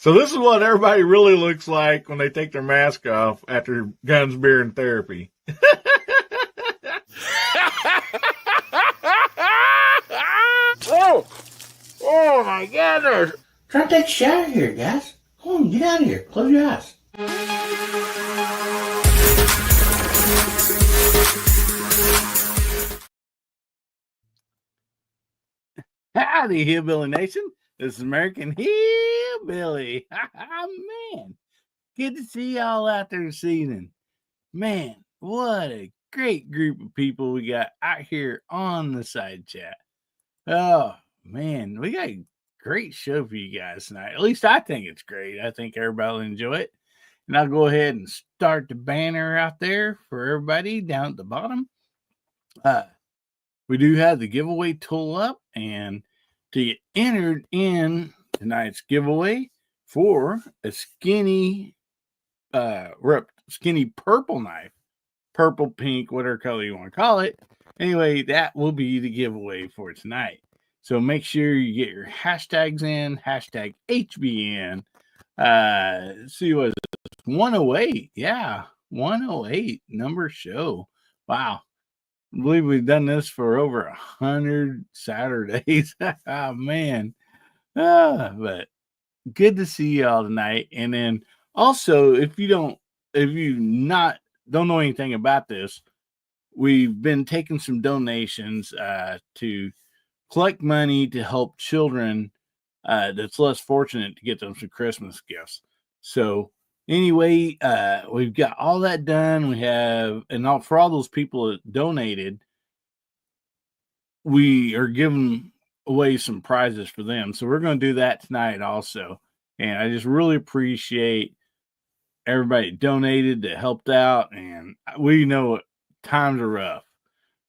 So this is what everybody really looks like when they take their mask off after guns, beer, and therapy. Oh my goodness. Try to take a shower here, guys. Come on, get out of here. Close your eyes. Howdy, Hillbilly Nation. This is American Hillbilly. Man, good to see y'all out there this evening. Man, what a great group of people we got out here on the side chat. Oh, man, we got a great show for you guys tonight. At least I think it's great. I think everybody will enjoy it. And I'll go ahead and start the banner out there for everybody down at the bottom. We do have the giveaway tool up, and to get entered in tonight's giveaway for a skinny purple knife, purple, pink, whatever color you want to call it. Anyway, that will be the giveaway for tonight. So make sure you get your hashtags in, hashtag HBN. See what is this? 108. Yeah, 108 number show. Wow. I believe we've done this for over 100 Saturdays. Oh, man. But good to see y'all tonight. And then also, if you don't know anything about this, we've been taking some donations to collect money to help children that's less fortunate to get them some Christmas gifts. So anyway, we've got all that done. We have, and for all those people that donated, we are giving away some prizes for them. So we're going to do that tonight also. And I just really appreciate everybody donated that helped out. And we know times are rough,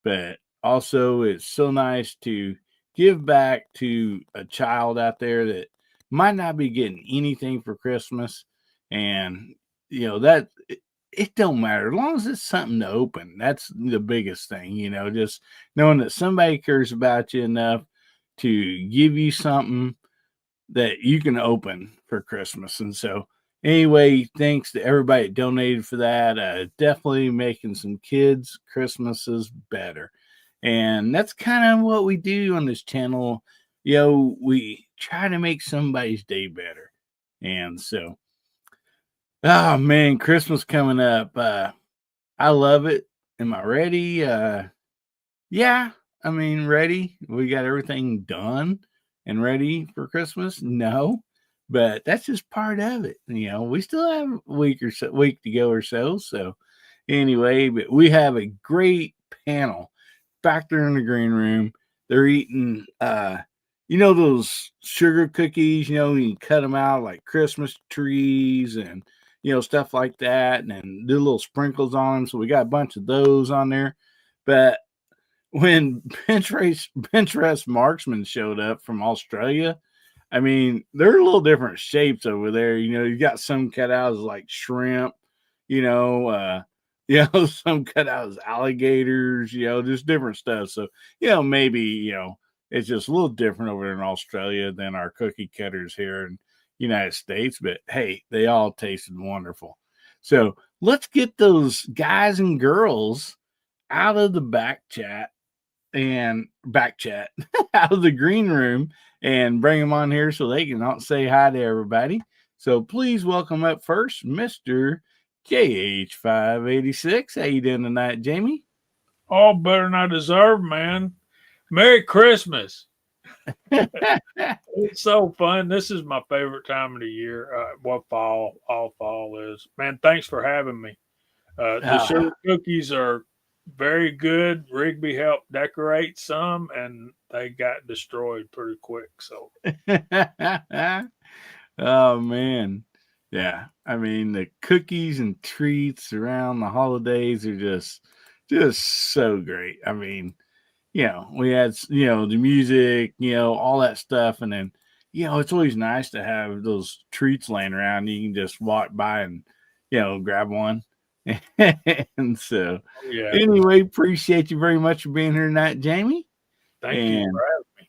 but also it's so nice to give back to a child out there that might not be getting anything for Christmas. And, you know, that it don't matter as long as it's something to open. That's the biggest thing, you know, just knowing that somebody cares about you enough to give you something that you can open for Christmas. And so anyway, thanks to everybody that donated for that. Definitely making some kids' Christmases better. And that's kind of what we do on this channel. You know, we try to make somebody's day better. And so, oh man, Christmas coming up. I love it. Am I ready? Yeah, I mean, ready. We got everything done and ready for Christmas. No, but that's just part of it. You know, we still have a week to go or so. So anyway, but we have a great panel back there in the green room. They're eating, you know, those sugar cookies, you know, you cut them out like Christmas trees and, you know, stuff like that, and then do little sprinkles on them. So we got a bunch of those on there. But when Bench Marksman showed up from Australia, I mean, they're a little different shapes over there. You know, you got some cut out as like shrimp, you know, some cut out as alligators, you know, just different stuff. So, you know, maybe, you know, it's just a little different over in Australia than our cookie cutters here in United States. But hey, they all tasted wonderful. So let's get those guys and girls out of the back chat out of the green room and bring them on here so they can say hi to everybody. So please welcome up first, Mr. JH586. How you doing tonight, Jamie? All better than I deserve, man. Merry Christmas. It's so fun. This is my favorite time of the year. All fall is. Man, thanks for having me. The sugar cookies are very good. Rigby helped decorate some, and they got destroyed pretty quick. So, oh man, yeah. I mean, the cookies and treats around the holidays are just so great. I mean, you know, we had, you know, the music, you know, all that stuff, and then, you know, it's always nice to have those treats laying around. You can just walk by and, you know, grab one. And so, yeah. Anyway, appreciate you very much for being here tonight, Jamie. Thank you for having me.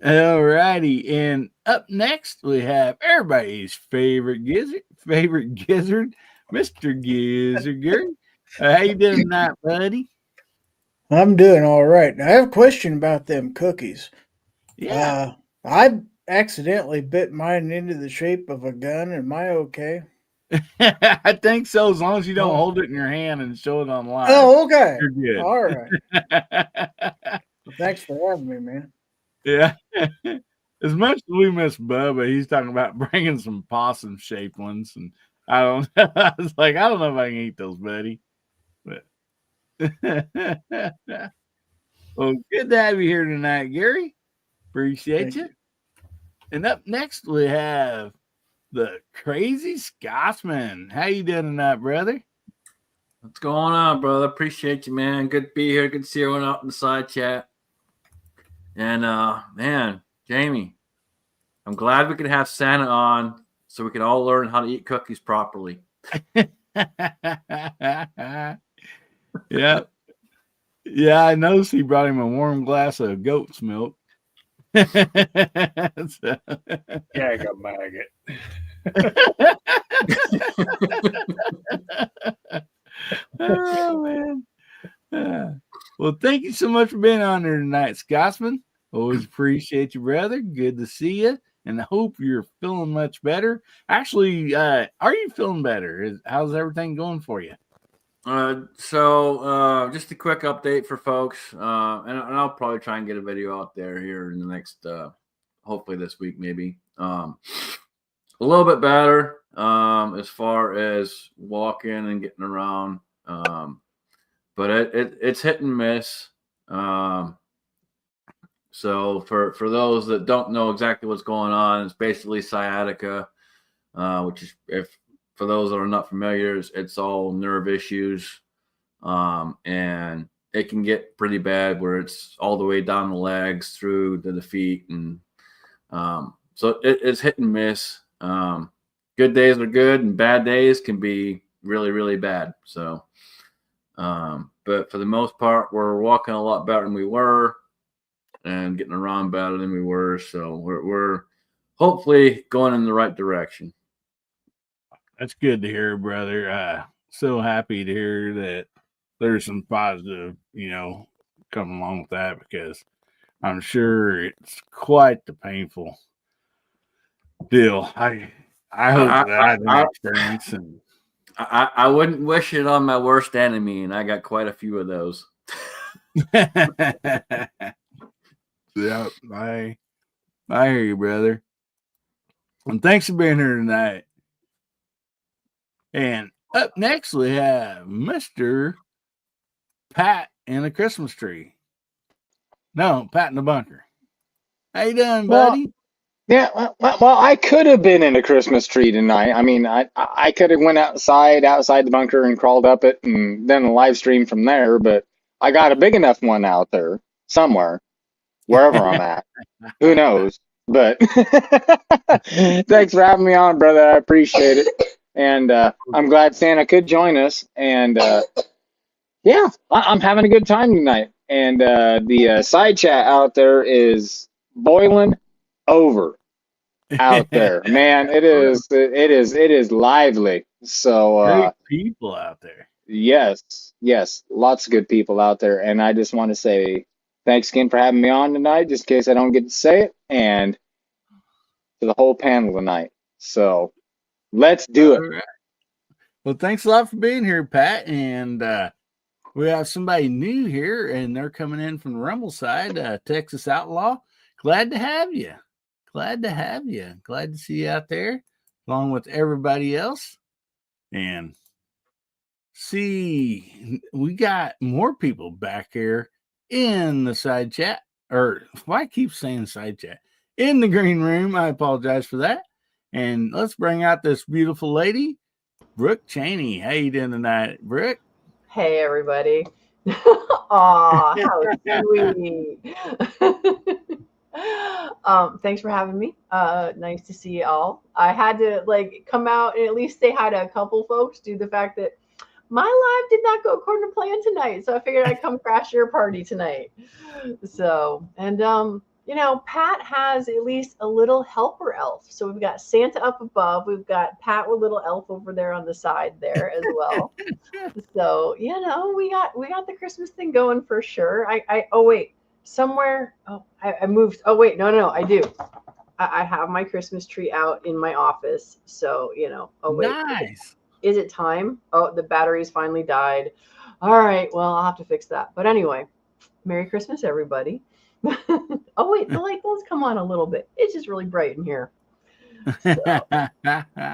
All righty. And up next, we have everybody's favorite gizzard, Mr. Gizzard. How you doing tonight, buddy? I'm doing all right. Now, I have a question about them cookies. Yeah. I accidentally bit mine into the shape of a gun. Am I okay? I think so, as long as you don't Oh. hold it in your hand and show it online. Oh, okay. You're good. All right. Well, thanks for having me, man. Yeah. As much as we miss Bubba, he's talking about bringing some possum shaped ones, and I don't. I was like, I don't know if I can eat those, buddy. But well, good to have you here tonight, Gary. Appreciate Thank you. And up next, we have the Crazy Scotsman. How you doing tonight, brother? What's going on, brother? Appreciate you, man. Good to be here. Good to see everyone out in the side chat. And man, Jamie, I'm glad we could have Santa on so we can all learn how to eat cookies properly. Yeah. Yeah, I noticed he brought him a warm glass of goat's milk. So. Yeah, go maggot. Oh, man. Well, thank you so much for being on there tonight, Scotsman. Always appreciate you, brother. Good to see you. And I hope you're feeling much better. Actually, are you feeling better? How's everything going for you? So just a quick update for folks, and I'll probably try and get a video out there here in the next, hopefully this week, maybe. A little bit better as far as walking and getting around, but it's hit and miss. So for those that don't know exactly what's going on, it's basically sciatica, which is, if for those that are not familiar, it's all nerve issues, and it can get pretty bad where it's all the way down the legs through to the feet, and so it's hit and miss. Good days are good, and bad days can be really, really bad. So, but for the most part, we're walking a lot better than we were, and getting around better than we were. So we're hopefully going in the right direction. That's good to hear, brother. So happy to hear that there's some positive, coming along with that, because I'm sure it's quite the painful deal. I hope that I didn't experience, and I wouldn't wish it on my worst enemy, and I got quite a few of those. Yeah, I hear you, brother. And thanks for being here tonight. And up next, we have Mr. Pat in the Christmas tree. No, Pat in the bunker. How you doing, buddy? Yeah, well, I could have been in a Christmas tree tonight. I mean, I could have went outside the bunker and crawled up it and then a live stream from there, but I got a big enough one out there somewhere, wherever I'm at. Who knows? But thanks for having me on, brother. I appreciate it. And I'm glad Santa could join us. And yeah, I'm having a good time tonight. And the side chat out there is boiling over out there, man. It is lively. So great people out there. yes, lots of good people out there. And I just want to say thanks again for having me on tonight, just in case I don't get to say it, and to the whole panel tonight. So let's do it. Right. Well, thanks a lot for being here, Pat. And we have somebody new here, and they're coming in from the Rumble side, Texas Outlaw. Glad to have you. Glad to see you out there, along with everybody else. And see, we got more people back here in the side chat. Or why I keep saying side chat? In the green room. I apologize for that. And let's bring out this beautiful lady, Brooke Cheney. How you doing tonight, Brooke? Hey, everybody. Aw, how sweet. Thanks for having me. Nice to see you all. I had to come out and at least say hi to a couple folks due to the fact that my live did not go according to plan tonight. So I figured I'd come crash your party tonight. So, and Pat has at least a little helper elf. So we've got Santa up above. We've got Pat with little elf over there on the side there as well. So, we got the Christmas thing going for sure. Oh wait, somewhere. Oh, I moved. Oh wait, no, I do. I have my Christmas tree out in my office. So, oh wait. Nice. Is it time? Oh, the batteries finally died. All right, well, I'll have to fix that. But anyway, Merry Christmas, everybody. Oh wait, the light does come on a little bit. It's just really bright in here. So.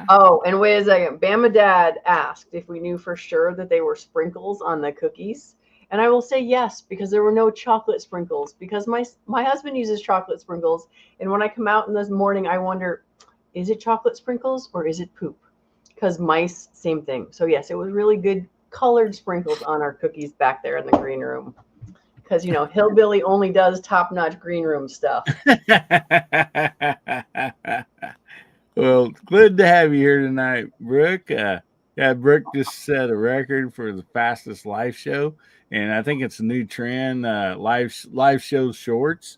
Oh, and wait a second. Bama Dad asked if we knew for sure that they were sprinkles on the cookies. And I will say yes, because there were no chocolate sprinkles. Because my husband uses chocolate sprinkles. And when I come out in the morning, I wonder, is it chocolate sprinkles or is it poop? Because mice, same thing. So yes, it was really good colored sprinkles on our cookies back there in the green room. Because, Hillbilly only does top-notch green room stuff. Well, good to have you here tonight, Brooke. Brooke just set a record for the fastest live show, and I think it's a new trend, live show shorts.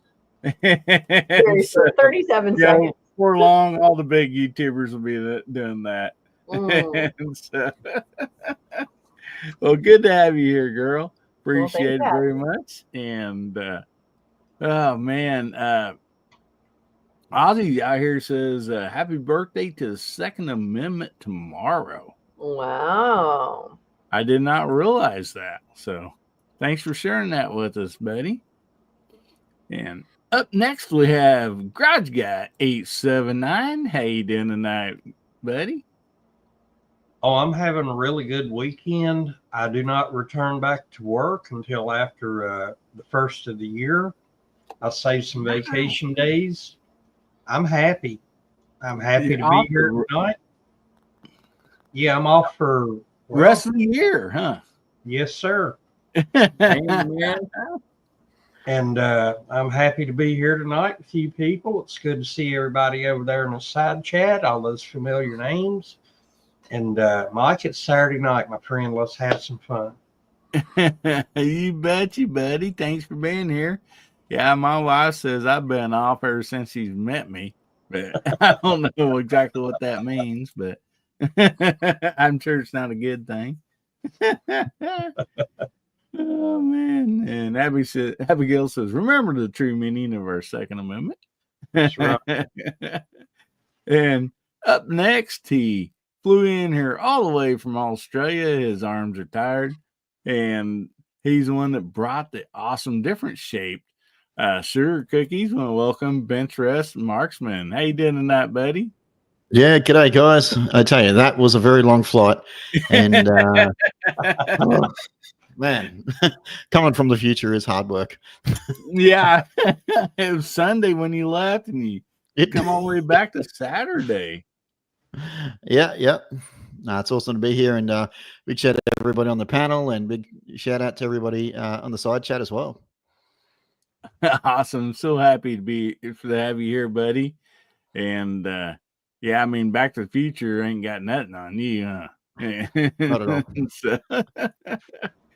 Seriously, 37 seconds. Before long, all the big YouTubers will be doing that. Well, good to have you here, girl. Appreciate it very much. And oh man, Ozzy out here says happy birthday to the Second Amendment tomorrow. Wow. I did not realize that. So thanks for sharing that with us, buddy. And up next we have Garage Guy 879. How you doing tonight, buddy? Oh, I'm having a really good weekend. I do not return back to work until after the first of the year. I'll save some vacation days. I'm happy. I'm happy to be here tonight. Yeah, I'm off for rest of the year, huh? Yes, sir. Amen. And I'm happy to be here tonight with you people. It's good to see everybody over there in the side chat, all those familiar names. And Mike, it's Saturday night, my friend. Let's have some fun. You betcha, buddy. Thanks for being here. Yeah, my wife says I've been off ever since she's met me, but I don't know exactly what that means, but I'm sure it's not a good thing. Oh, man. And Abigail says, remember the true meaning of our Second Amendment. That's right. And up next, he flew in here all the way from Australia. His arms are tired. And he's the one that brought the awesome, different shaped sugar cookies. I want to welcome Bench Rest Marksman. How you doing tonight, buddy? Yeah, g'day, guys. I tell you, that was a very long flight. And, oh, man, coming from the future is hard work. Yeah. It was Sunday when you left, and you come all the way back to Saturday. Yeah. It's awesome to be here, and big shout out to everybody on the panel, and big shout out to everybody on the side chat as well. Awesome. So happy to have you here, buddy. And yeah, I mean, Back to the Future ain't got nothing on you, huh? Not at all. So,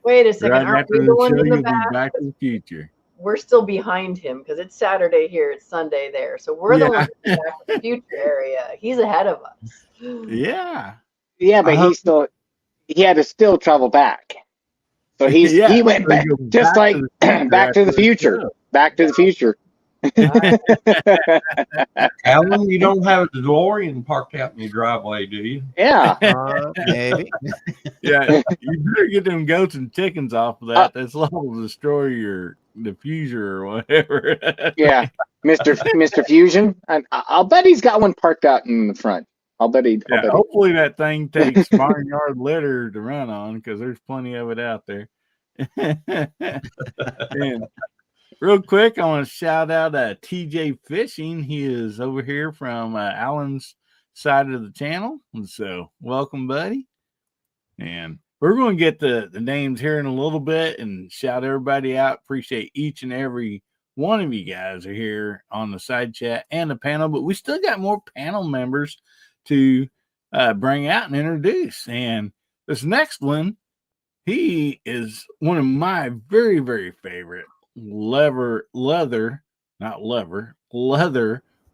wait a second. right Aren't we the ones in the back? Back to the Future. We're still behind him because it's Saturday here. It's Sunday there. So we're the ones in the Back to the Future area. He's ahead of us. Yeah. Yeah, but he had to still travel back. So he went back, just like Back to the Future. Back to the Future. Alan, you don't have a DeLorean parked out in your driveway, do you? Yeah. Maybe. Yeah, you better get them goats and chickens off of that. That's liable to destroy your diffuser or whatever. Yeah, Mr. Fusion. I'll bet he's got one parked out in the front. Hopefully that thing takes barnyard litter to run on, because there's plenty of it out there. And real quick, I want to shout out TJ Fishing. He is over here from Alan's side of the channel. And so welcome, buddy. And we're going to get the names here in a little bit and shout everybody out. Appreciate each and every one of you guys are here on the side chat and the panel, but we still got more panel members to bring out and introduce. And this next one, he is one of my very, very favorite leather not leather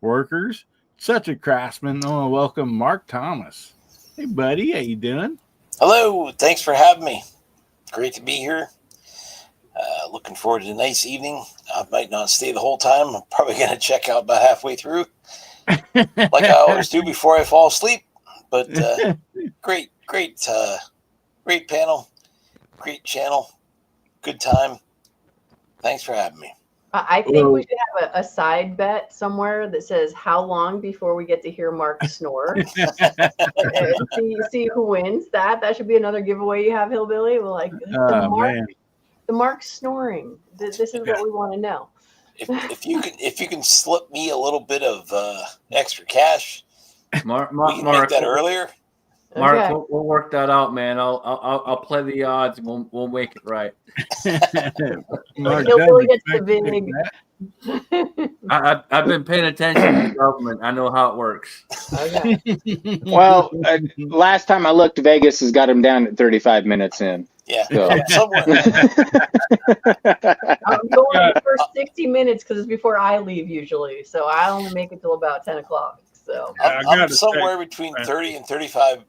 workers. Such a craftsman. I want to welcome Mark Thomas. Hey, buddy, how you doing? Hello, thanks for having me. Great to be here. Looking forward to a nice evening. I might not stay the whole time. I'm probably going to check out about halfway through, like I always do before I fall asleep. But great panel, great channel, good time. Thanks for having me. I think we should have a side bet somewhere that says how long before we get to hear Mark snore. see who wins. That should be another giveaway you have, Hillbilly. We're like the Mark snoring. This is what we want to know. If you can slip me a little bit of extra cash, Mark, we can make that earlier. Mark, Okay. we'll work that out, man. I'll play the odds and we'll make it right. Hillbilly gets the big. I've been paying attention to the government. I know how it works. Okay. Well, last time I looked, Vegas has got him down at 35 minutes in. Yeah, So. somewhere. I'm going the first 60 minutes because it's before I leave usually. So I only make it till about 10 o'clock. So I'm somewhere between 30 and 35,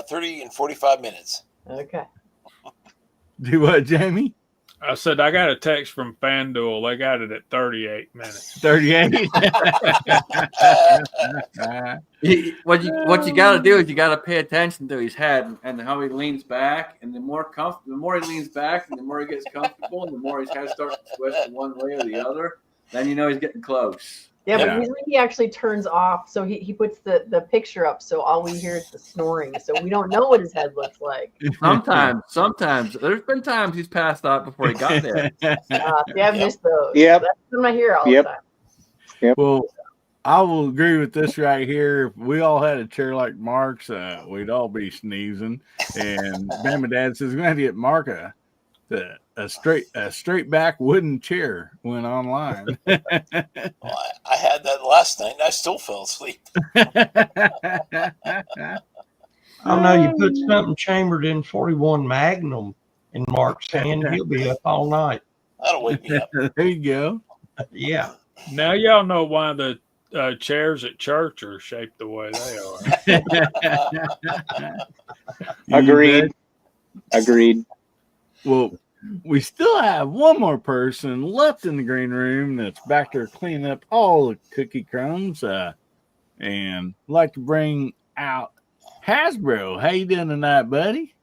30 and 45 minutes. Okay. Do what, Jamie? I said I got a text from FanDuel. They got it at 38 minutes. 38. What you got to do is you got to pay attention to his head and how he leans back. And the more he leans back, and the more he gets comfortable, and the more his head starts to twist one way or the other, then you know he's getting close. Yeah, but usually he actually turns off. So he puts the picture up. So all we hear is the snoring. So we don't know what his head looks like. Sometimes. There's been times he's passed out before he got there. See, I've missed those. Yep. That's what I hear all the time. Yep. Well, I will agree with this right here. If we all had a chair like Mark's, we'd all be sneezing. And Bama Dad says, we're going to get Mark a straight back wooden chair when online. Well, I had that last night and I still fell asleep. I don't know. You put something chambered in 41 Magnum in Mark's hand, he'll be up all night. That'll wake me up. There you go. Yeah. Now y'all know why the chairs at church are shaped the way they are. Agreed. Well, we still have one more person left in the green room that's back there cleaning up all the cookie crumbs. And I'd like to bring out Hasbro. How you doing tonight, buddy?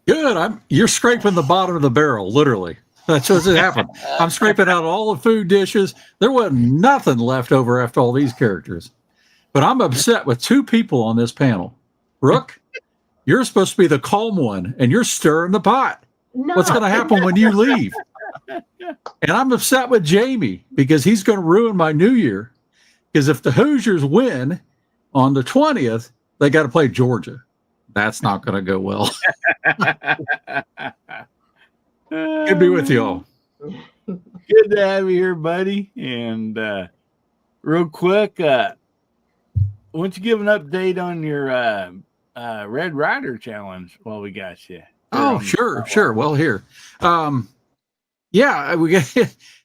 Good. You're scraping the bottom of the barrel, literally. That's what's happened. I'm scraping out all the food dishes. There wasn't nothing left over after all these characters. But I'm upset with two people on this panel. Brooke, you're supposed to be the calm one, and you're stirring the pot. No. What's going to happen when you leave? And I'm upset with Jamie because he's going to ruin my New Year. Because if the Hoosiers win on the 20th, they got to play Georgia. That's not going to go well. Good to be with you all. Good to have you here, buddy. And real quick, why don't you give an update on your Red Rider challenge while we got you? Oh, sure. Well, here. Yeah, we got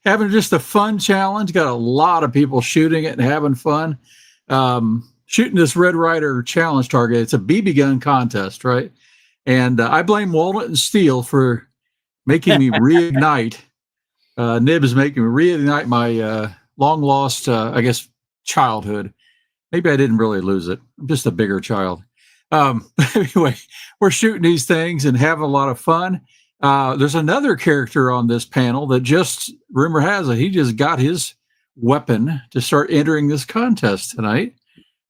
having just a fun challenge. Got a lot of people shooting it and having fun. Shooting this Red Rider challenge target. It's a BB gun contest, right? And I blame Walnut and Steel for making me reignite. Nib is making me reignite my long lost, I guess, childhood. Maybe I didn't really lose it. I'm just a bigger child. Anyway, we're shooting these things and having a lot of fun. There's another character on this panel that just, rumor has it, he just got his weapon to start entering this contest tonight.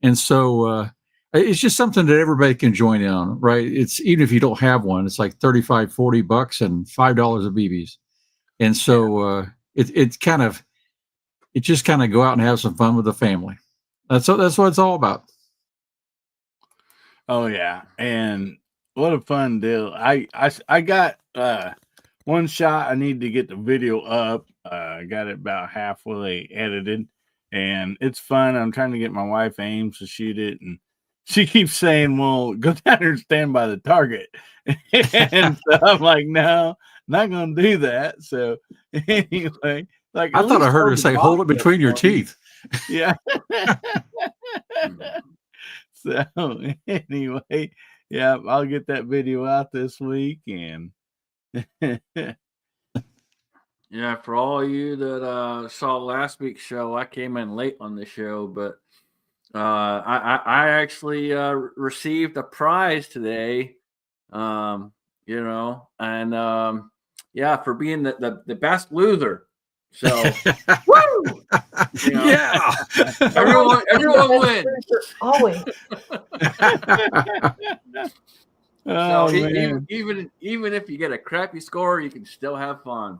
And so it's just something that everybody can join in on, right? It's even if you don't have one, it's like $35-$40 and $5 of BBs. And so it just kind of go out and have some fun with the family. That's what it's all about. Oh yeah, and what a fun deal! I got one shot. I need to get the video up. I got it about halfway edited, and it's fun. I'm trying to get my wife Ames to shoot it, and she keeps saying, "Well, go down there and stand by the target." And so I'm like, "No, not going to do that." So anyway, Like, I at thought I least heard her the say, box "Hold it between your for me. teeth." Yeah. So anyway, yeah, I'll get that video out this week, and Yeah, for all you that saw last week's show, I came in late on the show, but I actually received a prize today. And yeah, for being the best loser. So woo! Yeah. everyone wins. Always. Oh, So man. even if you get a crappy score, you can still have fun.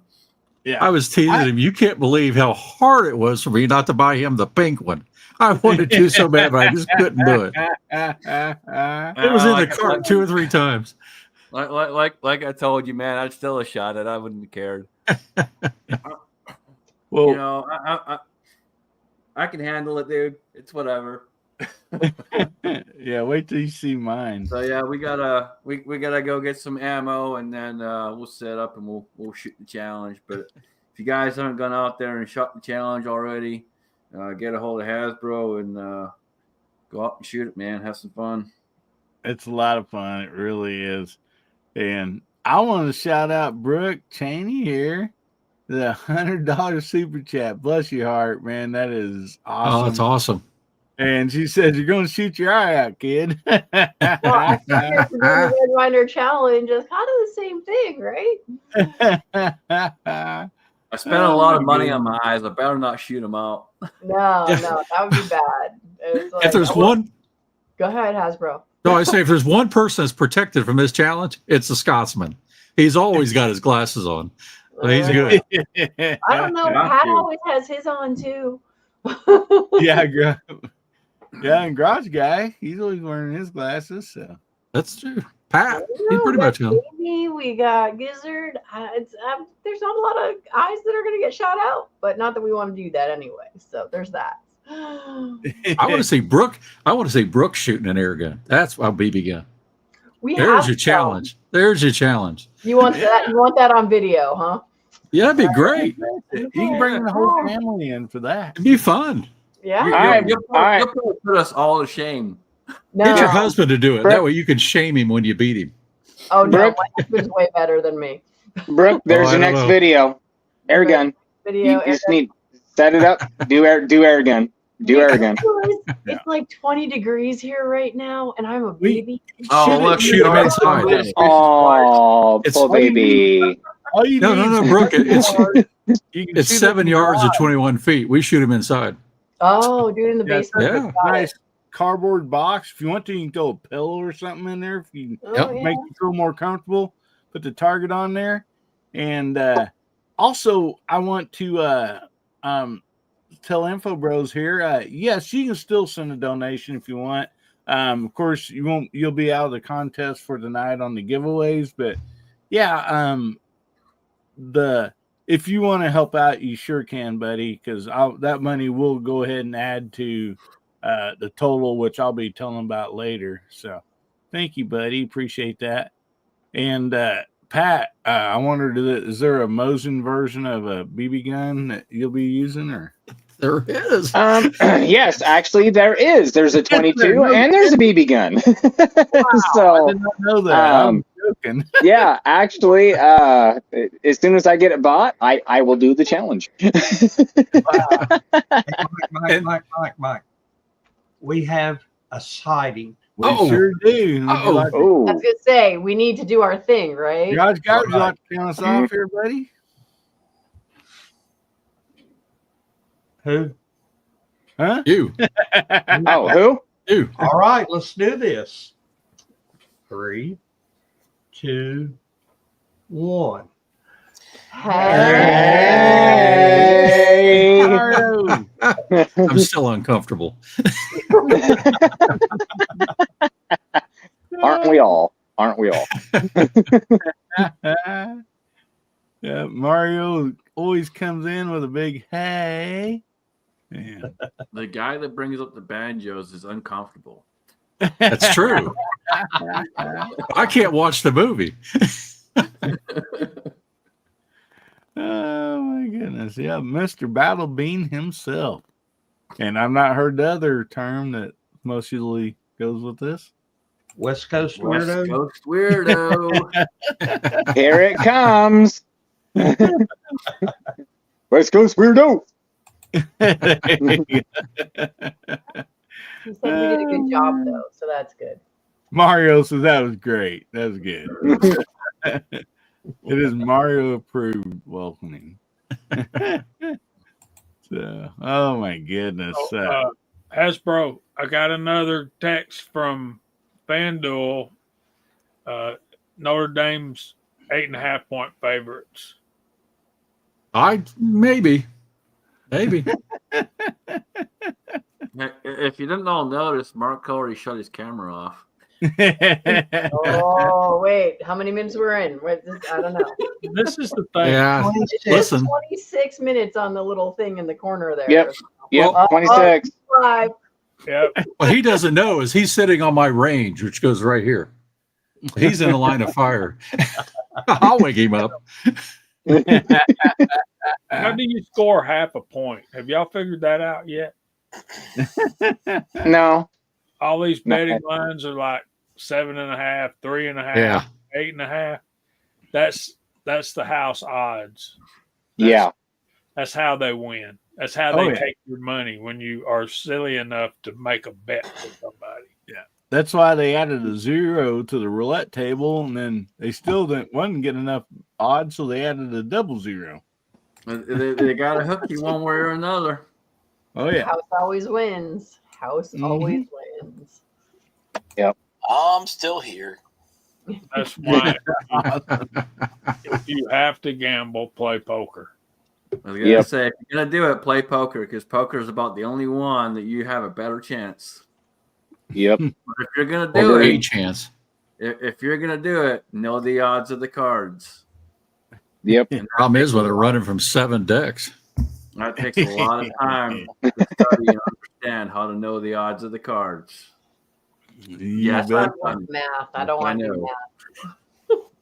Yeah. I was teasing him. You can't believe how hard it was for me not to buy him the pink one. I wanted to so bad, but I just couldn't do it. It was in the cart 2 or 3 times. Like I told you, man, I'd still have shot it. I wouldn't have cared. Well, I can handle it, dude. It's whatever. Yeah, wait till you see mine. So yeah, we gotta go get some ammo, and then we'll set up and we'll shoot the challenge. But if you guys haven't gone out there and shot the challenge already, get a hold of Hasbro and go out and shoot it, man. Have some fun. It's a lot of fun. It really is. And I want to shout out Brooke Cheney here, the $100 super chat. Bless your heart, man. That is awesome. Oh, that's awesome. And she says, "You're going to shoot your eye out, kid." Well, I figured for doing the Red Rider challenge is kind of the same thing, right? I spent a lot of money on my eyes. I better not shoot them out. No, that would be bad. It's like, If there's one, go ahead, Hasbro. no, I say if there's one person that's protected from this challenge, it's the Scotsman. He's always got his glasses on. So he's good. I don't know. Pat always has his on too. Yeah, and Garage Guy, he's always wearing his glasses. So that's true. Pat, he's pretty much on. We got Gizzard. There's not a lot of eyes that are going to get shot out, but not that we want to do that anyway. So there's that. I want to see Brooke. I want to see Brooke shooting an air gun. That's a BB gun. There's your challenge. There's your challenge. You want that? You want that on video, huh? Yeah, that'd be great. You can bring the whole family in for that. It'd be fun. Yeah. You'll put us all to shame. No. Get your husband to do it. That way you can shame him when you beat him. Oh no, my husband's way better than me. Brooke, there's your next video. Air gun. Video. You just need set it up. Do air gun. Do air gun. It's like 20 degrees here right now, and I'm a baby. Oh, look, shoot him inside. Oh, poor baby. No, Brooke. It's 7 yards or 21 feet. We shoot him inside. Oh, do it in the basement. Yeah. Nice cardboard box. If you want to, you can throw a pillow or something in there. If you make you feel more comfortable, put the target on there. And also, I want to tell Info Bros here. Yes, you can still send a donation if you want. Of course, you'll be out of the contest for tonight on the giveaways, but yeah, if you want to help out, you sure can, buddy, because that money will go ahead and add to the total, which I'll be telling about later. So thank you, buddy. Appreciate that. And Pat, I wondered, is there a Mosin version of a BB gun that you'll be using, or? There is. Yes, actually, there is. There's a 22 and there's a BB gun. Wow, So, I did not know that. I'm joking. Yeah, actually, as soon as I get it bought, I will do the challenge. Mike. We have a sighting. We sure do. I was gonna say we need to do our thing, right? Guys, would you like to count us off here, buddy? Who? Huh? You. Oh, who? You. All right, let's do this. 3, 2, 1. Hey. I'm still uncomfortable. Aren't we all? Aren't we all? Yeah, Mario always comes in with a big hey. Man. The guy that brings up the banjos is uncomfortable. That's true. I can't watch the movie. Oh my goodness. Yeah, Mr. Battle Bean himself. And I've not heard the other term that most usually goes with this. West Coast West weirdo. Coast weirdo. Here it comes. West Coast weirdo. He said we did a good job, though, so that's good. Mario says that was great. That was good. It is Mario approved welcoming. So, oh my goodness. Hasbro, I got another text from FanDuel. Notre Dame's 8.5 point favorites. Maybe. If you didn't all notice, Mark already shut his camera off. Oh, wait. How many minutes we're in? I don't know. This is the thing. Yeah. 26, Listen. 26 minutes on the little thing in the corner there. Yep. Well, 26. 5. Yep. What he doesn't know is he's sitting on my range, which goes right here. He's in the line of fire. I'll wake him up. How do you score half a point? Have y'all figured that out yet? No. All these betting lines are like 7.5, 3.5, Yeah. 8.5. That's the house odds. That's how they win. That's how they take your money when you are silly enough to make a bet with somebody. Yeah. That's why they added a 0 to the roulette table, and then they still wasn't getting enough odds, so they added a double 0. They got to hook you one way or another. Oh, yeah. House always wins. House always wins. Yep. I'm still here. That's why if you have to gamble, play poker. I was going to say, if you're going to do it, play poker, because poker is about the only one that you have a better chance. Yep. But if you're going to do A it, chance. if you're going to do it, know the odds of the cards. Yep. The problem is when they're running from 7 decks. That takes a lot of time to study and understand how to know the odds of the cards. Yes, I want math. I don't want to do math.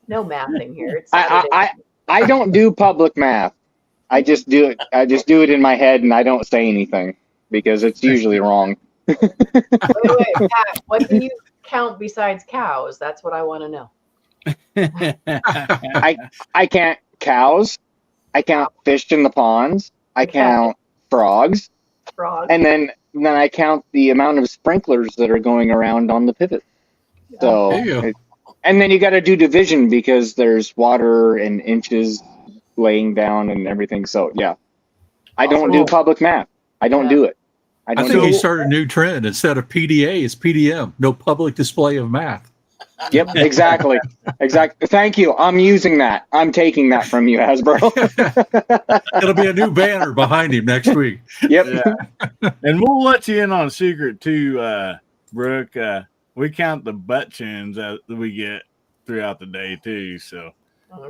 No mathing here. It's I don't do public math. I just do it. I just do it in my head, and I don't say anything because it's usually wrong. Wait, Pat, what can you count besides cows? That's what I want to know. I count cows. I count fish in the ponds. I count frogs. And then I count the amount of sprinklers that are going around on the pivot. So, and then you got to do division because there's water and inches laying down and everything. So yeah, I don't do public math. I don't do it. I think you started a new trend. Instead of PDA, it's PDM. No public display of math. Yep, exactly. Exactly. Thank you. I'm using that. I'm taking that from you, Hasbro. It'll be a new banner behind him next week. Yep. Yeah. And we'll let you in on a secret too, Brooke. We count the butt chins that we get throughout the day too. So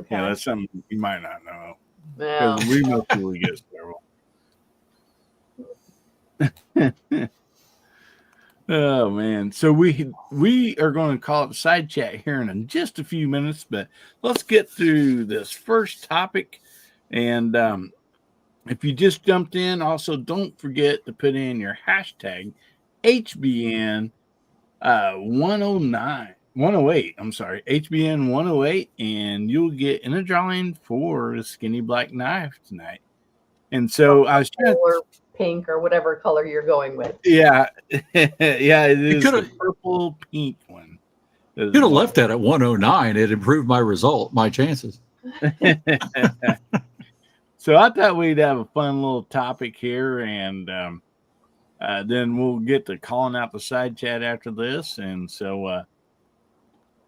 that's something you might not know. Yeah. Because we mostly get several. Oh man, so we are going to call it the side chat here in just a few minutes, but let's get through this first topic. And if you just jumped in, also don't forget to put in your hashtag HBN 108. I'm sorry, HBN 108, and you'll get in a drawing for the skinny black knife tonight. And so I was trying to. Pink or whatever color you're going with. Yeah. Yeah, it is the purple pink one. You could have left that at 109. It improved my chances. So I thought we'd have a fun little topic here, and then we'll get to calling out the side chat after this. And so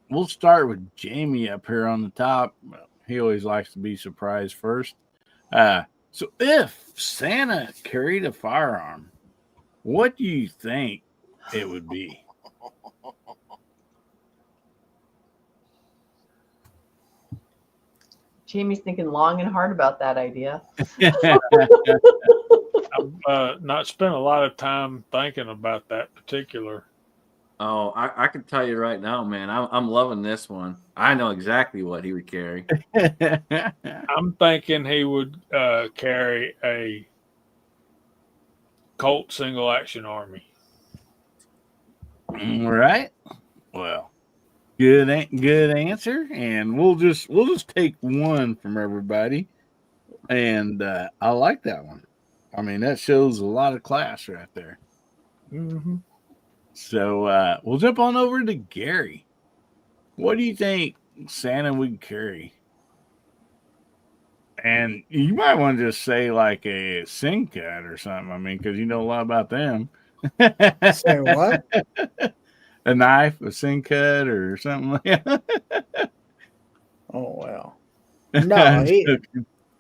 we'll start with Jamie up here on the top. He always likes to be surprised first. So if Santa carried a firearm, what do you think it would be? Jamie's thinking long and hard about that idea. I've not spent a lot of time thinking about that particular. Oh, I can tell you right now, man. I'm loving this one. I know exactly what he would carry. I'm thinking he would carry a Colt single action army. All right. Well, good answer, and we'll just take one from everybody, and I like that one. I mean, that shows a lot of class right there. Mm-hmm. So we'll jump on over to Gary. What do you think Santa would carry? And you might want to just say like a sing cut or something. I mean, because you know a lot about them. Say what? A knife, a sing cut, or something like that. Oh well. No,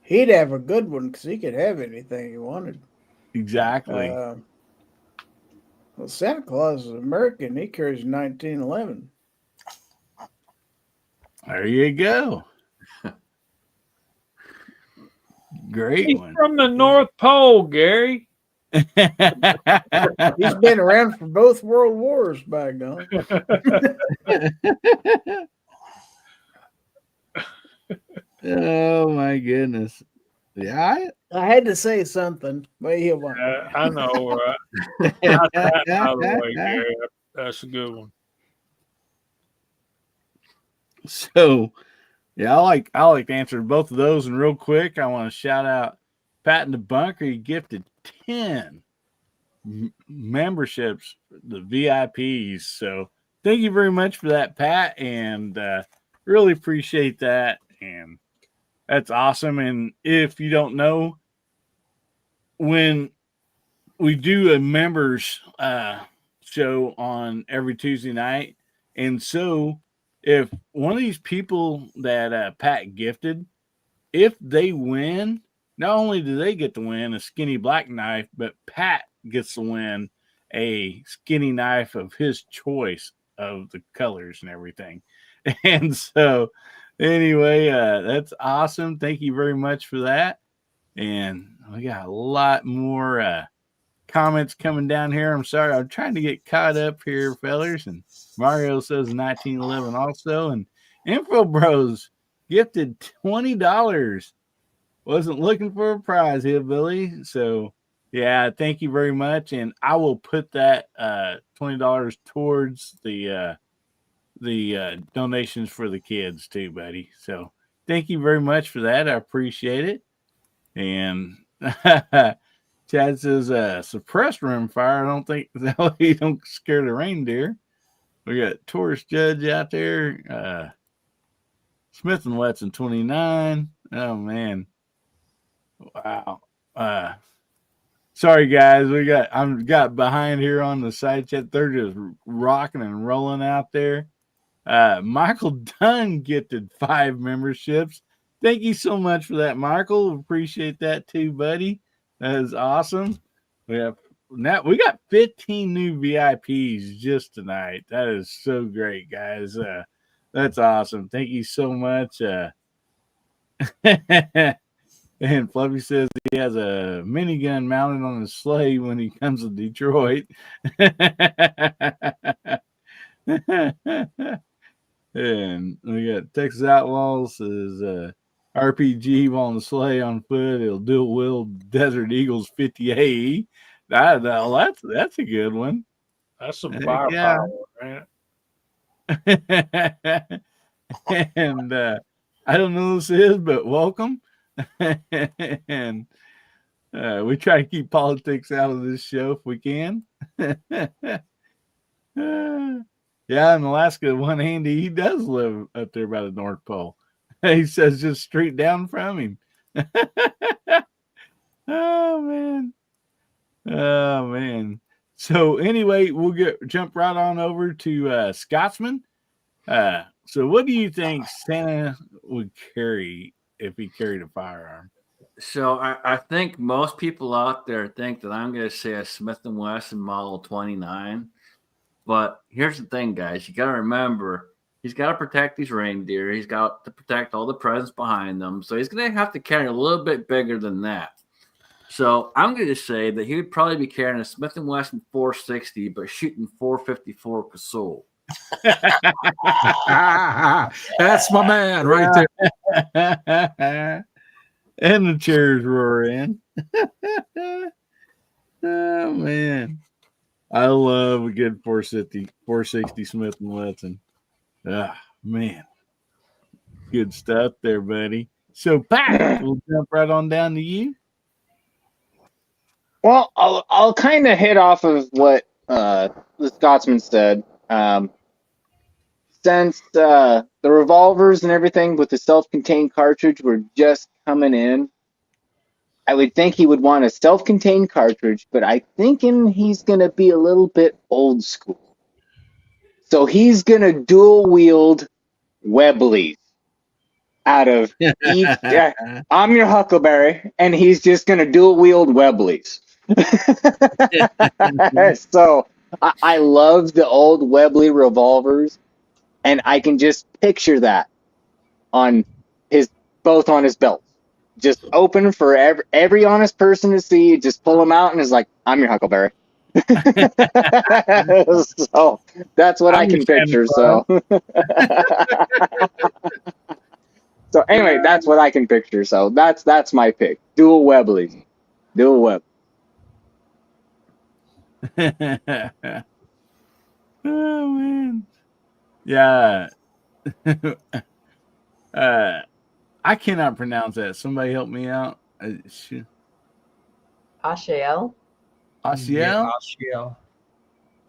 he'd have a good one because he could have anything he wanted. Exactly. Well, Santa Claus is American. He carries 1911. There you go. Great He's one. from the North Pole, Gary. He's been around for both world wars, by God. Oh my goodness. Yeah, I had to say something, but he won't. I know, right? Got that out of the way, Gary. That's a good one. So, yeah, I like to answer both of those. And real quick, I want to shout out Pat in the Bunker. He gifted 10 memberships, the VIPs. So, thank you very much for that, Pat, and really appreciate that. And that's awesome. And if you don't know, when we do a members show on every Tuesday night, and so if one of these people that Pat gifted, if they win, not only do they get to win a skinny black knife, but Pat gets to win a skinny knife of his choice of the colors and everything. And so anyway, that's awesome. Thank you very much for that. And we got a lot more comments coming down here. I'm sorry, I'm trying to get caught up here, fellers. And Mario says 1911 also. And Info Bros gifted $20. Wasn't looking for a prize, Hillbilly. So yeah, thank you very much. And I will put that $20 towards the donations for the kids too, buddy. So thank you very much for that. I appreciate it. And Chad says suppressed rimfire. I don't think that way you don't scare the reindeer. We got Taurus Judge out there. Smith and Wesson 29. Oh man. Wow. Sorry guys, I'm got behind here on the side chat. They're just rocking and rolling out there. Michael Dunn gifted 5 memberships. Thank you so much for that, Michael. Appreciate that too, buddy. That is awesome. We got 15 new VIPs just tonight. That is so great, guys. That's awesome. Thank you so much. And Fluffy says he has a minigun mounted on his sleigh when he comes to Detroit. And we got Texas Outlaws says RPG while on the sleigh on foot. It'll do will Desert Eagles 50A. That's a good one. That's some firepower, man. And I don't know who this is, but welcome. And we try to keep politics out of this show if we can. Yeah, in Alaska, one handy, he does live up there by the North Pole. He says just straight down from him. Oh man. So anyway, we'll jump right on over to Scotsman. So what do you think Santa would carry if he carried a firearm? So I think most people out there think that I'm going to say a Smith & Wesson Model 29. But here's the thing, guys. You got to remember, he's got to protect these reindeer. He's got to protect all the presents behind them. So he's going to have to carry a little bit bigger than that. So I'm going to say that he would probably be carrying a Smith & Wesson 460, but shooting 454 Casull. That's my man right there. And the chairs roar in. Oh man, I love a good 460 Smith & Wesson. Ah man, good stuff there, buddy. So Pat, we'll jump right on down to you. Well, I'll kind of hit off of what the Scotsman said. Since the revolvers and everything with the self-contained cartridge were just coming in, I would think he would want a self-contained cartridge, but I thinking he's going to be a little bit old school. So he's going to dual wield Webleys out of each. I'm your Huckleberry, and he's just going to dual wield Webleys. So I love the old Webley revolvers, and I can just picture that on both on his belts, just open for every honest person to see. Just pull them out, and it's like, I'm your Huckleberry. So that's what I can picture. So, so anyway, that's what I can picture. So that's my pick. Dual Webleys, dual Web. Oh man, yeah. I cannot pronounce that. Somebody help me out. Ashael. Ashael.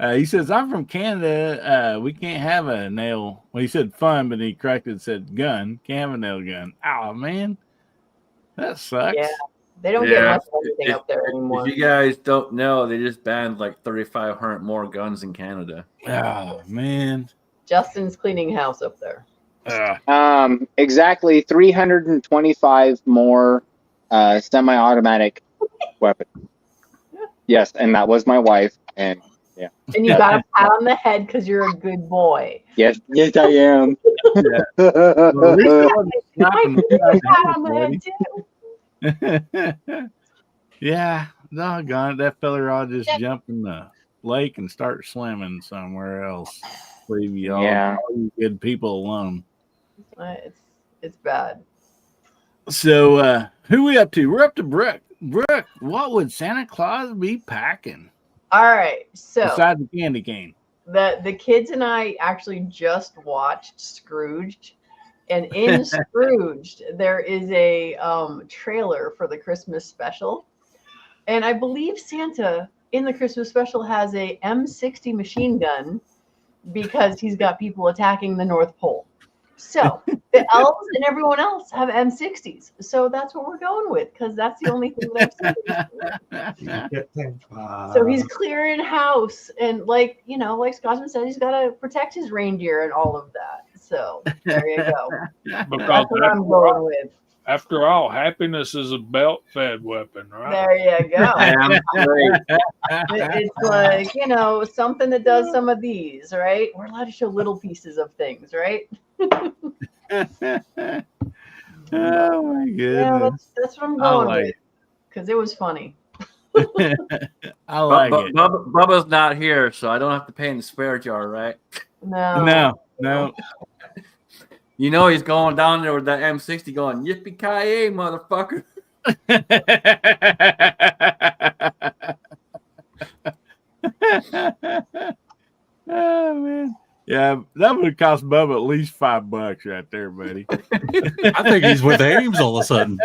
He says, I'm from Canada. We can't have a nail. Well, he said fun, but he corrected, said gun. Can't have a nail gun. Oh, man. That sucks. Yeah. They don't get much of anything up there anymore. If you guys don't know, they just banned like 3,500 more guns in Canada. Oh, man. Justin's cleaning house up there. Exactly 325 more semi-automatic weapons. Yes, and that was my wife, and yeah. And you got a pat on the head because you're a good boy. Yes, I am. Yeah, doggone it. That fella ought to just jump in the lake and start swimming somewhere else. Leave you all you good people alone. It's bad. So who we up to? We're up to Brooke. Brooke, what would Santa Claus be packing? All right, so besides the candy cane. The kids and I actually just watched Scrooged, and in Scrooged there is a trailer for the Christmas special, and I believe Santa in the Christmas special has a M60 machine gun because he's got people attacking the North Pole. So the elves and everyone else have M60s. So that's what we're going with because that's the only thing that I've seen. So he's clearing house and like Scotsman said, he's got to protect his reindeer and all of that. So there you go. That's what I'm going with. After all, happiness is a belt-fed weapon, right? There you go. It's like, something that does some of these, right? We're allowed to show little pieces of things, right? Oh my goodness. Yeah, that's what I'm going with. Because it was funny. I like it. Bubba's not here, so I don't have to pay in the spare jar, right? No. You know he's going down there with that M60 going, yippee-ki-yay, motherfucker. Oh, man. Yeah, that would have cost Bubba at least $5 right there, buddy. I think he's with Ames all of a sudden.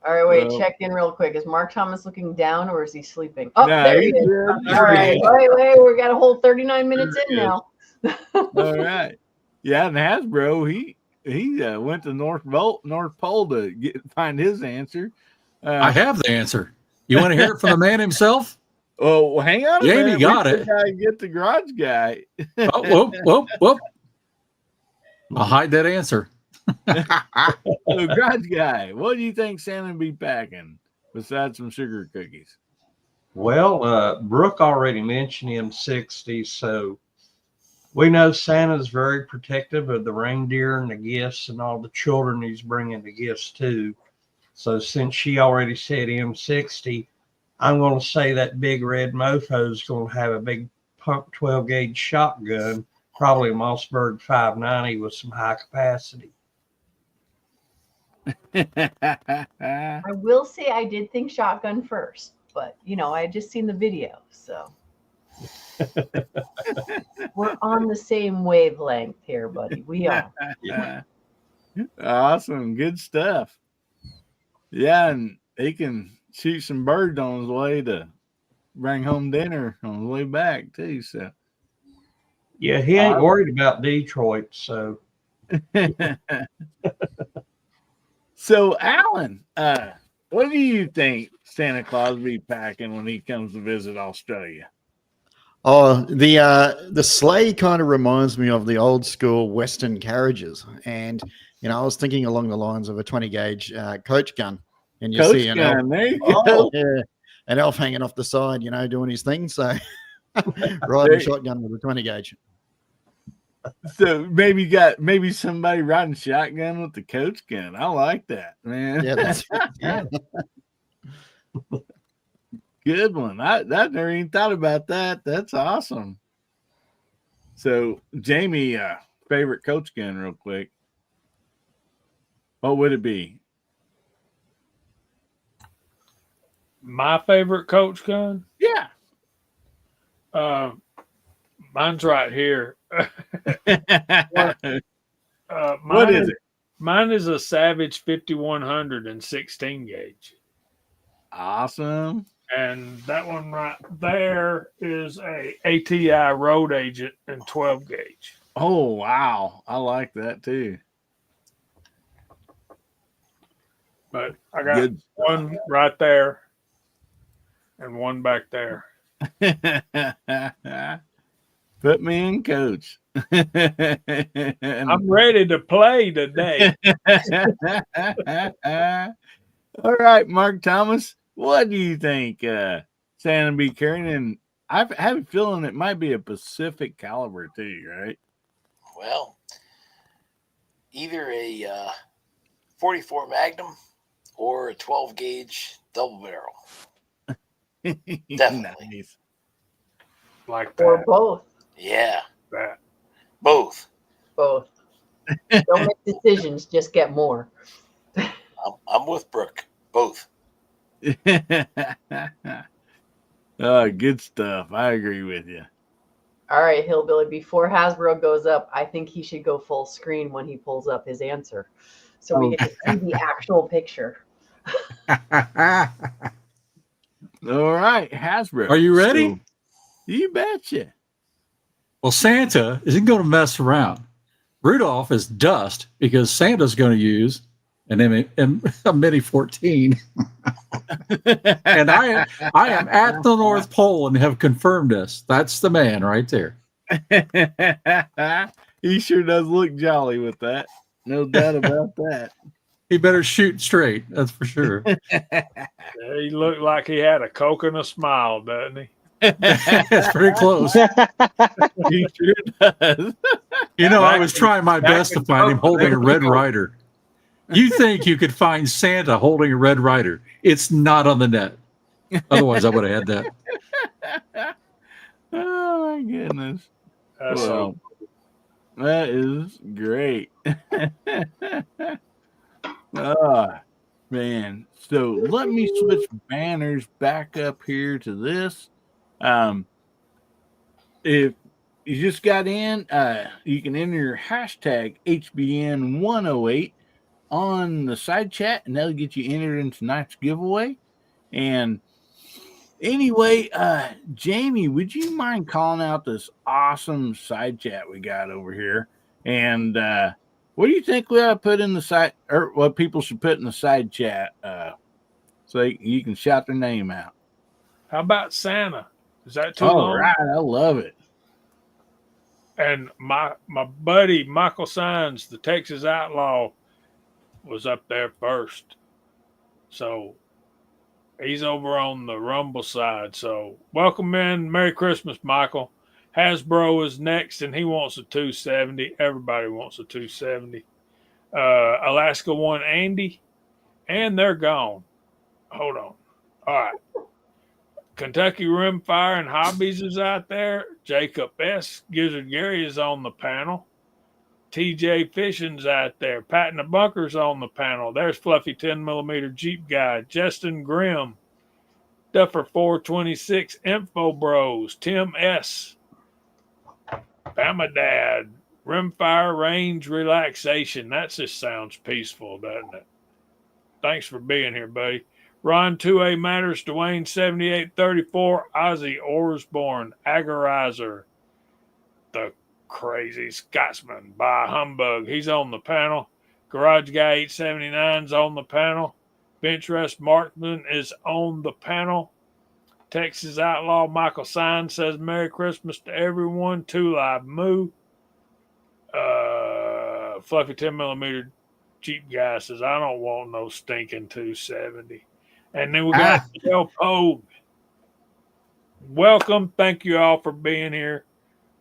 All right, wait, check in real quick. Is Mark Thomas looking down or is he sleeping? Oh, there he is. All right, wait, we got a whole 39 minutes in now. All right. Yeah, and Hasbro, he went to North Pole to find his answer. I have the answer. You want to hear it from the man himself? Oh, well, hang on. Jamie got it. Get the garage guy. Whoop. I'll hide that answer. So, garage guy, what do you think Santa be packing besides some sugar cookies? Well, Brooke already mentioned M60, so We know Santa's very protective of the reindeer and the gifts and all the children he's bringing the gifts to. So since she already said M60, I'm going to say that big red mofo is going to have a big pump 12 gauge shotgun, probably a Mossberg 590 with some high capacity. I will say I did think shotgun first, but I had just seen the video, so we're on the same wavelength here, buddy. We are. Yeah. Awesome, good stuff. Yeah, and he can shoot some birds on his way to bring home dinner on his way back too. So Yeah, he ain't worried about Detroit, so. So, Alan, what do you think Santa Claus be packing when he comes to visit Australia? Oh, the sleigh kind of reminds me of the old school Western carriages, and I was thinking along the lines of a 20 gauge coach gun, and you Coach see an gun, elf, there you go. yeah, an elf hanging off the side, doing his thing. So, riding shotgun with a 20 gauge. So maybe somebody riding shotgun with the coach gun. I like that, man. Yeah, that's good one. I never even thought about that. That's awesome. So, Jamie, favorite coach gun, real quick. What would it be? My favorite coach gun? Yeah. Mine's right here. What is it? Mine is a Savage 5100 and 16 gauge. Awesome. And that one right there is a ATI Road Agent and 12 gauge. Oh, wow. I like that too. But I got one right there and one back there. Put me in, coach. I'm ready to play today. All right, Mark Thomas, what do you think Santa be carrying? And I have a feeling it might be a Pacific caliber too, right? Well, either a 44 Magnum or a 12 gauge double barrel. Definitely. Nice. Like that. Or both. Yeah. That. Both. Both. Don't make decisions, just get more. I'm with Brooke. Both. Oh, good stuff. I agree with you. All right, Hillbilly, before Hasbro goes up, I think he should go full screen when he pulls up his answer. So we get to see the actual picture. All right, Hasbro. Are you ready? So, you betcha. Well, Santa isn't going to mess around. Rudolph is dust because Santa's going to use a Mini 14. And I am at the North Pole and have confirmed this. That's the man right there. He sure does look jolly with that. No doubt about that. He better shoot straight. That's for sure. He looked like he had a Coke and a smile, doesn't he? It's pretty close. He sure does. I was trying my best to find him holding a Red Ryder. You think you could find Santa holding a Red Ryder? It's not on the net. Otherwise, I would have had that. Oh, my goodness. Well, that is great. Oh, man. So let me switch banners back up here to this. If you just got in, you can enter your hashtag HBN108 on the side chat, and that'll get you entered in tonight's giveaway. And anyway, Jamie, would you mind calling out this awesome side chat we got over here? And what do you think we ought to put in the side, or what people should put in the side chat so you can shout their name out? how about Santa? Is that too long? All right, I love it. And my buddy Michael Sines, the Texas Outlaw, was up there first. So he's over on the Rumble side. So welcome in. Merry Christmas, Michael. Hasbro is next, and he wants a 270. Everybody wants a 270. Alaska One Andy, and they're gone. Hold on. All right. Kentucky Rimfire and Hobbies is out there. Jacob S. Gizzard Gary is on the panel. TJ Fishing's out there. Pat in the Bunker's on the panel. There's Fluffy 10mm Jeep Guy. Justin Grimm. Duffer 426. Info Bros. Tim S. Bamadad. Rimfire Range Relaxation. That just sounds peaceful, doesn't it? Thanks for being here, buddy. Ron 2A Matters. Dwayne 7834. Ozzy Orsborn. Agorizer. The Crazy Scotsman by Humbug. He's on the panel. Garage Guy 879's on the panel. Bench Rest Marksman is on the panel. Texas Outlaw Michael Sine says Merry Christmas to everyone. 2 Live Moo. Fluffy 10mm Jeep Guy says I don't want no stinking 270. And then we got Joe Pogue. Welcome. Thank you all for being here.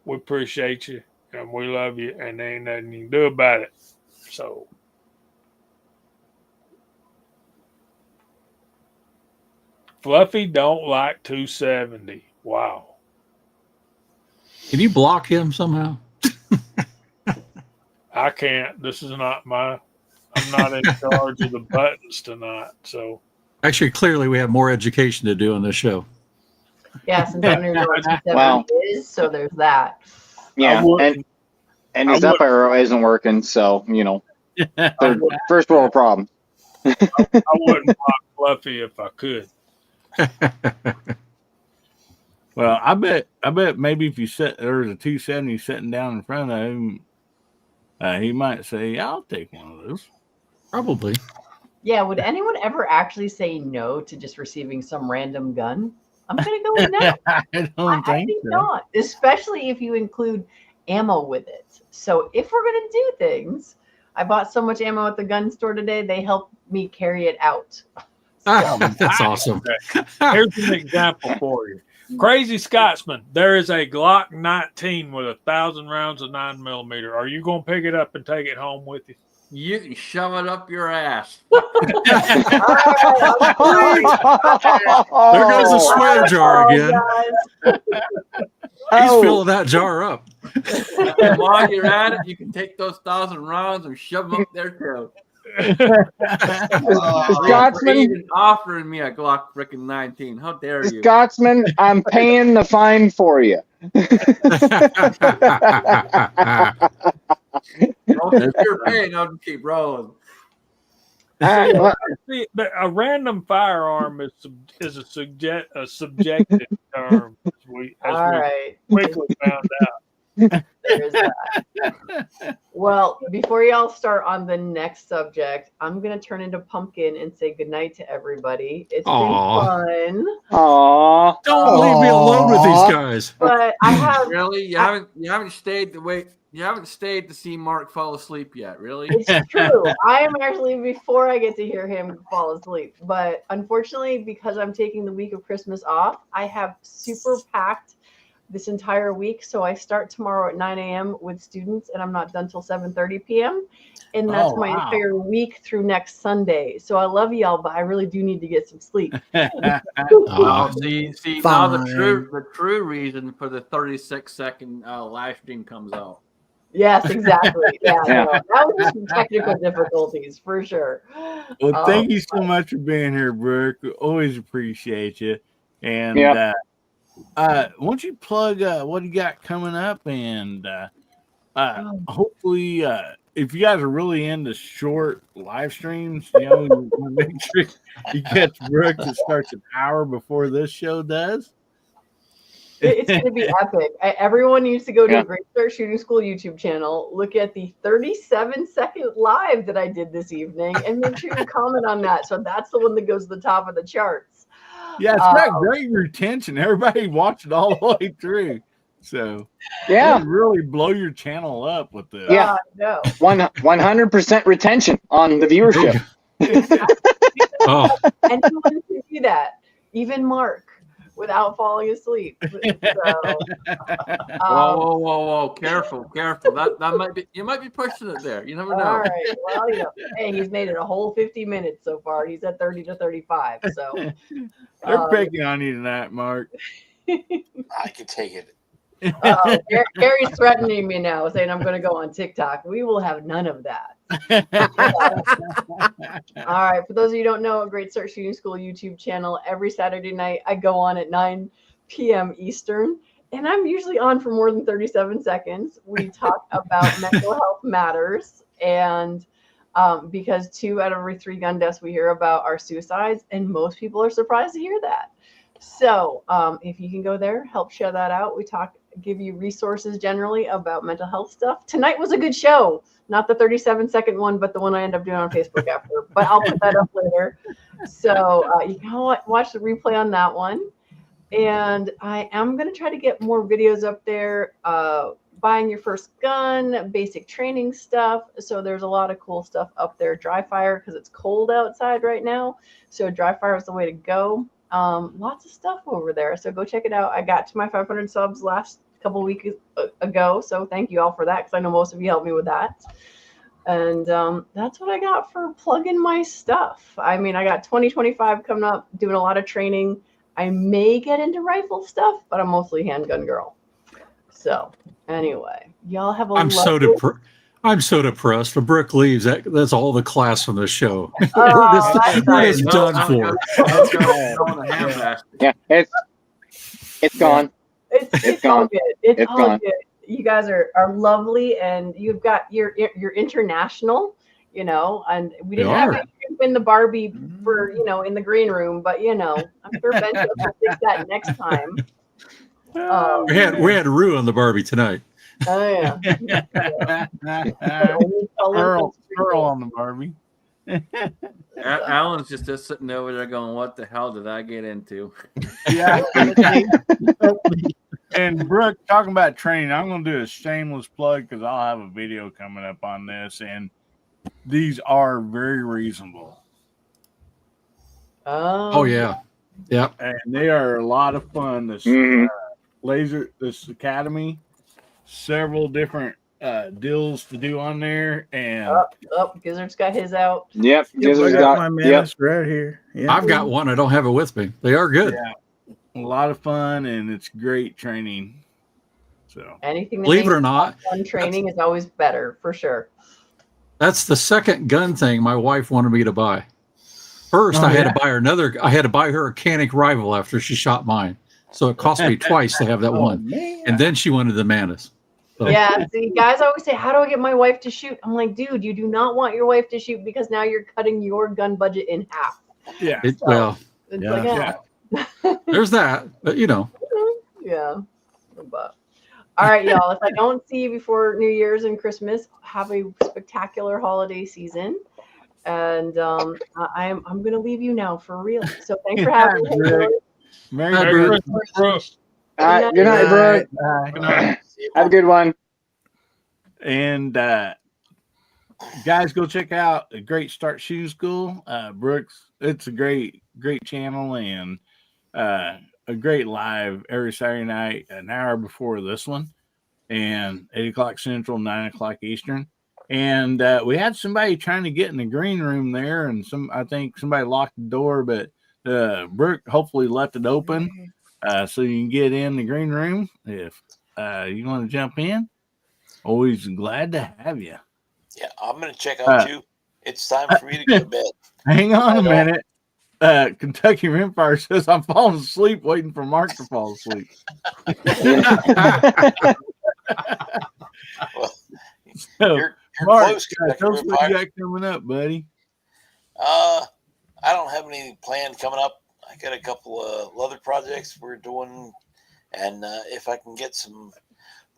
We appreciate you and we love you, and there ain't nothing you can do about it. So, Fluffy don't like 270. Wow. Can you block him somehow? I can't. This is not my. I'm not in charge of the buttons tonight. So, actually, clearly, we have more education to do on this show. Yeah, since I don't even know what 270 is, so there's that. Yeah, and his up arrow isn't working, so first world problem. I wouldn't block Fluffy if I could. Well, I bet maybe if you there's a 270 sitting down in front of him, he might say, "I'll take one of those." Probably. Yeah. Would anyone ever actually say no to just receiving some random gun? I'm gonna go with no. I think not, especially if you include ammo with it. So if we're gonna do things, I bought so much ammo at the gun store today. They helped me carry it out. That's awesome. Here's an example for you. Crazy Scotsman. There is a Glock 19 with 1,000 rounds of 9mm. Are you gonna pick it up and take it home with you? You can shove it up your ass. There goes the swear jar again. He's filling that jar up. And while you're at it, you can take those 1,000 rounds and shove them up there too. Scotsman, even offering me a Glock frickin' 19. How dare you? Scotsman, I'm paying the fine for you. If you're paying, I'll just keep rolling. See, a random firearm is a subjective term. As we quickly found out. There's that. Well, before y'all start on the next subject, I'm gonna turn into Pumpkin and say goodnight to everybody. It's been fun. Aww. Don't leave me alone with these guys. But I have really you haven't stayed to wait. You haven't stayed to see Mark fall asleep yet, really? It's true. I am actually before I get to hear him fall asleep. But unfortunately, because I'm taking the week of Christmas off, I have super packed this entire week. So I start tomorrow at 9 a.m. with students, and I'm not done till 7:30 p.m. And that's my entire week through next Sunday. So I love y'all, but I really do need to get some sleep. See, now the true reason for the 36-second live stream comes out. Yes, exactly. Yeah, no, that was just some technical difficulties for sure. Well, thank you so much for being here, Brooke. We always appreciate you. And why don't you plug what you got coming up, and hopefully, if you guys are really into short live streams, you want to make sure you catch Brooke that starts an hour before this show does. It's going to be epic. Everyone needs to go to Great Start Shooting School YouTube channel, look at the 37-second live that I did this evening, and make sure you comment on that. So that's the one that goes to the top of the charts. Yeah, it's got great retention. Everybody watched it all the way through. So really blow your channel up with this. Yeah, 100% retention on the viewership. And who wants to do that? Even Mark. without falling asleep. So, whoa! Careful! That might be, you might be pushing it there. You never know. all right. Well, hey, he's made it a whole 50 minutes so far. He's at 30 to 35. So they're picking on you tonight, Mark. I can take it. Gary's threatening me now, saying I'm going to go on TikTok. We will have none of that. All right. For those of you who don't know, a Great Start Shooting School YouTube channel. Every Saturday night, I go on at 9 p.m. Eastern, and I'm usually on for more than 37 seconds. We talk about mental health matters, and because 2 out of every 3 gun deaths we hear about are suicides, and most people are surprised to hear that. So if you can go there, help share that out. We give you resources generally about mental health stuff. Tonight was a good show. Not the 37-second one, but the one I end up doing on Facebook after. But I'll put that up later. So you can watch the replay on that one. And I am going to try to get more videos up there. Buying your first gun, basic training stuff. So there's a lot of cool stuff up there. Dry fire, because it's cold outside right now. So dry fire is the way to go. Lots of stuff over there. So go check it out. I got to my 500 subs last couple weeks ago. So thank you all for that, because I know most of you helped me with that. And that's what I got for plugging my stuff. I mean, I got 2025 coming up, doing a lot of training. I may get into rifle stuff, but I'm mostly handgun girl. So anyway, y'all have a I'm so depressed. When Brooke leaves, that's all the class from the show. We're just done for. Yeah, it's gone. It's gone. All good. It's all gone. Good. You guys are lovely, and you've got you're international, and we didn't have any in the Barbie for in the green room, but I'm sure Ben will fix that next time. We had Rue on the Barbie tonight. Oh yeah. Pearl on the Barbie. Alan's just sitting over there going, "What the hell did I get into?" Yeah. And Brooke, talking about training, I'm going to do a shameless plug because I'll have a video coming up on this, and these are very reasonable. Oh yeah, yeah, and they are a lot of fun. This this academy, several different deals to do on there, and Gizzard's got his out. Yep, Gizzard's got my menace right here. Yeah. I've got one. I don't have it with me. They are good. Yeah. A lot of fun, and it's great training. So anything, believe it or not, fun training is always better for sure. That's the second gun thing my wife wanted me to buy. First, I had to buy her I had to buy her a Canic rifle after she shot mine, so it cost me twice to have that one. Man. And then she wanted the Manus. So. Yeah, see, guys always say, "How do I get my wife to shoot?" I'm like, dude, you do not want your wife to shoot because now you're cutting your gun budget in half. Yeah. There's that, but Yeah. But all right, y'all. If I don't see you before New Year's and Christmas, have a spectacular holiday season. And I'm gonna leave you now for real. So thanks for having me. Merry Christmas. Good night, bro. Have a good one. And guys, go check out a Great Start Shooting School. Brooks, it's a great channel, and a great live every Saturday night, an hour before this one, and 8 o'clock Central, 9 o'clock Eastern. And we had somebody trying to get in the green room there, and I think somebody locked the door, but Brooke hopefully left it open so you can get in the green room if you want to jump in. Always glad to have you. Yeah, I'm going to check out you. It's time for me to go to bed. Hang on a minute. Kentucky Rimfire says I'm falling asleep waiting for Mark to fall asleep. Well, you're Mark, close. tell us what you got coming up, buddy. I don't have any planned coming up. I got a couple of leather projects we're doing, and if I can get some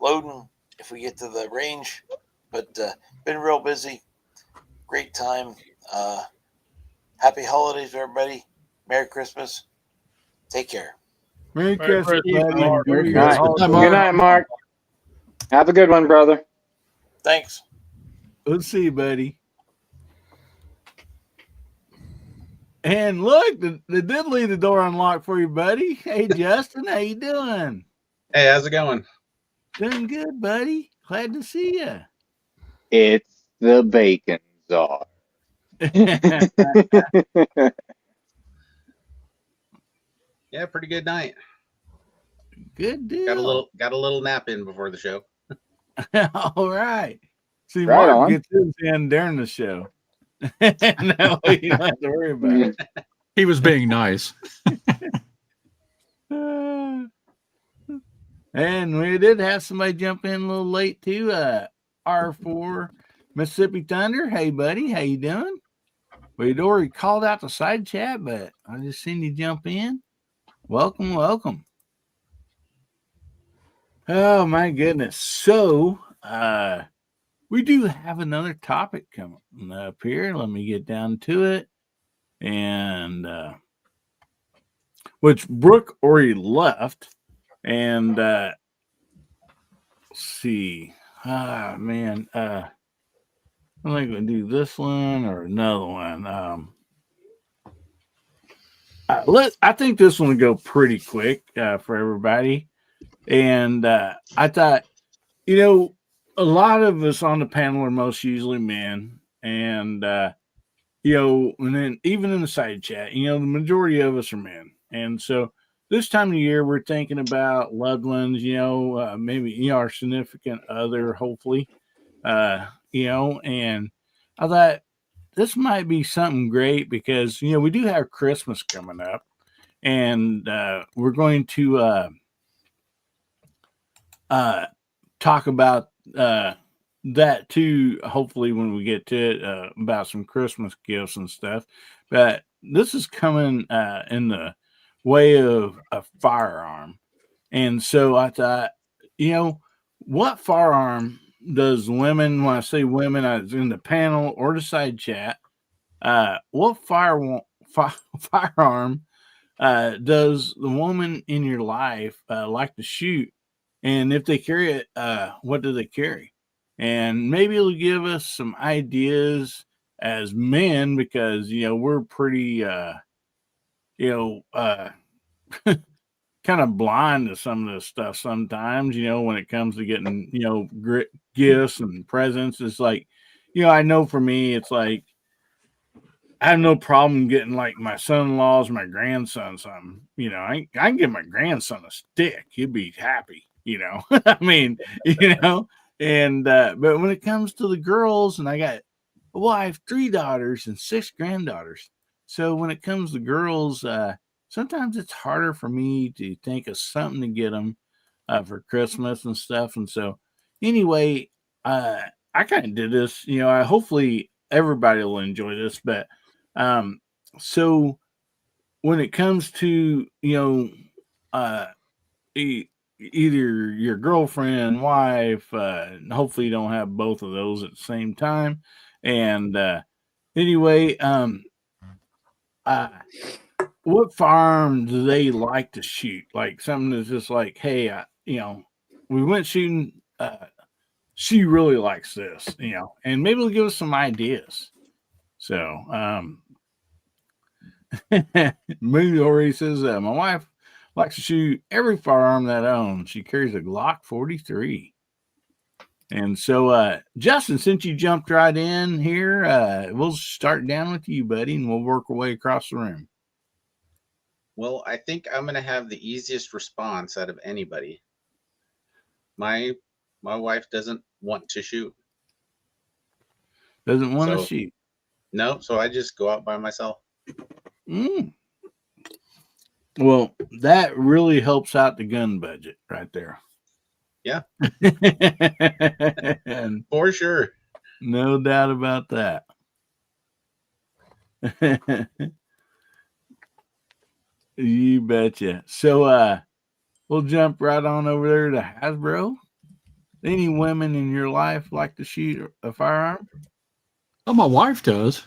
loading, if we get to the range, but been real busy. Great time. Happy holidays, everybody. Merry Christmas. Take care. Merry Christmas, buddy. Good night, Mark. Have a good one, brother. Thanks. We'll see you, buddy. And look, they did leave the door unlocked for you, buddy. Hey, Justin, how you doing? Hey, how's it going? Doing good, buddy. Glad to see you. It's the bacon czar. Yeah, pretty good night. Good deal. Got a little nap in before the show. All right. See, Right Mark on. gets his in during the show. No, you don't have to worry about it. He was being nice. And we did have somebody jump in a little late too. R4 Mississippi Thunder. Hey, buddy, how you doing? We'd already called out the side chat, but I just seen you jump in. Welcome, welcome. Oh my goodness. So we do have another topic coming up here. Let me get down to it. And which Brooke already left. And let's see. Man. I think we'll do this one or another one. I think this one will go pretty quick for everybody. And I thought, you know, a lot of us on the panel are most usually men. And, you know, and then even in the side chat, you know, the majority of us are men. And so this time of year, we're thinking about loved ones, you know, maybe, you know, our significant other, hopefully, you know, and I thought this might be something great because, you know, we do have Christmas coming up and we're going to talk about that too, hopefully when we get to it, about some Christmas gifts and stuff. But this is coming in the way of a firearm. And so I thought, you know, what firearm does women, when I say women, I was in the panel or the side chat, what firearm does the woman in your life like to shoot? And if they carry it, what do they carry? And maybe it'll give us some ideas as men because, you know, we're pretty, you know, kind of blind to some of this stuff sometimes, you know, when it comes to getting, you know, gifts and presents. It's like, you know, I know for me, it's like, I have no problem getting like my son-in-laws, my grandson something, you know, I can give my grandson a stick. He'd be happy, you know, I mean, you know, and, but when it comes to the girls, and I got a wife, 3 daughters and 6 granddaughters. So when it comes to girls, sometimes it's harder for me to think of something to get them for Christmas and stuff. And so anyway, I kind of did this, you know, hopefully everybody will enjoy this, but so when it comes to, you know, either your girlfriend, wife, hopefully you don't have both of those at the same time. And anyway, what firearm do they like to shoot? Like something that's just like, hey, you know, we went shooting. She really likes this, you know, and maybe it'll give us some ideas. So, Moody already says my wife likes to shoot every firearm that owns. She carries a Glock 43. And so, Justin, since you jumped right in here, we'll start down with you, buddy, and we'll work our way across the room. Well, I think I'm gonna have the easiest response out of anybody. My wife doesn't want to shoot. Doesn't want to shoot. No, so I just go out by myself. Well, that really helps out the gun budget right there. Yeah. And for sure. No doubt about that. You betcha. So we'll jump right on over there to Hasbro. Any women in your life like to shoot a firearm? Oh, my wife does.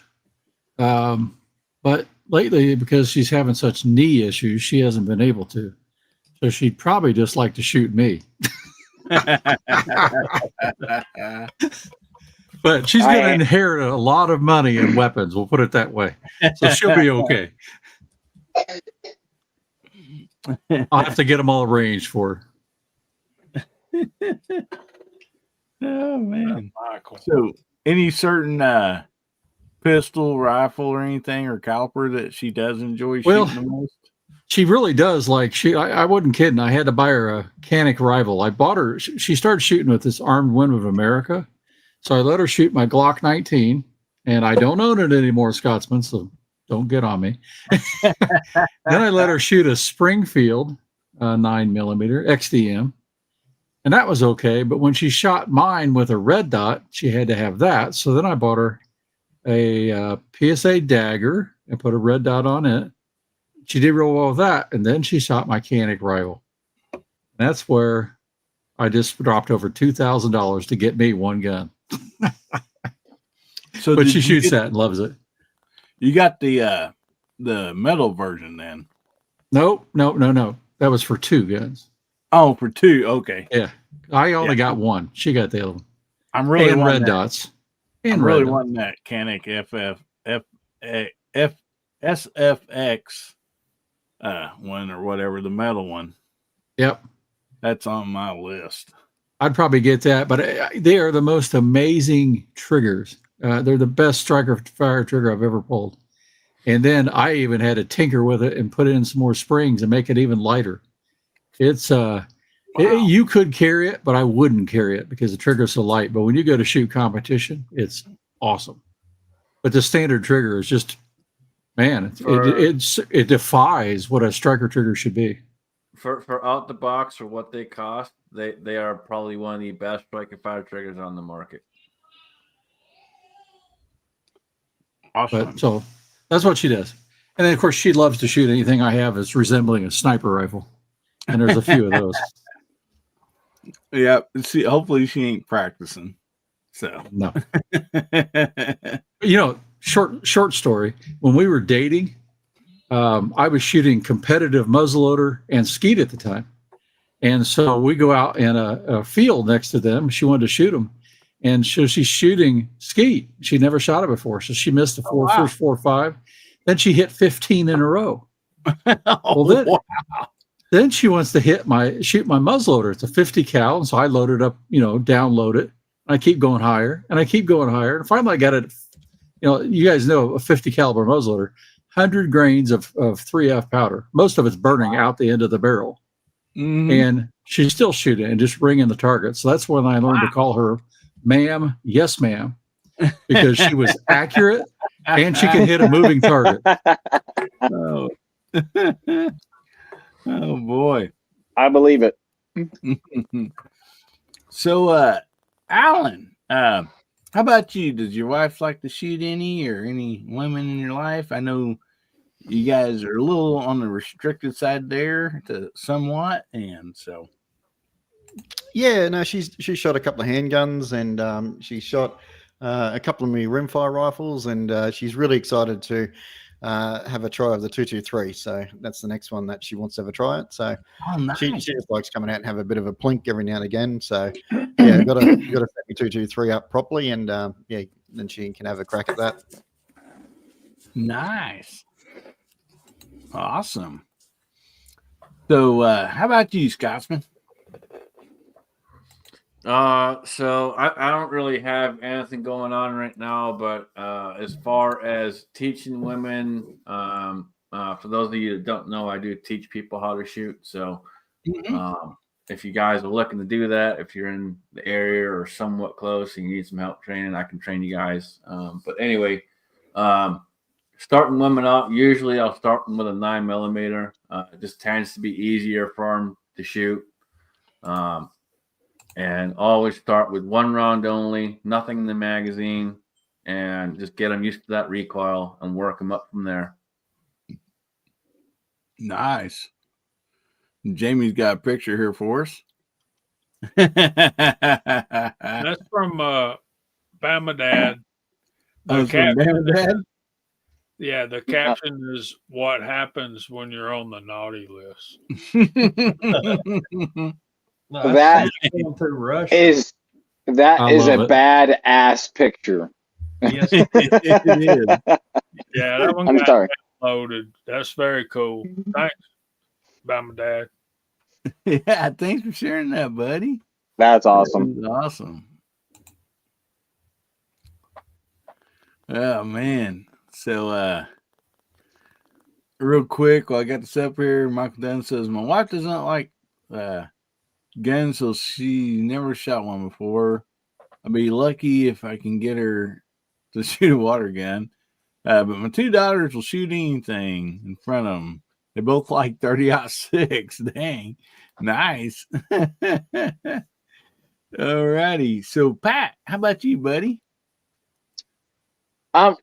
But lately, because she's having such knee issues, she hasn't been able to. So she'd probably just like to shoot me. But she's going to inherit a lot of money in weapons. We'll put it that way. So she'll be okay. I'll have to get them all arranged for her. Oh man, so any certain pistol, rifle, or anything, or caliber that she does enjoy shooting the most? She really does. Like I wasn't kidding. I had to buy her a Canic rifle. I bought her. She started shooting with this Armed Women of America, so I let her shoot my Glock 19, and I don't own it anymore, Scotsman. So don't get on me. Then I let her shoot a Springfield 9mm XDM. And that was okay. But when she shot mine with a red dot, she had to have that. So then I bought her a PSA dagger and put a red dot on it. She did real well with that. And then she shot my Canic rifle. That's where I just dropped over $2,000 to get me one gun. So but she shoots that and loves it. You got the metal version then? Nope. That was for 2 guns. Oh, for 2. Okay. Yeah. I only got 1. She got the other one. I'm really and red dots. And I'm really red wanting that Canic SFX one or whatever, the metal one. Yep. That's on my list. I'd probably get that, but they are the most amazing triggers. They're the best striker fire trigger I've ever pulled. And then I even had to tinker with it and put in some more springs and make it even lighter. It's you could carry it, but I wouldn't carry it because the trigger's so light. But when you go to shoot competition, it's awesome. But the standard trigger is just, man, it defies what a striker trigger should be. For out the box for what they cost, they are probably one of the best striker fire triggers on the market. Awesome. But so that's what she does. And then of course she loves to shoot anything I have that's resembling a sniper rifle. And there's a few of those. Yeah. See, hopefully she ain't practicing. So no. Short story. When we were dating, I was shooting competitive muzzleloader and skeet at the time. And so we go out in a field next to them. She wanted to shoot them. And so she's shooting skeet. She never shot it before. So she missed the first 4 or 5. Then she hit 15 in a row. Then she wants to shoot my muzzleloader. It's a 50 cal. And so I load it up, download it. I keep going higher and I keep going higher. And finally I got it, you guys know a 50 caliber muzzleloader, 100 grains of 3F powder. Most of it's burning out the end of the barrel. Mm-hmm. And she's still shooting and just ringing the target. So that's when I learned to call her ma'am, yes, ma'am, because she was accurate and she could hit a moving target. Oh. Oh boy. I believe it. So Alan, how about you? Does your wife like to shoot any women in your life? I know you guys are a little on the restricted side there to somewhat, and so yeah, no, she shot a couple of handguns and she shot a couple of my rimfire rifles, and she's really excited to have a try of the 223. So that's the next one that she wants to have a try at. So nice. she just likes coming out and have a bit of a plink every now and again. So yeah, got to set the 223 up properly, and then she can have a crack at that. Nice, awesome. So how about you, Scotsman? So I don't really have anything going on right now, but as far as teaching women, for those of you that don't know, I do teach people how to shoot. So if you guys are looking to do that, if you're in the area or somewhat close and you need some help training, I can train you guys. But anyway, starting women up, usually I'll start them with a 9mm. It just tends to be easier for them to shoot. And always start with 1 round only, nothing in the magazine, and just get them used to that recoil and work them up from there. Nice. Jamie's got a picture here for us. That's from Bama Dad. From Bama Dad? Yeah, the caption is "What happens when you're on the naughty list." No, that That is a badass picture. Yes, it is. Yeah, that one I'm got sorry. downloaded. That's very cool. Thanks, Mama Dad. Yeah, thanks for sharing that, buddy. That's awesome. That was awesome. Oh man. So real quick, while I got this up here, Michael Dunn says my wife does not like guns, so she never shot one before. I'll be lucky if I can get her to shoot a water gun. But my two daughters will shoot anything in front of them. They both like 30-06. Dang. Nice. Alrighty. So, Pat, how about you, buddy?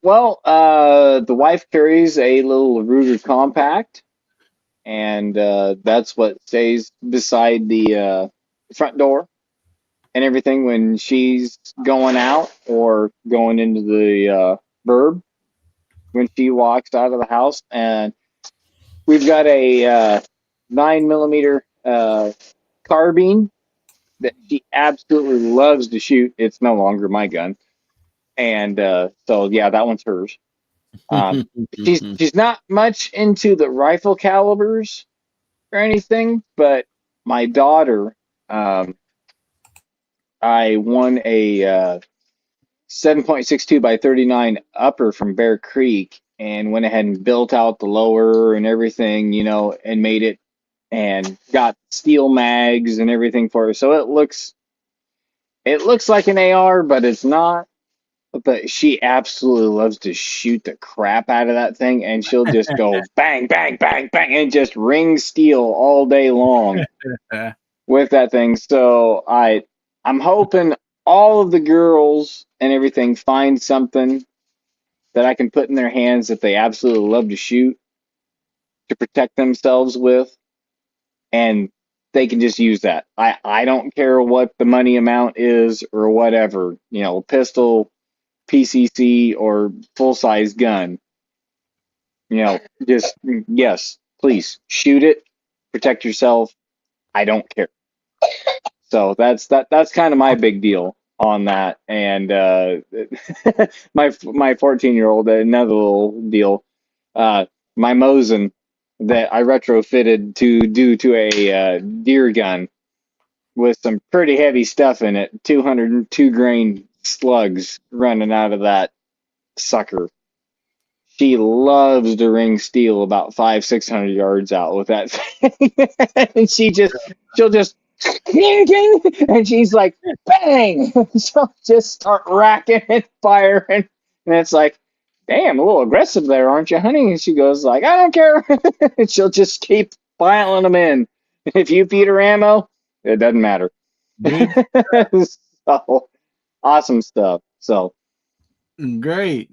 Well, the wife carries a little Ruger compact, and that's what stays beside the front door and everything when she's going out or going into the burb when she walks out of the house. And we've got a 9mm carbine that she absolutely loves to shoot. It's no longer my gun. And so, yeah, that one's hers. She's not much into the rifle calibers or anything, but my daughter, I won a 7.62 by 39 upper from Bear Creek and went ahead and built out the lower and everything, and made it and got steel mags and everything for her. So it looks like an AR, but it's not. But she absolutely loves to shoot the crap out of that thing, and she'll just go bang, bang, bang, bang, and just ring steel all day long with that thing. So I'm hoping all of the girls and everything find something that I can put in their hands that they absolutely love to shoot to protect themselves with, and they can just use that. I don't care what the money amount is or whatever, pistol, PCC, or full-size gun. Just, yes, please shoot it, protect yourself. I don't care. So that's kind of my big deal on that. And my 14-year-old, another little deal, my Mosin that I retrofitted to a deer gun with some pretty heavy stuff in it, 202 grain slugs running out of that sucker. She loves to ring steel about 500-600 yards out with that thing. And she'll just and she's like, bang! She'll just start racking and firing. And it's like, damn, a little aggressive there, aren't you, honey? And she goes like, I don't care. And she'll just keep piling them in. If you feed her ammo, it doesn't matter. So, awesome stuff. So great.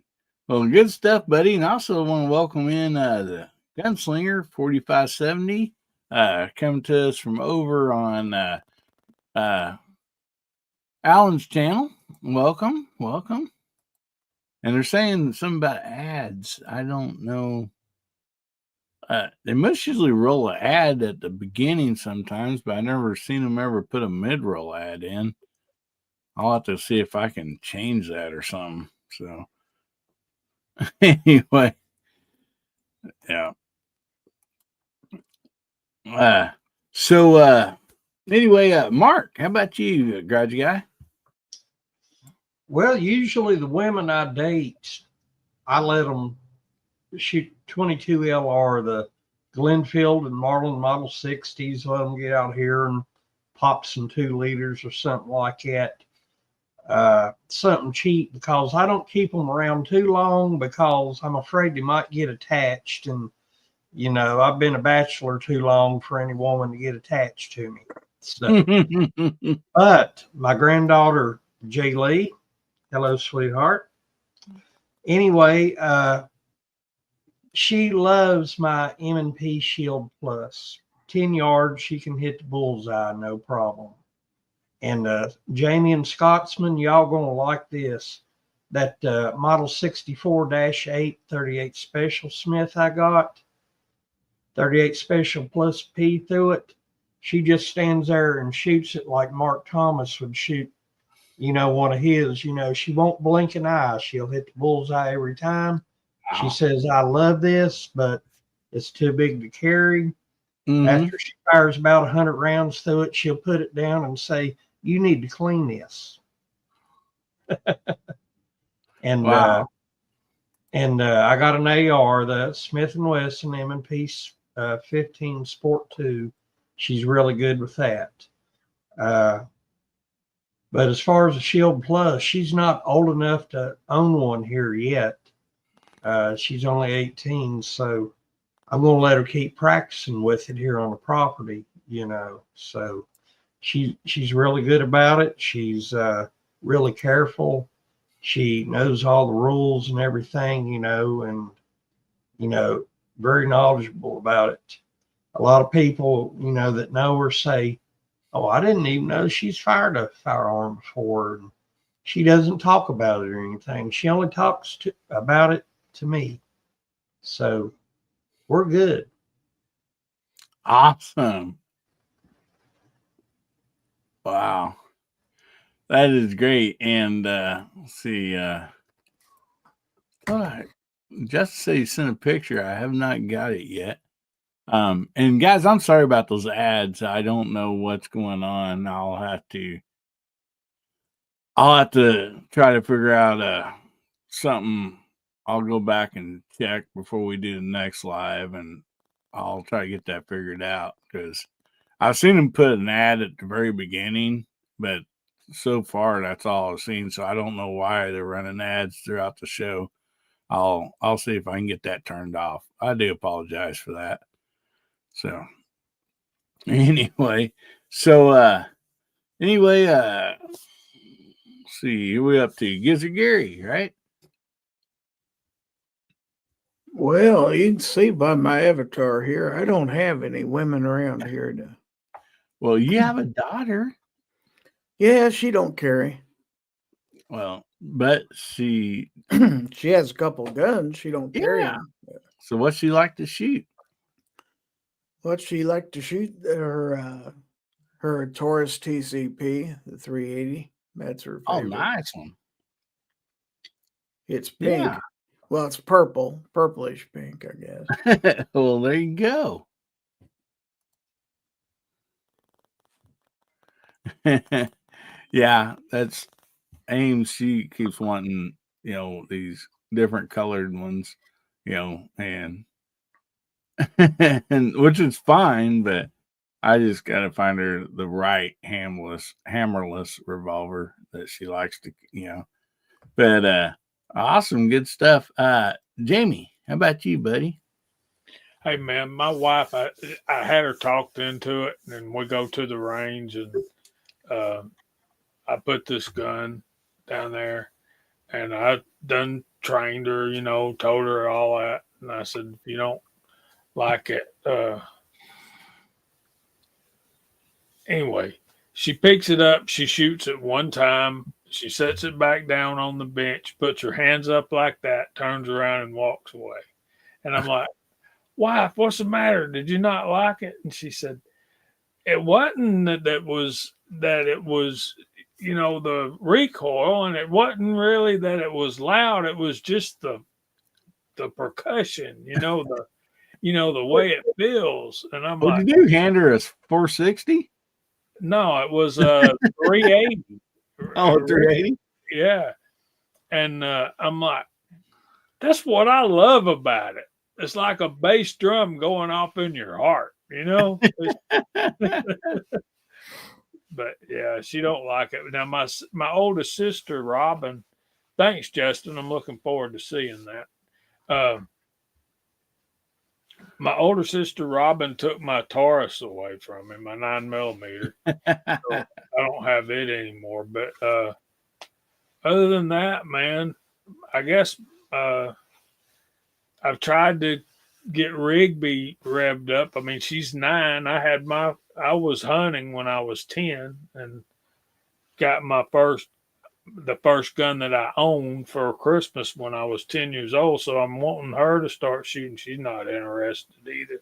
Well, good stuff, buddy. And I also want to welcome in the Gunslinger 4570 coming to us from over on Alan's channel. Welcome. And they're saying something about ads. I don't know. They must usually roll an ad at the beginning sometimes, but I never seen them ever put a mid-roll ad in. I'll have to see if I can change that or something. So anyway, yeah. Anyway, Mark, how about you, garage guy? Well, usually the women I date, I let them shoot 22 LR, the Glenfield and Marlin Model 60s. Let them get out here and pop some 2 liters or something like that. Something cheap, because I don't keep them around too long because I'm afraid they might get attached. And, I've been a bachelor too long for any woman to get attached to me. So, but my granddaughter, Jay Lee, hello, sweetheart. Anyway, she loves my M&P Shield Plus. 10 yards, she can hit the bullseye, no problem. And Jamie and Scotsman, y'all gonna like this. That Model 64-8 38 Special Smith I got, 38 Special plus P through it. She just stands there and shoots it like Mark Thomas would shoot one of his, she won't blink an eye. She'll hit the bullseye every time. Wow. She says, I love this, but it's too big to carry. Mm-hmm. After she fires about 100 rounds through it, she'll put it down and say, you need to clean this. And wow. I got an AR, the Smith & Wesson M&P 15 Sport 2. She's really good with that. But as far as the Shield Plus, she's not old enough to own one here yet. She's only 18, so I'm going to let her keep practicing with it here on the property, So she's really good about it. She's really careful. She knows all the rules and everything, and very knowledgeable about it. A lot of people, that know her say, oh, I didn't even know she's fired a firearm before. And she doesn't talk about it or anything. She only talks about it to me. So we're good. Awesome. Wow. That is great. And let's see. All right. Just say you sent a picture. I have not got it yet. And guys, I'm sorry about those ads. I don't know what's going on. I'll have to try to figure out something. I'll go back and check before we do the next live, and I'll try to get that figured out, because I've seen them put an ad at the very beginning, but so far that's all I've seen. So I don't know why they're running ads throughout the show. I'll see if I can get that turned off. I do apologize for that. So anyway, let's see, who we up to? Gizzard Gary, right? Well, you can see by my avatar here, I don't have any women around here to. Well, you have a daughter. Yeah, she don't carry. Well, but she has a couple guns. She don't carry them. So what's she like to shoot? What she like to shoot? Her Taurus TCP, the 380. That's her favorite. Oh, nice one. It's pink. Yeah. Well, it's purplish pink, I guess. Well, there you go. Yeah, that's Ames. She keeps wanting, these different colored ones, and and which is fine, but I just gotta find her the right hammerless revolver that she likes to, But awesome, good stuff. Jamie, how about you, buddy? Hey man, my wife, I had her talked into it, and we go to the range, and I put this gun down there, and I done trained her, told her all that, and I said, if you don't like it, anyway, she picks it up, she shoots it one time, she sets it back down on the bench, puts her hands up like that, turns around and walks away. And I'm like, wife, what's the matter? Did you not like it? And she said, it wasn't that it was, the recoil, and it wasn't really that it was loud. It was just the percussion, the way it feels. And I'm what like, did you hand her a 460? No, it was 380. Oh, 380? Yeah. And I'm like, that's what I love about it. It's like a bass drum going off in your heart, But yeah, she don't like it. Now my oldest sister, Robin, thanks, Justin. I'm looking forward to seeing that. My older sister, Robin, took my Taurus away from me, my 9mm. So I don't have it anymore. But other than that, man, I guess I've tried to get Rigby revved up. I mean, she's 9. I was hunting when I was 10 and got the first gun that I owned for Christmas when I was 10 years old. So I'm wanting her to start shooting. She's not interested either.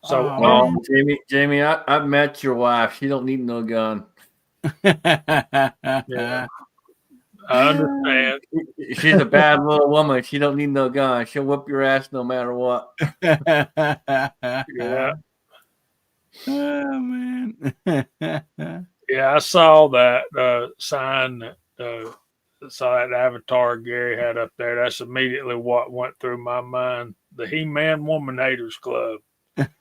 So, Jamie, I've met your wife. She don't need no gun. Yeah, I understand. She's a bad little woman. She don't need no gun. She'll whip your ass no matter what. Yeah. Oh man. Yeah, I saw that sign that saw that avatar Gary had up there. That's immediately what went through my mind. The He-Man Woman Haters Club.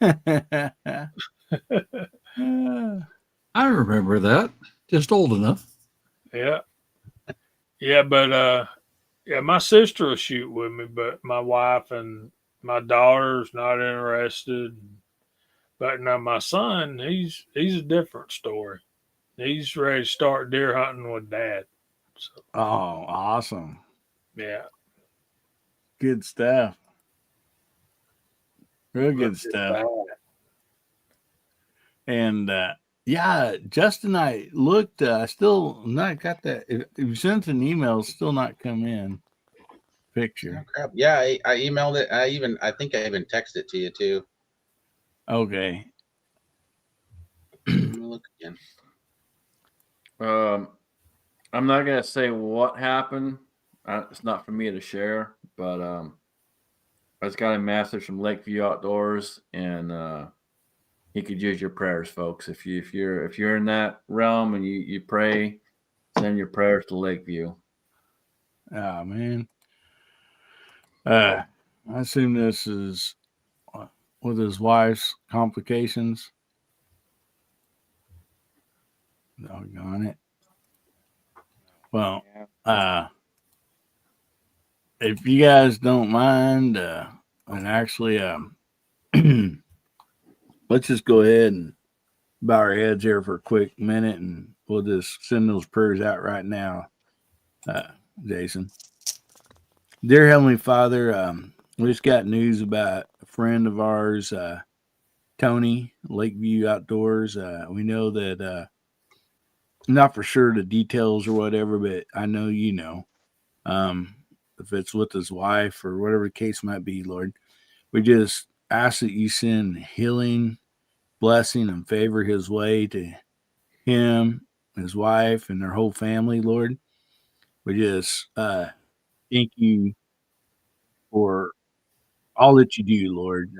I remember that. Just old enough. Yeah. Yeah, but yeah, my sister will shoot with me, but my wife and my daughter's not interested. But now my son, he's a different story. He's ready to start deer hunting with dad. So, oh, awesome. yeah. Good stuff. Real good stuff. And yeah, Justin, I looked. Still not got that. If you sent an email, still not come in. Picture. Oh, crap. Yeah, I emailed it. I think I even texted it to you too. Okay. Let me look again. I'm not gonna say what happened. It's not for me to share, but I just got a message from Lakeview Outdoors, and he could use your prayers, folks. If you're in that realm and you pray, send your prayers to Lakeview. Oh man. I assume this is with his wife's complications. Doggone it. Well, if you guys don't mind, and actually, let's just go ahead and bow our heads here for a quick minute, and we'll just send those prayers out right now, Jason. Dear Heavenly Father, we just got news about a friend of ours, Tony, Lakeview Outdoors. We know that, not for sure the details or whatever, but I know you know. If it's with his wife or whatever the case might be, Lord, we just ask that you send healing, blessing, and favor his way to him, his wife, and their whole family, Lord. We just thank you for all that you do, Lord.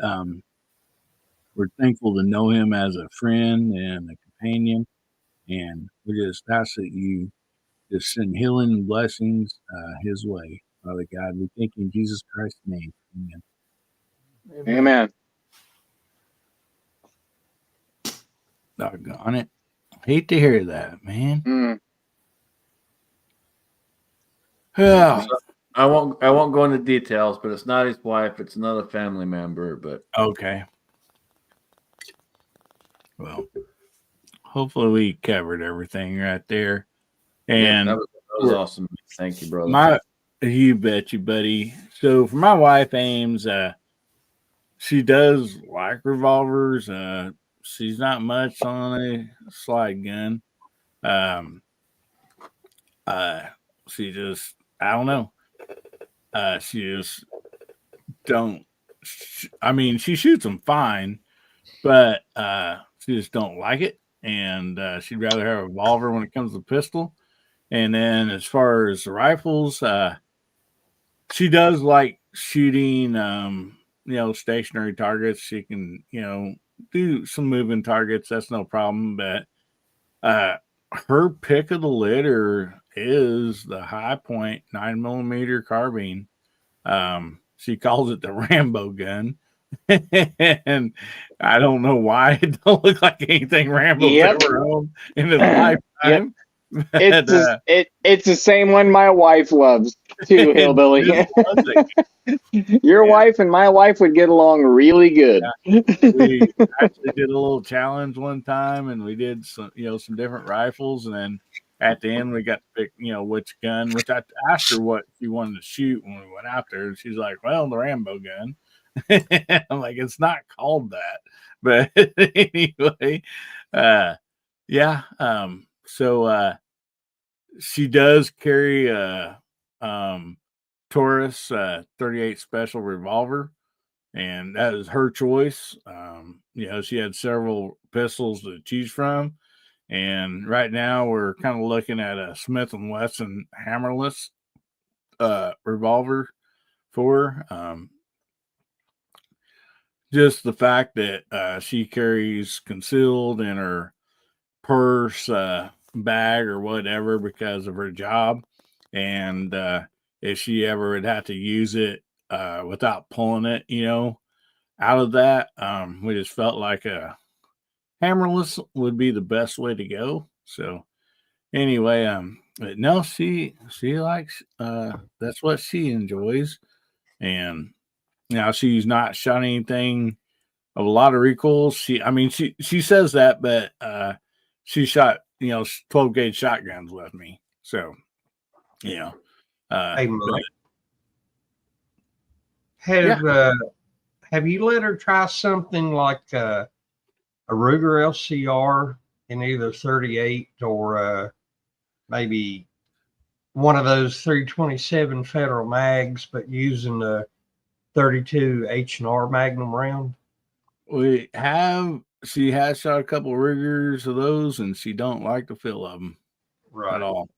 We're thankful to know him as a friend and a companion, and we just ask that you just send healing and blessings his way, Father God. We thank you in Jesus Christ's name. Amen. Amen. Doggone it. Hate to hear that, man. Mm. Yeah. I won't go into details, but it's not his wife, it's another family member, but okay. Well, hopefully we covered everything right there. And yeah, that was awesome. Thank you, brother. You bet you, buddy. So for my wife, Ames, she does like revolvers. She's not much on a slide gun. She just, I don't know. She just don't. I mean, she shoots them fine, but she just don't like it, and she'd rather have a revolver when it comes to pistol. And then as far as the rifles, she does like shooting, stationary targets. She can, do some moving targets. That's no problem. But her pick of the litter is the High Point 9mm carbine. She calls it the Rambo gun. And I don't know why it don't look like anything Rambo's ever owned in his lifetime. But, it's the same one my wife loves too, Hillbilly. Your wife and my wife would get along really good. Yeah. We actually did a little challenge one time, and we did some different rifles, and then at the end we got to pick, which gun. Which I asked her what she wanted to shoot when we went out there, and she's like, "Well, the Rambo gun." I'm like, "It's not called that," but anyway, yeah. So she does carry a Taurus 38 special revolver, and that is her choice. She had several pistols to choose from, And right now we're kind of looking at a Smith & Wesson hammerless revolver for her. Just the fact that she carries concealed in her purse, bag, or whatever because of her job. And if she ever would have to use it without pulling it, out of that, we just felt like a hammerless would be the best way to go. So anyway, but no, she likes that's what she enjoys. And now she's not shot anything of a lot of recoils. She says that, but she shot 12 gauge shotguns with me. So Hey, but, Mike, have you let her try something like a Ruger LCR in either 38 or maybe one of those 327 Federal mags, but using the 32 H&R Magnum round? she has shot a couple of Rugers of those, and she don't like the feel of them at all.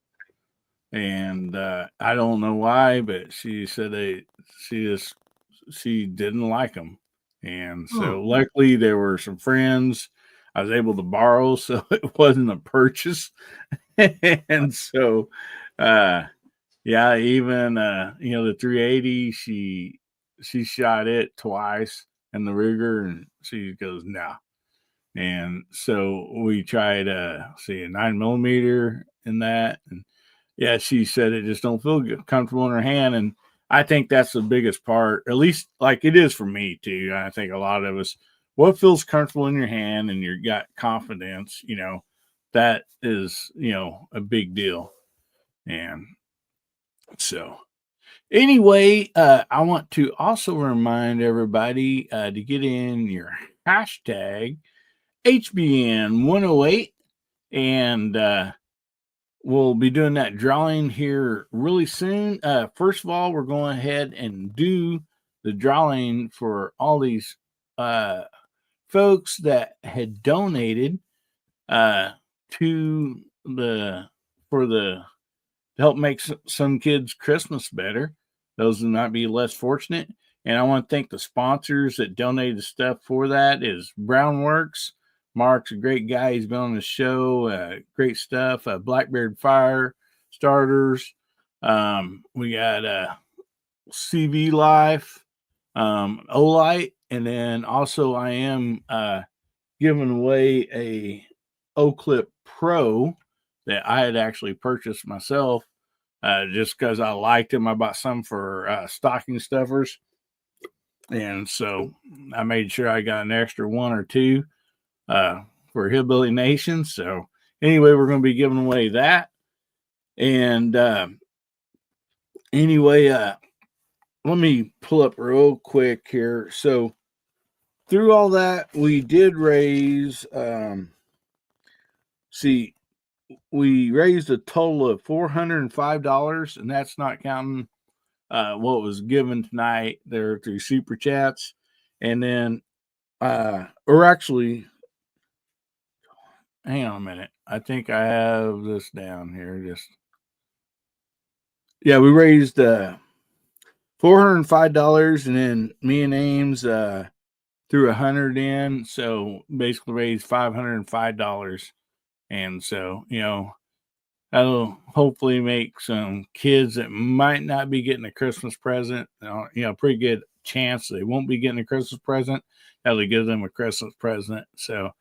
And I don't know why, but she said she didn't like them. And so luckily there were some friends I was able to borrow, so it wasn't a purchase. And so even the 380, she shot it twice in the Ruger, and she goes, no. And so we tried a 9mm in that, and she said it just don't feel good, comfortable in her hand. And I think that's the biggest part, at least like it is for me too. I think a lot of us, what feels comfortable in your hand and you got confidence, that is, a big deal. And so anyway, I want to also remind everybody to get in your hashtag HBN108, and we'll be doing that drawing here really soon. First of all, we're going ahead and do the drawing for all these folks that had donated to help make some kids' Christmas better. Those who might be less fortunate. And I want to thank the sponsors that donated stuff for that. Is Brownworks. Mark's a great guy. He's been on the show. Great stuff. Blackbeard Fire Starters. We got CV Life, Olight, and then also I am giving away a O-Clip Pro that I had actually purchased myself just because I liked them. I bought some for stocking stuffers. And so I made sure I got an extra one or two for Hillbilly Nation. So anyway, we're going to be giving away that. And anyway, let me pull up real quick here. So through all that, we did raise, we raised a total of $405, and that's not counting what was given tonight there through super chats. And then, or actually, hang on a minute. I think I have this down here. We raised $405, and then me and Ames threw $100 in, so basically raised $505. And so, that'll hopefully make some kids that might not be getting a Christmas present, pretty good chance they won't be getting a Christmas present. That'll give them a Christmas present. So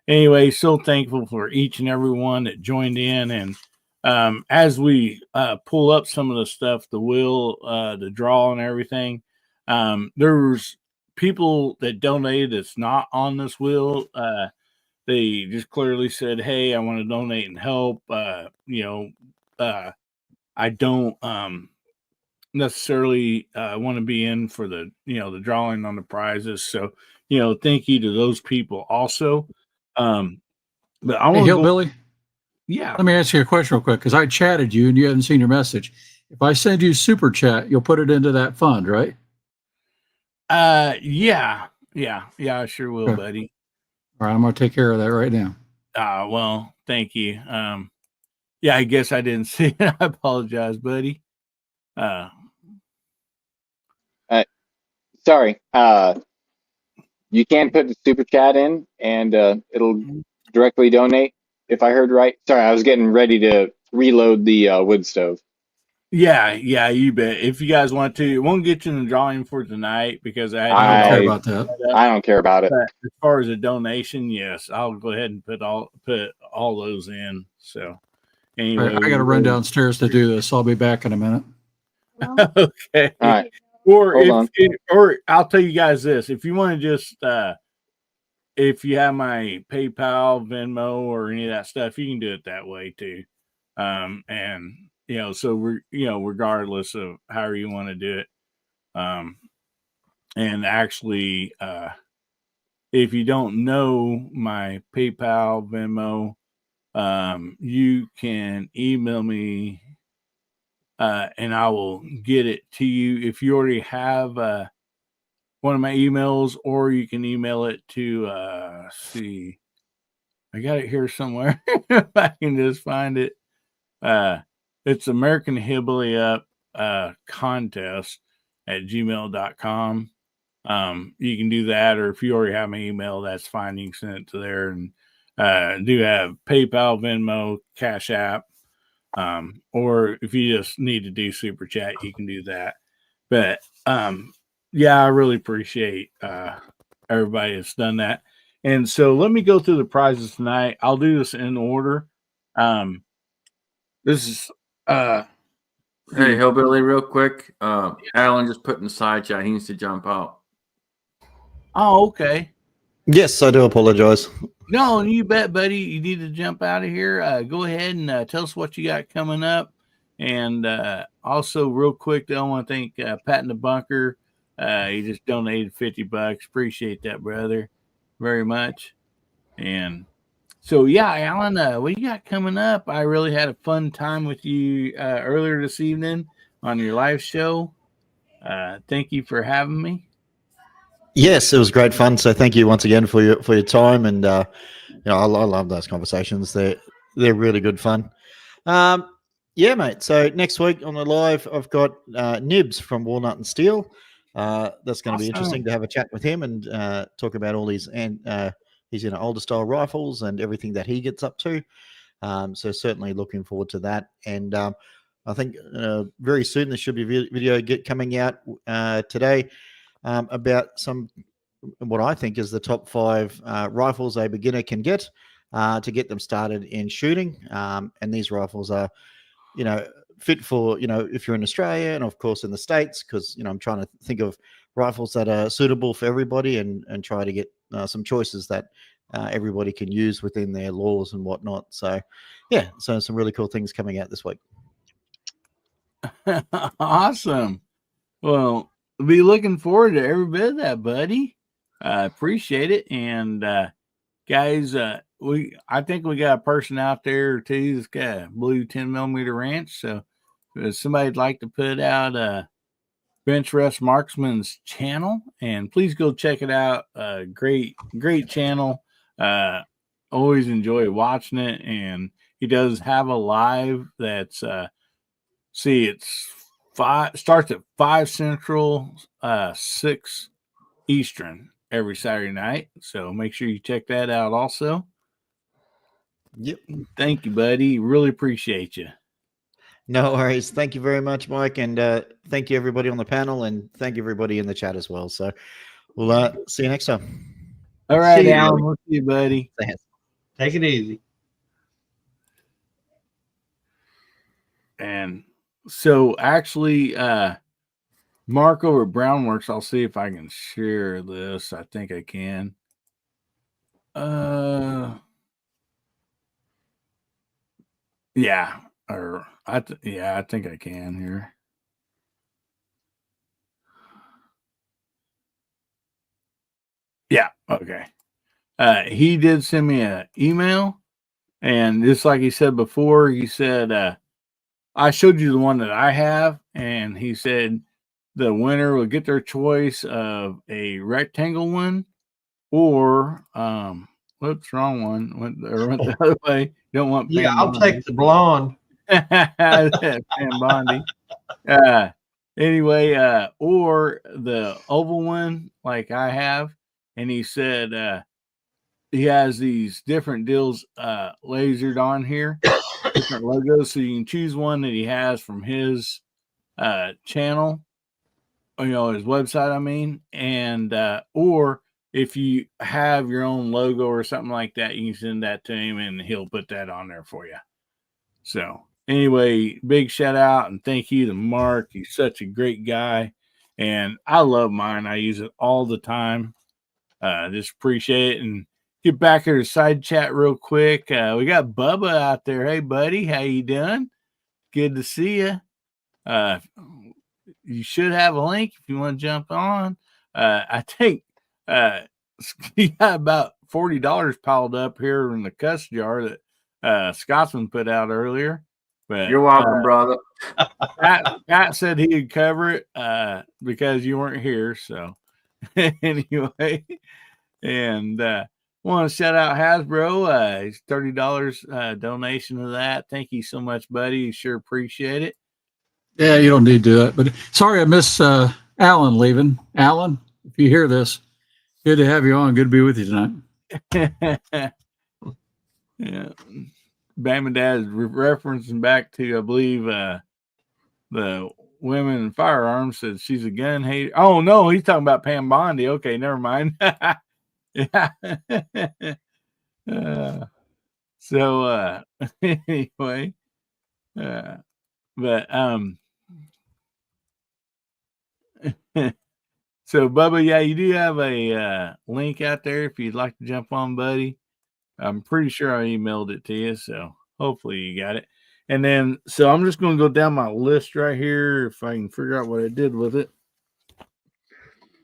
anyway, so thankful for each and every one that joined in. And as we pull up some of the stuff, the wheel, the draw and everything, there's people that donated that's not on this wheel. They just clearly said, hey, I want to donate and help. I don't necessarily want to be in for the, the drawing on the prizes. So, thank you to those people also. But I want Hillbilly. Yeah. Let me ask you a question real quick, because I chatted you and you haven't seen your message. If I send you super chat, you'll put it into that fund, right? Yeah, I sure will, buddy. All right, I'm going to take care of that right now. Well, thank you. Yeah, I guess I didn't see it. I apologize, buddy. Sorry. You can put the super chat in, and it'll directly donate. If I heard right. Sorry, I was getting ready to reload the wood stove. Yeah, you bet. If you guys want to, it won't get you in the drawing for tonight because I don't care about that. I don't care about it. But as far as a donation, yes, I'll go ahead and put all those in. So anyway, I got to run downstairs to do this. I'll be back in a minute. Okay. All right. Or Hold or I'll tell you guys this: if you want to just if you have my PayPal, Venmo, or any of that stuff, you can do it that way too. And so we're regardless of however you want to do it. And actually, if you don't know my PayPal, Venmo, you can email me, and I will get it to you. If you already have one of my emails, or you can email it to, see, I got it here somewhere. If I can just find it. It's AmericanHillbillyUp contest at gmail.com. You can do that, or if you already have my email, that's fine. You can send it to there. And do have PayPal, Venmo, Cash App, or if you just need to do super chat, you can do that. But yeah, I really appreciate everybody that's done that. And so let me go through the prizes tonight. I'll do this in order. This is Hey, Hillbilly, real quick. Alan just put in the side chat. He needs to jump out. Oh, okay. Yes, I do apologize. No, you bet, buddy. You need to jump out of here. Go ahead and tell us what you got coming up. And also, real quick, I want to thank Pat in the Bunker. He just donated $50. Appreciate that, brother, very much. And so, yeah, Alan, what you got coming up? I really had a fun time with you earlier this evening on your live show. Thank you for having me. Yes, it was great fun. So thank you once again for your time, and I love those conversations. They're really good fun. Yeah, mate. So next week on the live, I've got Nibs from Walnut and Steel. That's going to be interesting to have a chat with him and talk about all his older style rifles and everything that he gets up to. So certainly looking forward to that. And I think very soon there should be a video coming out today about what I think is the top 5 rifles a beginner can get to get them started in shooting. And these rifles are, fit for, if you're in Australia and of course in the States, because, I'm trying to think of rifles that are suitable for everybody and try to get some choices that everybody can use within their laws and whatnot. So, yeah, so some really cool things coming out this week. Awesome. Well, be looking forward to every bit of that, buddy. I appreciate it. And guys, I think we got a person out there too that's got a blue 10mm ranch. So if somebody'd like to put out Bench Rest Marksman's channel, and please go check it out. Great channel. Always enjoy watching it. And he does have a live that's it's starts at 5 Central, 6 Eastern every Saturday night. So make sure you check that out also. Yep. Thank you, buddy. Really appreciate you. No worries. Thank you very much, Mike. And thank you, everybody on the panel. And thank you, everybody in the chat as well. So we'll see you next time. All right, Alan. We'll see you, buddy. Thanks. Take it easy. And so actually, Mark over at Brownworks, I'll see if I can share this. I think I can. Yeah, I think I can here. Yeah, okay. He did send me an email, and just like he said before, he said, I showed you the one that I have, and he said the winner will get their choice of a rectangle one or whoops, wrong one. Went the other way. Don't want Yeah, Pam I'll Bondi. take the blonde. Pam Bondi. Anyway, or the oval one like I have, and he said he has these different deals lasered on here, different logos, so you can choose one that he has from his channel, his website, I mean, and or if you have your own logo or something like that, you can send that to him and he'll put that on there for you. So anyway, big shout out and thank you to Mark. He's such a great guy, and I love mine. I use it all the time. Just appreciate it. And get back here to side chat real quick. We got Bubba out there. Hey, buddy, how you doing? Good to see you. You should have a link if you want to jump on. I think you got about $40 piled up here in the cuss jar that Scotsman put out earlier. But you're welcome, brother. Pat said he'd cover it because you weren't here. So anyway, and want to shout out Hasbro. He's $30 donation to that. Thank you so much, buddy. Sure appreciate it. Yeah, you don't need to do that. But sorry, I miss Alan leaving. Alan, if you hear this, good to have you on. Good to be with you tonight. Yeah. Bam and Dad is referencing back to, I believe, the women in firearms said she's a gun hater. Oh, no, he's talking about Pam Bondi. Okay, never mind. Yeah. So, anyway, but, so Bubba, yeah, you do have a link out there if you'd like to jump on, buddy. I'm pretty sure I emailed it to you, so hopefully you got it. And then, so I'm just going to go down my list right here if I can figure out what I did with it.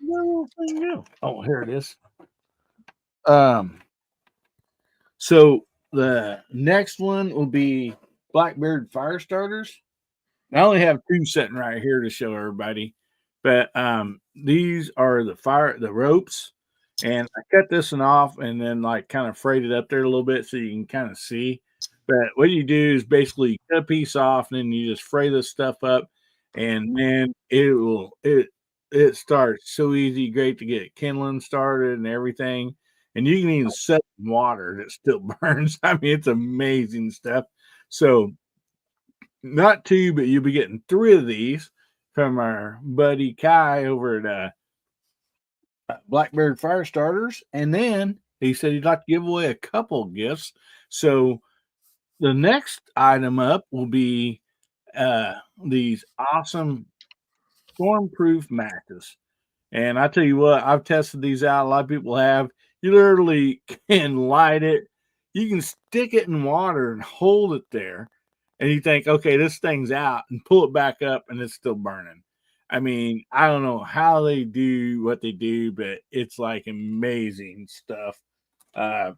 Where will the thing go? Oh, here it is. So the next one will be Blackbeard fire starters. I only have two sitting right here to show everybody, but these are the ropes, and I cut this one off and then like kind of frayed it up there a little bit so you can kind of see. But what you do is basically cut a piece off and then you just fray this stuff up, and then it starts so easy, great to get kindling started and everything. And you can even set in water that still burns. I mean, it's amazing stuff. So not two, but you'll be getting 3 of these from our buddy Kai over at Blackbeard Fire Starters. And then he said he'd like to give away a couple gifts. So the next item up will be these awesome storm-proof matches. And I tell you what, I've tested these out. A lot of people have. You literally can light it. You can stick it in water and hold it there. And you think, okay, this thing's out, and pull it back up and it's still burning. I mean, I don't know how they do what they do, but it's like amazing stuff. I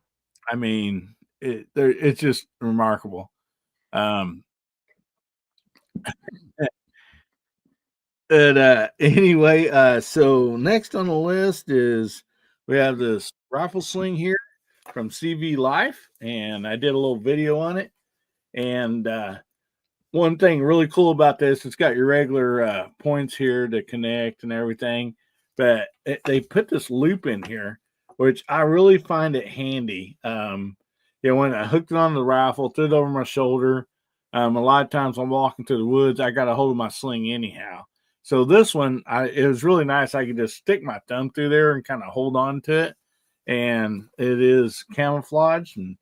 mean, it's just remarkable. But anyway, so next on the list is we have this rifle sling here from CV Life, and I did a little video on it. And one thing really cool about this, it's got your regular points here to connect and everything, but they put this loop in here, which I really find it handy. When I hooked it on the rifle, threw it over my shoulder, a lot of times I'm walking through the woods, I got a hold of my sling anyhow. So this one, it was really nice. I could just stick my thumb through there and kind of hold on to it, and it is camouflaged and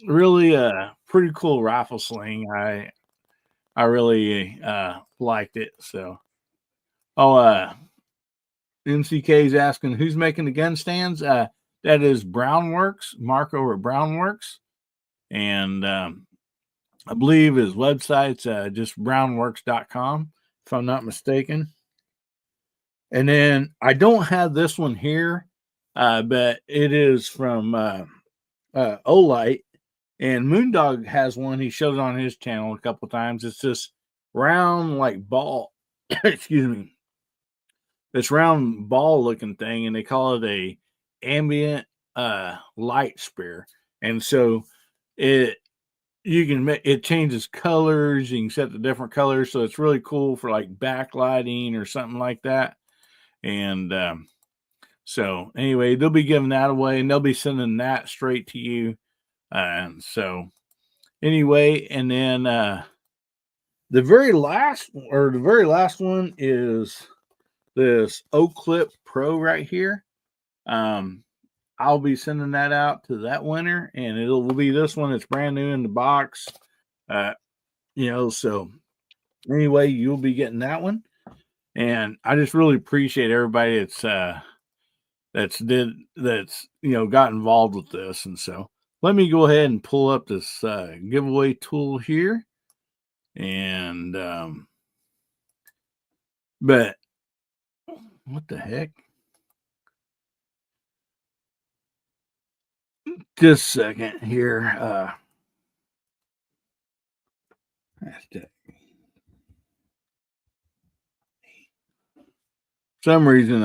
really a pretty cool rifle sling. I really liked it. So, MCK is asking who's making the gun stands. That is Brownworks, Mark over at Brownworks, and I believe his website's just brownworks.com, if I'm not mistaken. And then I don't have this one here, but it is from Olight. And Moondog has one. He showed it on his channel a couple times. It's this round, like ball. Excuse me. This round ball looking thing, and they call it a ambient light spare, and so it changes colors. You can set the different colors, so it's really cool for like backlighting or something like that. And so anyway, they'll be giving that away, and they'll be sending that straight to you. And so anyway, and then the very last one is this O Clip Pro right here. I'll be sending that out to that winner, and it will be this one. It's brand new in the box. So anyway, you'll be getting that one. And I just really appreciate everybody that's got involved with this. And so let me go ahead and pull up this giveaway tool here. And but what the heck? Just a second here. Some reason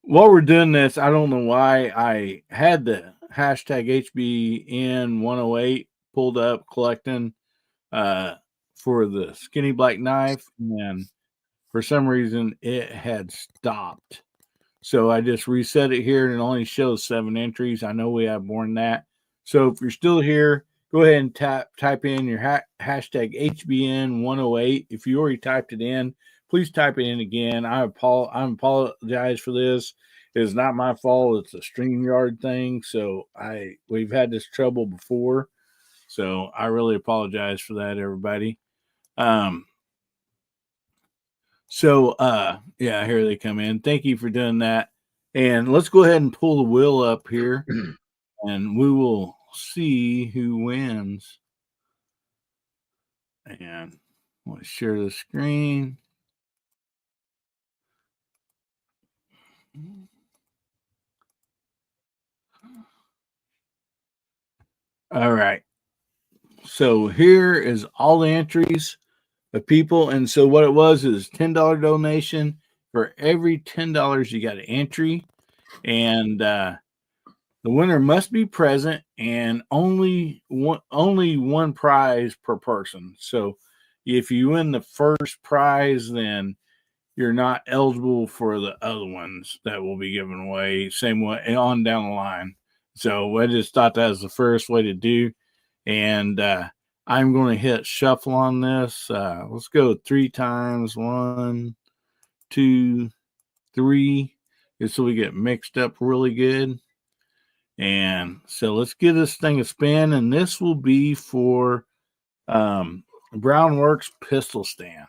while we're doing this, I don't know why I had the hashtag HBN108 pulled up collecting for the skinny black knife, and for some reason it had stopped. So I just reset it here, and it only shows 7 entries. I know we have more than that. So if you're still here, go ahead and type in your hashtag HBN108. If you already typed it in, please type it in again. I apologize for this. It's not my fault. It's a StreamYard thing. So we've had this trouble before. So I really apologize for that, everybody. Here they come in. Thank you for doing that. And let's go ahead and pull the wheel up here, and we will see who wins. And let's share the screen. All right. So here is all the entries of people. And so what it was is $10 donation. For every $10, you got an entry. And the winner must be present, and only one prize per person. So if you win the first prize, then you're not eligible for the other ones that will be given away. Same way on down the line. So I just thought that was the first way to do. And I'm going to hit shuffle on this. Let's go 3 times. 1, 2, 3. Just so we get mixed up really good. And so let's give this thing a spin. And this will be for Brownworks pistol stand.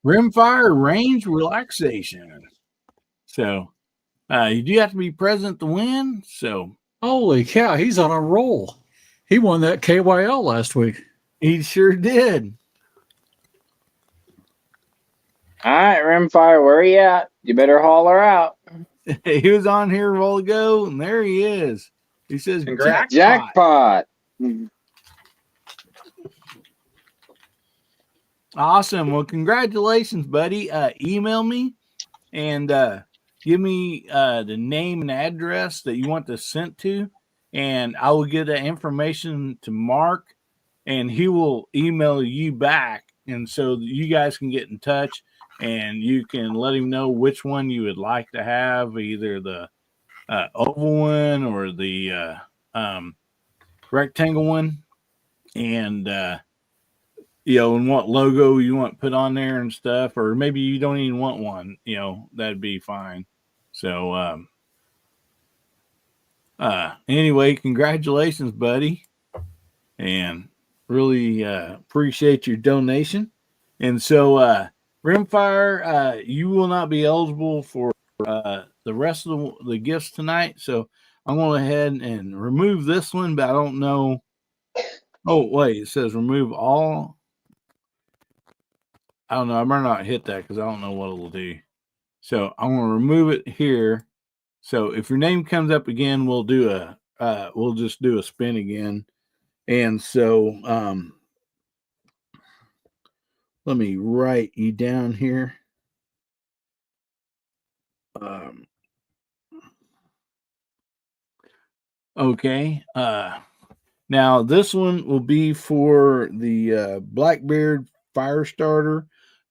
Rimfire range relaxation. So you do have to be present to win. So holy cow, he's on a roll. He won that KYL last week. He sure did. All right, Rimfire, where are you at? You better holler out. He was on here a while ago, and there he is. He says, Congrats. Jackpot. Awesome. Well, congratulations, buddy. Email me and give me the name and address that you want this sent to, and I will get that information to Mark, and he will email you back. And so you guys can get in touch, and you can let him know which one you would like to have, either the oval one or the rectangle one, and and what logo you want put on there and stuff, or maybe you don't even want one, that'd be fine. So anyway, congratulations, buddy, and really appreciate your donation. And so Rimfire, you will not be eligible for the rest of the gifts tonight. So I'm going ahead and remove this one, but I don't know. Oh, wait, it says remove all. I don't know. I might not hit that because I don't know what it'll do. So I'm going to remove it here. So if your name comes up again, we'll do a we'll just do a spin again. And so let me write you down here. Okay. Now this one will be for the Blackbeard fire starter,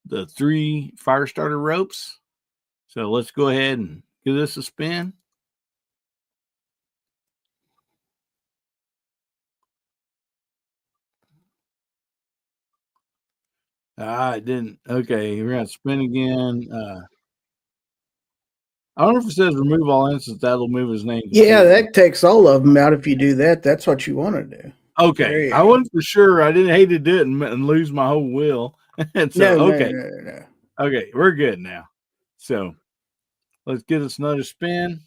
the 3 fire starter ropes. So let's go ahead and give this a spin. It didn't. Okay, we're gonna spin again. I don't know if it says remove all instances. That'll move his name. Yeah, that takes all of them out. If you do that, that's what you want to do. Okay, I wasn't for sure. I didn't hate to do it and lose my whole wheel. And so, okay, no. Okay, we're good now. So let's give this another spin.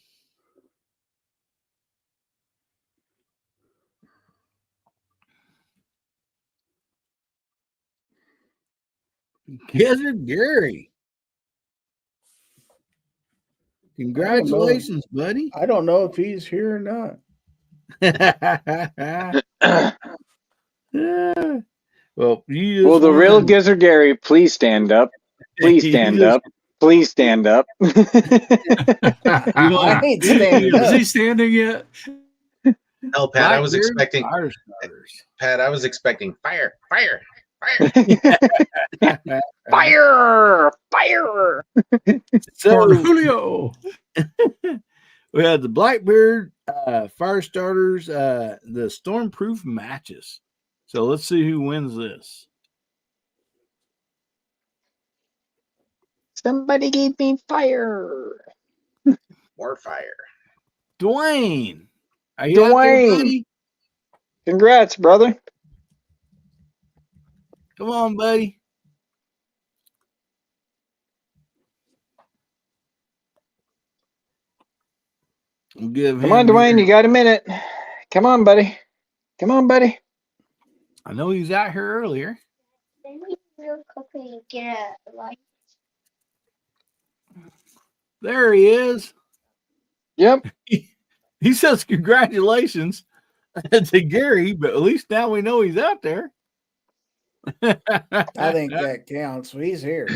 Gizzard Gary. Congratulations, buddy. I don't know if he's here or not. Well, will the real Gizzard Gary please stand up? Please stand up. Please stand up. I ain't standing up. Is he standing yet? No, Pat, I was expecting Pat, I was expecting fire. Fire! Fire! So Julio. We had the Blackbeard fire starters, the stormproof matches. So let's see who wins this. Somebody gave me fire. More fire. Dwayne. Are you out there, buddy? Congrats, brother. Come on, buddy. We'll give Come on, Dwayne. You got a minute. Come on, buddy. Come on, buddy. I know he's out here earlier. There he is. Yep. He says congratulations to Gary, but at least now we know he's out there. I think that counts. He's here.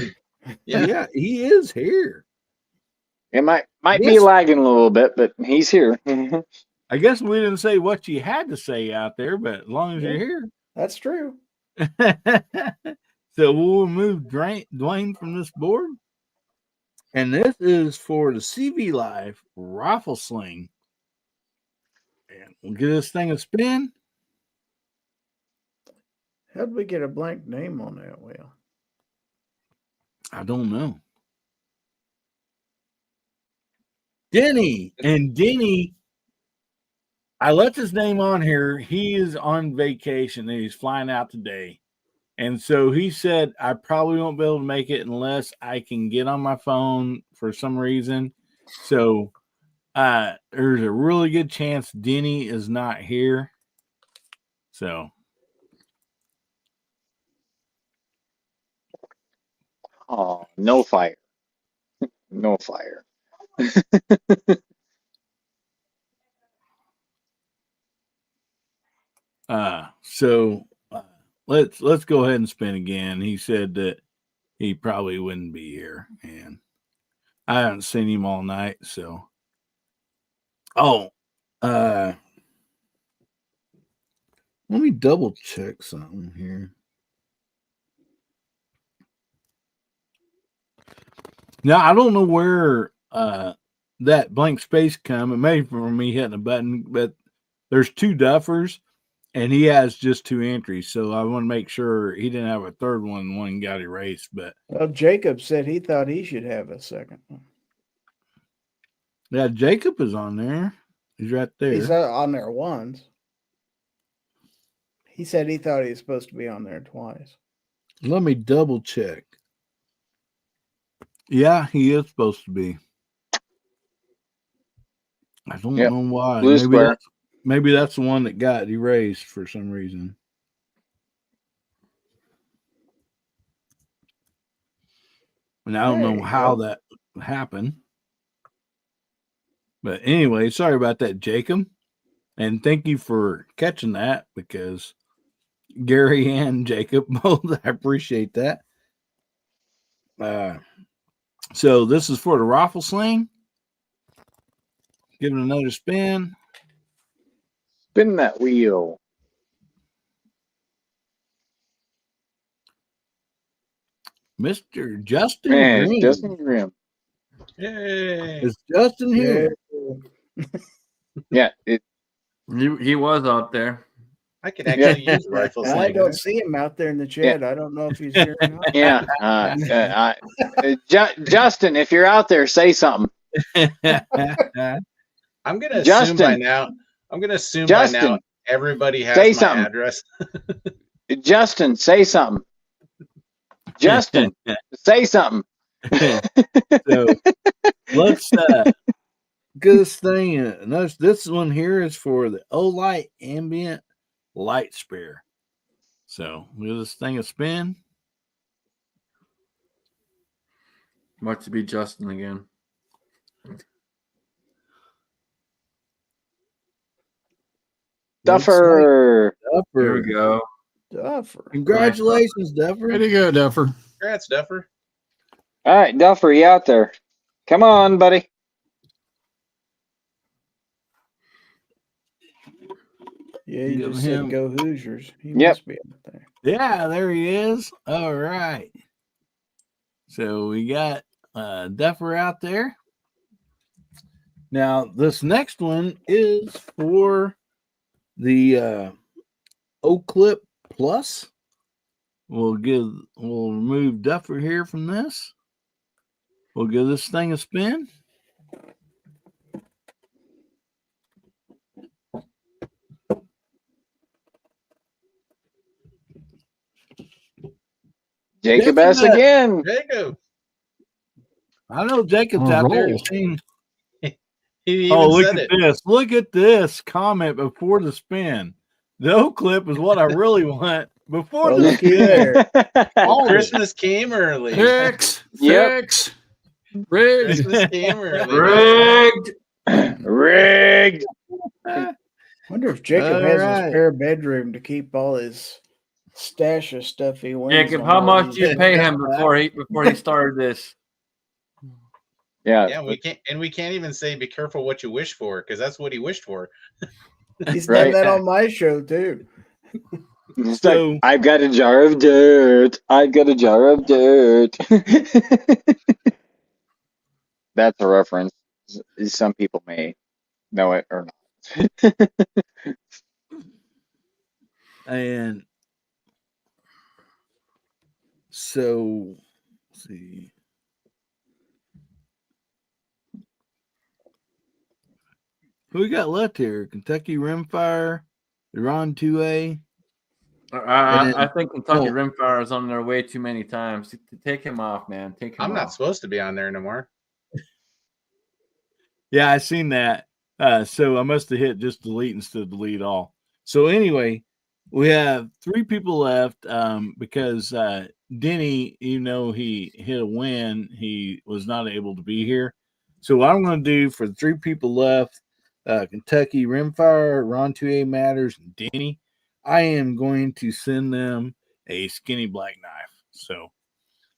Yeah, he is here. It might be lagging a little bit, but he's here. I guess we didn't say what you had to say out there, but as long as you're here. That's true. So we'll remove Dwayne from this board. And this is for the CV Live rifle sling. And we'll give this thing a spin. How did we get a blank name on that wheel? I don't know. Denny. And Denny, I left his name on here. He is on vacation and he's flying out today. And so he said, I probably won't be able to make it unless I can get on my phone for some reason. So there's a really good chance Denny is not here. So. Oh, no fire. No fire. Let's go ahead and spin again. He said that he probably wouldn't be here, and I haven't seen him all night. So, let me double check something here. Now I don't know where that blank space come. It may be from me hitting a button, but there's 2 duffers. And he has just 2 entries, so I want to make sure he didn't have a third one. One got erased, but well, Jacob said he thought he should have a second one. Yeah, Jacob is on there. He's right there. He's on there once. He said he thought he was supposed to be on there twice. Let me double check. Yeah, he is supposed to be. I don't know why. Maybe that's the one that got erased for some reason. And I don't know how that happened. But anyway, sorry about that, Jacob. And thank you for catching that, because Gary and Jacob both, I appreciate that. So this is for the raffle sling. Give it another spin. Spin that wheel. Mr. Justin Man, Green. Justin Green. Yay! Is Justin here? Yeah, He was out there. I could actually use rifle I sling. don't see him out there in the chat. I don't know if he's here or not. yeah. Justin, if you're out there, say something. I'm gonna Justin. assume by now. I'm gonna assume Justin, by now everybody has say my something. address. Justin, say something. Justin, say something. So let's get this thing. Notice this one here is for the Olight Ambient Light Spare. So give this thing a spin. Must be Justin again. Duffer. Here we go. Duffer. Congratulations, Duffer. Way to go, Duffer. Congrats, Duffer. All right, Duffer, you out there? Come on, buddy. Yeah, you Give just him- said go Hoosiers. He Yep. must be out there. Yeah, there he is. All right. So we got Duffer out there. Now, this next one is for the O-Clip Plus. We'll remove Duffer here from this. We'll give this thing a spin. Jacob S. again. Jacob. I know Jacob's On a out there. roll. Saying, He even oh, look said at it. this. Look at this comment before the spin. The O-Clip is what I really want before Oh, the looky spin. there. All this. Christmas came early. Fix. Yep. Fix. Rigged. Christmas came early. Rigged. Wonder if Jacob All has right. a spare bedroom to keep all his stash of stuff he wins. Jacob, on how all much these- do you pay him before he started this? Yeah. Yeah, we can't even say be careful what you wish for, because that's what he wished for. He's Right. done that on my show too. It's So- like, I've got a jar of dirt. I've got a jar of dirt. That's a reference. Some people may know it or not. And so, let's see. Who we got left here? Kentucky Rimfire, Iran 2A. I think Kentucky oh. Rimfire is on there way too many times. Take him off, man. Take him I'm off. not supposed to be on there no more. Yeah, I seen that. So I must have hit just delete instead of delete all. So anyway, we have 3 people left because Denny, even though he hit a win, he was not able to be here. So what I'm going to do for the 3 people left, Kentucky Rimfire, Ron 2A Matters, and Denny, I am going to send them a skinny black knife. So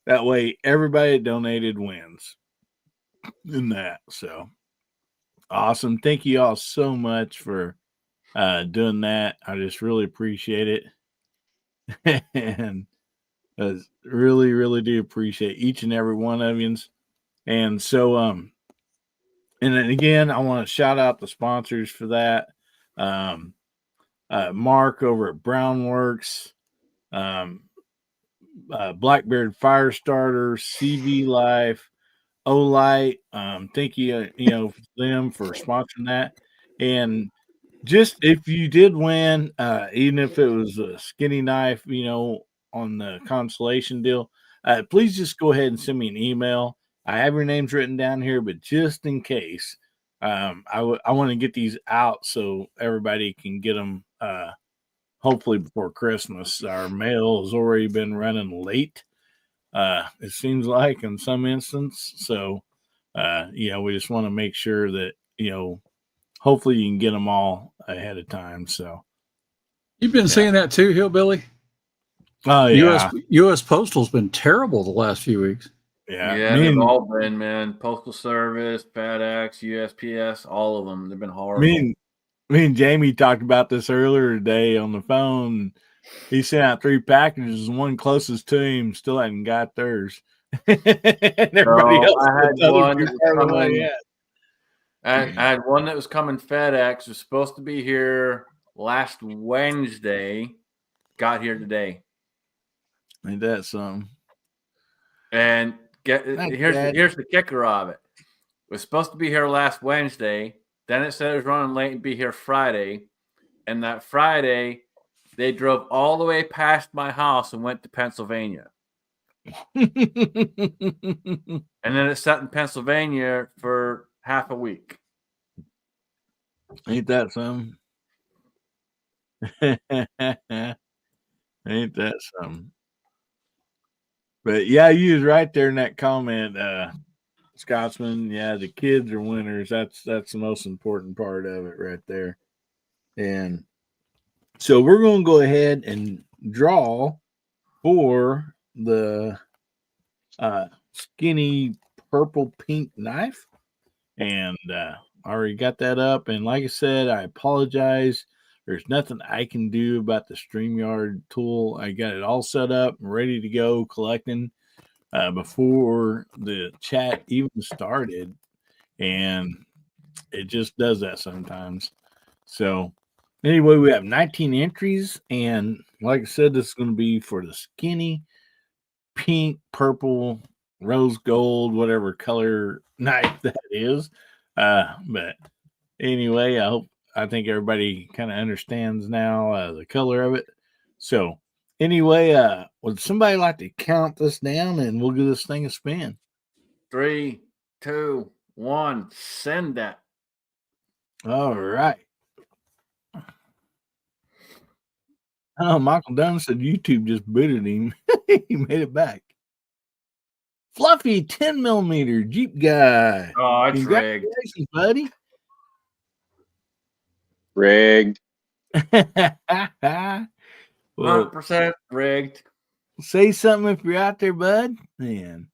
that way everybody donated wins in that. So awesome. Thank you all so much for doing that. I just really appreciate it. And really, really do appreciate each and every one of you. And so, and then again, I want to shout out the sponsors for that. Mark over at Brownworks, Blackbeard Firestarter, CV Life, Olight. Thank you, for them for sponsoring that. And just if you did win, even if it was a skinny knife, on the consolation deal, please just go ahead and send me an email. I have your names written down here, but just in case, I want to get these out so everybody can get them hopefully before Christmas. Our mail has already been running late, it seems like in some instance. So, we just want to make sure that, hopefully you can get them all ahead of time. So you've been seeing that too, Hillbilly. Oh yeah, U.S. Postal's been terrible the last few weeks. Yeah, they've all been, man. Postal Service, FedEx, USPS, all of them. They've been horrible. Me and Jamie talked about this earlier today on the phone. He sent out 3 packages, and one closest to him still hadn't got theirs. Everybody else I had one that was coming. I had one that was coming FedEx. It was supposed to be here last Wednesday. Got here today. Ain't that something? And here's the kicker of it. It was supposed to be here last Wednesday. Then it said it was running late and be here Friday. And that Friday, they drove all the way past my house and went to Pennsylvania. And then it sat in Pennsylvania for half a week. Ain't that something? Ain't that something? But yeah, you was right there in that comment, Scotsman. Yeah, the kids are winners. That's the most important part of it right there. And so we're going to go ahead and draw for the skinny purple pink knife. And I already got that up. And like I said, I apologize. There's nothing I can do about the StreamYard tool. I got it all set up and ready to go collecting before the chat even started. And it just does that sometimes. So anyway, we have 19 entries. And like I said, this is going to be for the skinny pink, purple, rose gold, whatever color knife that is. But anyway, I think everybody kind of understands now the color of it. So anyway, would somebody like to count this down and we'll give this thing a spin? 3, 2, 1, send that. All right. Oh, Michael Dunn said YouTube just booted him. He made it back. Fluffy 10 millimeter Jeep guy. Oh, it's rigged. Congratulations, buddy. Rigged. 100% rigged. Say something if you're out there, bud. Man.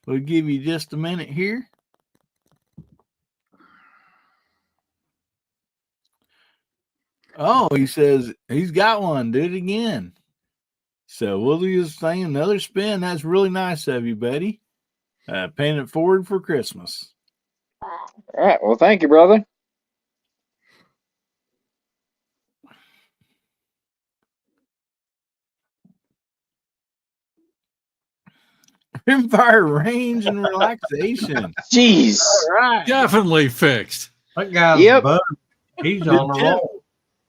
We'll give you just a minute here. Oh, he says he's got one. Do it again. So we'll do this thing another spin. That's really nice of you, buddy. Paying it forward for Christmas. All right. Well, thank you, brother. Rimfire range and relaxation. Jeez. All right. Definitely fixed. That guy's bugged. He's on the roll.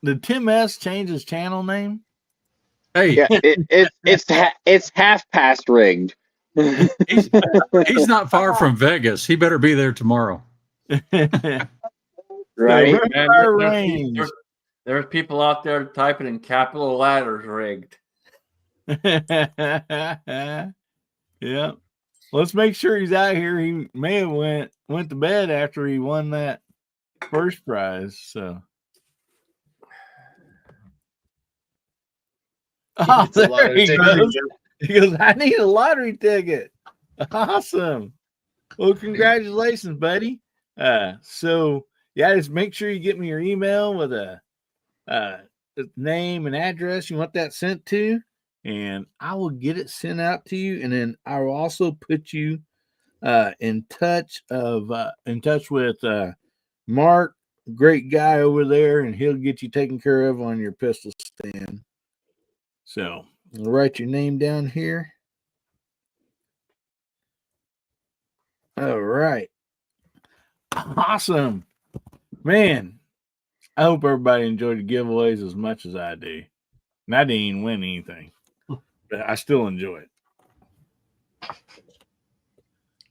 Did Tim S change his channel name? Hey, yeah, it's half past rigged. he's not far from Vegas. He better be there tomorrow. Right. Man, there's people out there typing in capital letters rigged. Yeah. Let's make sure he's out here. He may have went to bed after he won that first prize. So there he goes. He goes, I need a lottery ticket. Awesome. Well, congratulations, buddy. So yeah, just make sure you get me your email with a name and address you want that sent to, and I will get it sent out to you. And then I will also put you in touch with Mark, great guy over there, and he'll get you taken care of on your pistol stand. So I'll write your name down here. All right. Awesome. Man, I hope everybody enjoyed the giveaways as much as I do. And I didn't even win anything, but I still enjoy it.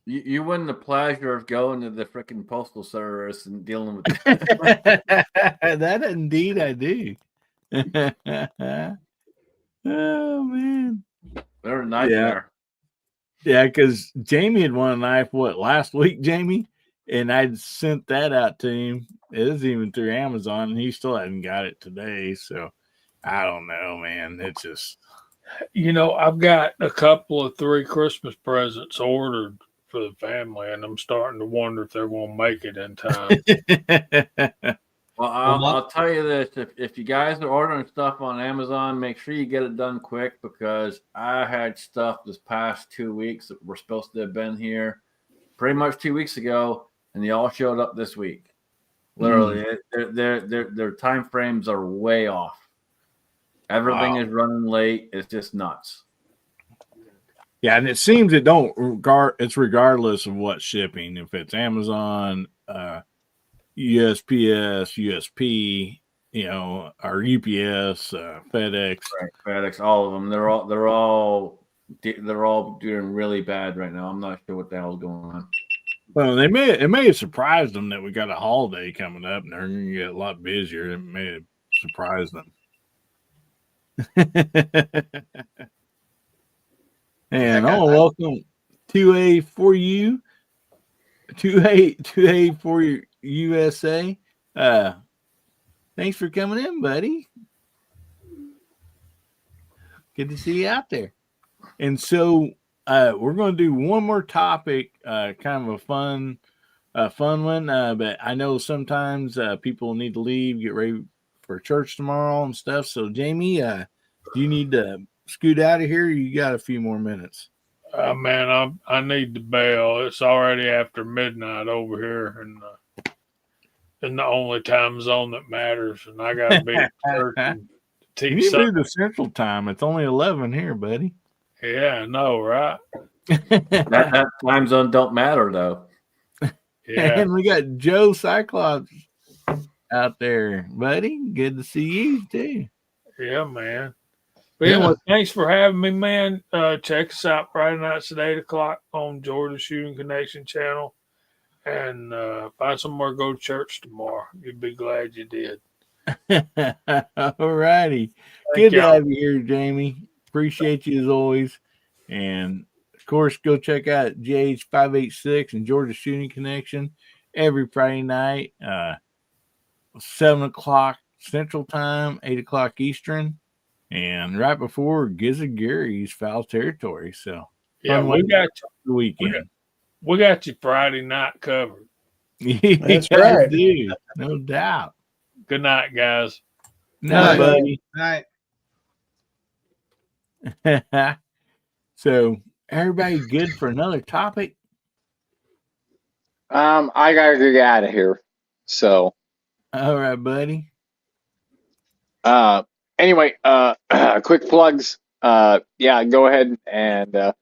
You win the pleasure of going to the freaking postal service and dealing with that. Indeed I do. Oh man, they're a nightmare. Yeah, because Jamie had won a knife, last week, Jamie? And I'd sent that out to him. It is even through Amazon, and he still hadn't got it today. So I don't know, man. It's just. I've got a couple of 3 Christmas presents ordered for the family, and I'm starting to wonder if they're going to make it in time. Well, I'll tell you this: if you guys are ordering stuff on Amazon, make sure you get it done quick, because I had stuff this past 2 weeks that were supposed to have been here pretty much 2 weeks ago, and they all showed up this week. Literally, their time frames are way off. Everything is running late. It's just nuts. Yeah, and it seems it don't regard. It's regardless of what shipping. If it's Amazon, USPS, USP, or UPS, FedEx, right, FedEx, all of them. They're all doing really bad right now. I'm not sure what the hell's going on. Well, it may have surprised them that we got a holiday coming up, and they're going to get a lot busier. It may have surprised them. And welcome 2A for you, 2A for your USA. Thanks for coming in, buddy. Good to see you out there. And so we're going to do one more topic, kind of a fun one. But I know sometimes people need to leave, get ready for church tomorrow and stuff. So Jamie, do you need to scoot out of here? Or you got a few more minutes? Man, I need to bail. It's already after midnight over here, in the only time zone that matters, and I got to be at church and teach. You do the Central Time. It's only 11 here, buddy. Yeah, I know, right? that time zone don't matter though. Yeah, and we got Joe Cyclops out there, buddy. Good to see you too. Yeah, man. But anyway, thanks for having me, man. Check us out Friday nights at 8 o'clock on Georgia Shooting Connection channel. And find somewhere to go to church tomorrow. You'd be glad you did. All righty. Good to have you here, Jamie. Appreciate you as always. And of course, go check out GH586 and Georgia Shooting Connection every Friday night, 7 o'clock Central Time, 8 o'clock Eastern. And right before Gizzard Gary's Foul Territory. So, yeah, we got you the weekend. We got you Friday night covered. That's right. Dude, no doubt. Good night, guys. Night, buddy. Night. So, everybody good for another topic? I gotta get out of here. So, all right, buddy. Anyway, quick plugs. Yeah, go ahead and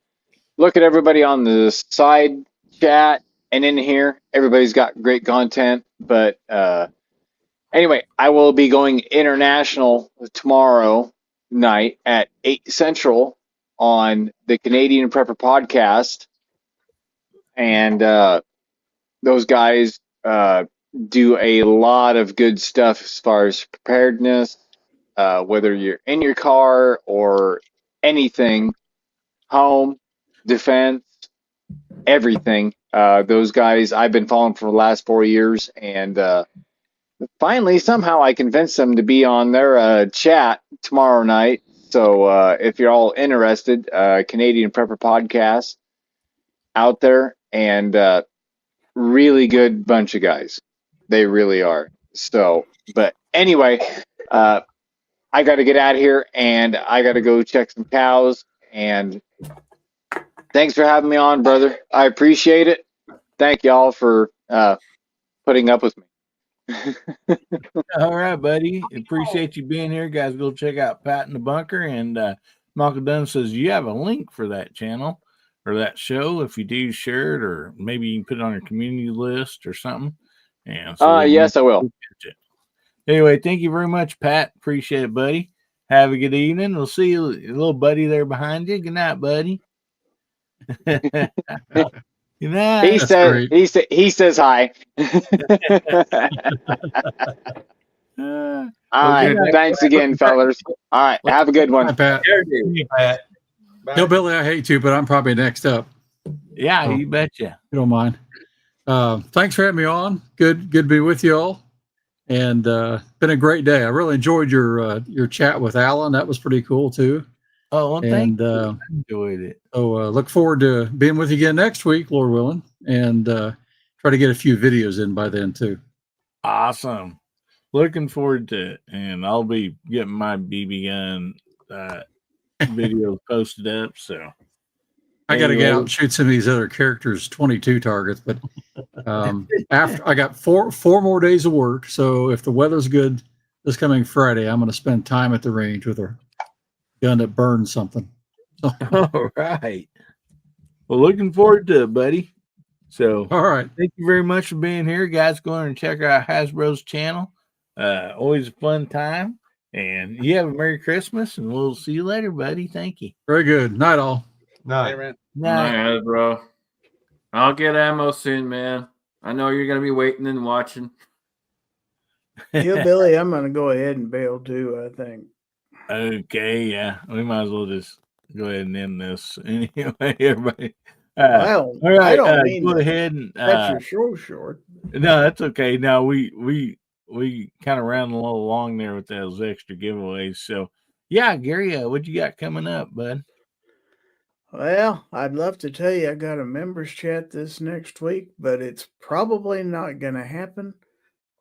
look at everybody on the side chat and in here. Everybody's got great content. But anyway, I will be going international tomorrow night at 8 Central on the Canadian Prepper Podcast. And those guys do a lot of good stuff as far as preparedness. Whether you're in your car or anything, home, defense, everything. Those guys I've been following for the last 4 years, and finally somehow I convinced them to be on their chat tomorrow night. So if you're all interested, Canadian Prepper Podcast out there, and really good bunch of guys. They really are. So, but anyway, I got to get out of here, and I got to go check some cows. And thanks for having me on, brother. I appreciate it. Thank y'all for putting up with me. All right, buddy. Appreciate you being here, guys. Go check out Pat in the Bunker. And Michael Dunn says you have a link for that channel or that show. If you do, share it, or maybe you can put it on your community list or something. And so yes, I will. Anyway, thank you very much, Pat. Appreciate it, buddy. Have a good evening. We'll see you, little buddy there behind you. Good night, buddy. Good night. He says hi. All right. Thanks again, fellas. All right. Have a good one. Bye, Pat. Bye. Bye. Hillbilly, I hate to, but I'm probably next up. Yeah, So, you betcha. you don't mind. Thanks for having me on. Good to be with you all. And been a great day. I really enjoyed your chat with Alan. That was pretty cool too. Oh, well, thank And you. I enjoyed it. so look forward to being with you again next week, Lord willing, and try to get a few videos in by then too. Awesome. Looking forward to it. And I'll be getting my BB gun videos posted up. So I got to get out and shoot some of these other characters, 22 targets. But after I got four more days of work, so if the weather's good this coming Friday, I'm going to spend time at the range with a gun that burns something. All right. Well, looking forward to it, buddy. So, all right. Thank you very much for being here, guys. Go and check out Hasbro's channel. Always a fun time. And you have a Merry Christmas, and we'll see you later, buddy. Thank you. Very good. Night, all. Night. Night, bro. I'll get ammo soon, man. I know you're gonna be waiting and watching. Hillbilly, I'm gonna go ahead and bail too, I think. Okay, yeah. We might as well just go ahead and end this anyway, everybody. Well, all right, I don't mean go to ahead and cut your show short. No, that's okay. No, we kind of ran a little long there with those extra giveaways. So yeah, Gary, what you got coming up, bud? Well, I'd love to tell you I got a members chat this next week, but it's probably not going to happen.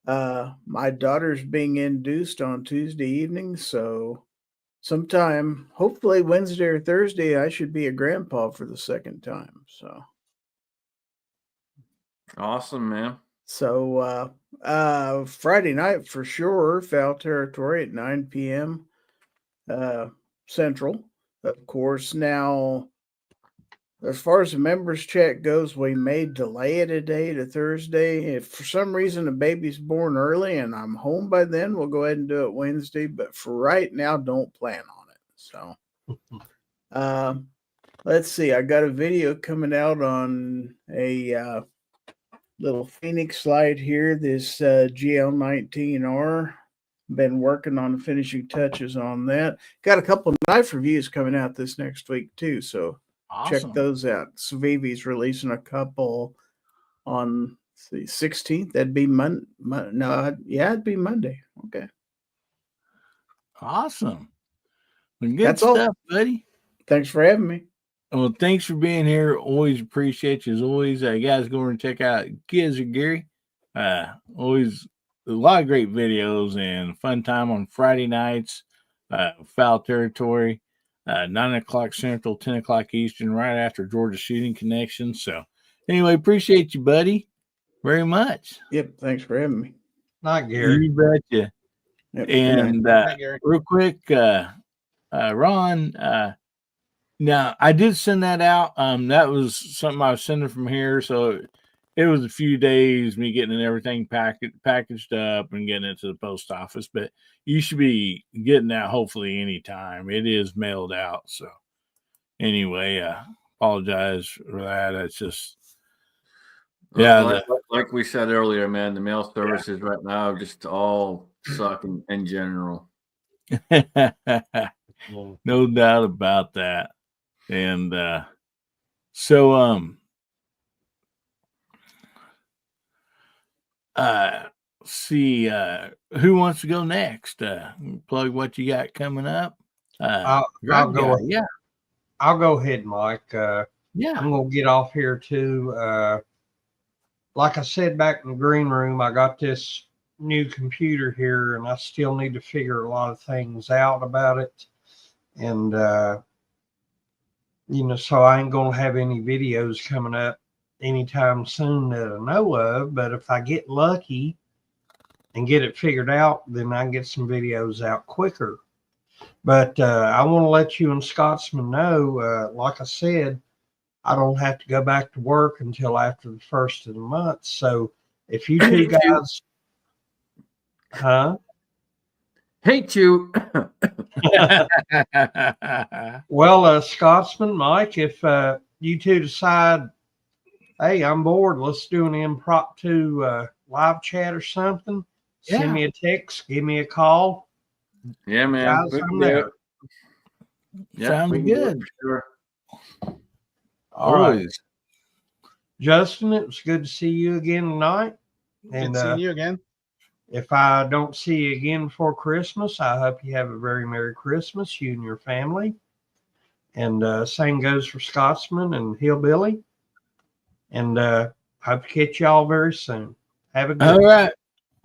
My daughter's being induced on Tuesday evening, so sometime, hopefully Wednesday or Thursday, I should be a grandpa for the second time. So awesome, man. So Friday night for sure, Foul Territory at 9 p.m. Central. Of course, now as far as the members chat goes, we may delay it a day to Thursday. If for some reason the baby's born early and I'm home by then, we'll go ahead and do it Wednesday. But for right now, don't plan on it. So let's see. I got a video coming out on a little Phoenix slide here. This GL19R. Been working on the finishing touches on that. Got a couple of knife reviews coming out this next week too. So awesome. Check those out. Savivi's releasing a couple on the 16th. That'd be it'd be Monday. Okay. Awesome. Well, good That's stuff, all, buddy. Thanks for having me. Well, thanks for being here. Always appreciate you as always. Guys, go over and check out Kids or Gary. Always a lot of great videos and fun time on Friday nights. Foul Territory. 9 o'clock Central, 10 o'clock Eastern, right after Georgia Shooting Connection. So anyway, appreciate you, buddy, very much. Yep. Thanks for having me. Not Gary. You betcha. Yep. And real quick, Ron, now I did send that out. That was something I was sending from here. So it was a few days, me getting everything packaged up and getting it to the post office, but you should be getting that hopefully anytime. It is mailed out. So anyway, apologize for that. It's just, yeah. Like we said earlier, man, the mail services right now just all suck in general. No doubt about that. And so, see who wants to go next. Plug what you got coming up. I'll go. Yeah, I'll go ahead, Mike. Yeah, I'm gonna get off here too. Like I said back in the green room, I got this new computer here, and I still need to figure a lot of things out about it. And so I ain't gonna have any videos coming up anytime soon that I know of. But if I get lucky and get it figured out, then I can get some videos out quicker. But I want to let you and Scotsman know, like I said, I don't have to go back to work until after the first of the month. So if you two guys, hate you. Well, Scotsman, Mike, if you two decide, hey, I'm bored, let's do an impromptu live chat or something. Yeah. Send me a text, give me a call. Yeah, man. Guys, I'm there. Yeah, sounds good. Sure. All right, Always. Justin, it was good to see you again tonight. And Good seeing you again. if I don't see you again before Christmas, I hope you have a very Merry Christmas, you and your family. And same goes for Scotsman and Hillbilly. And hope to catch y'all very soon. Have a good All right.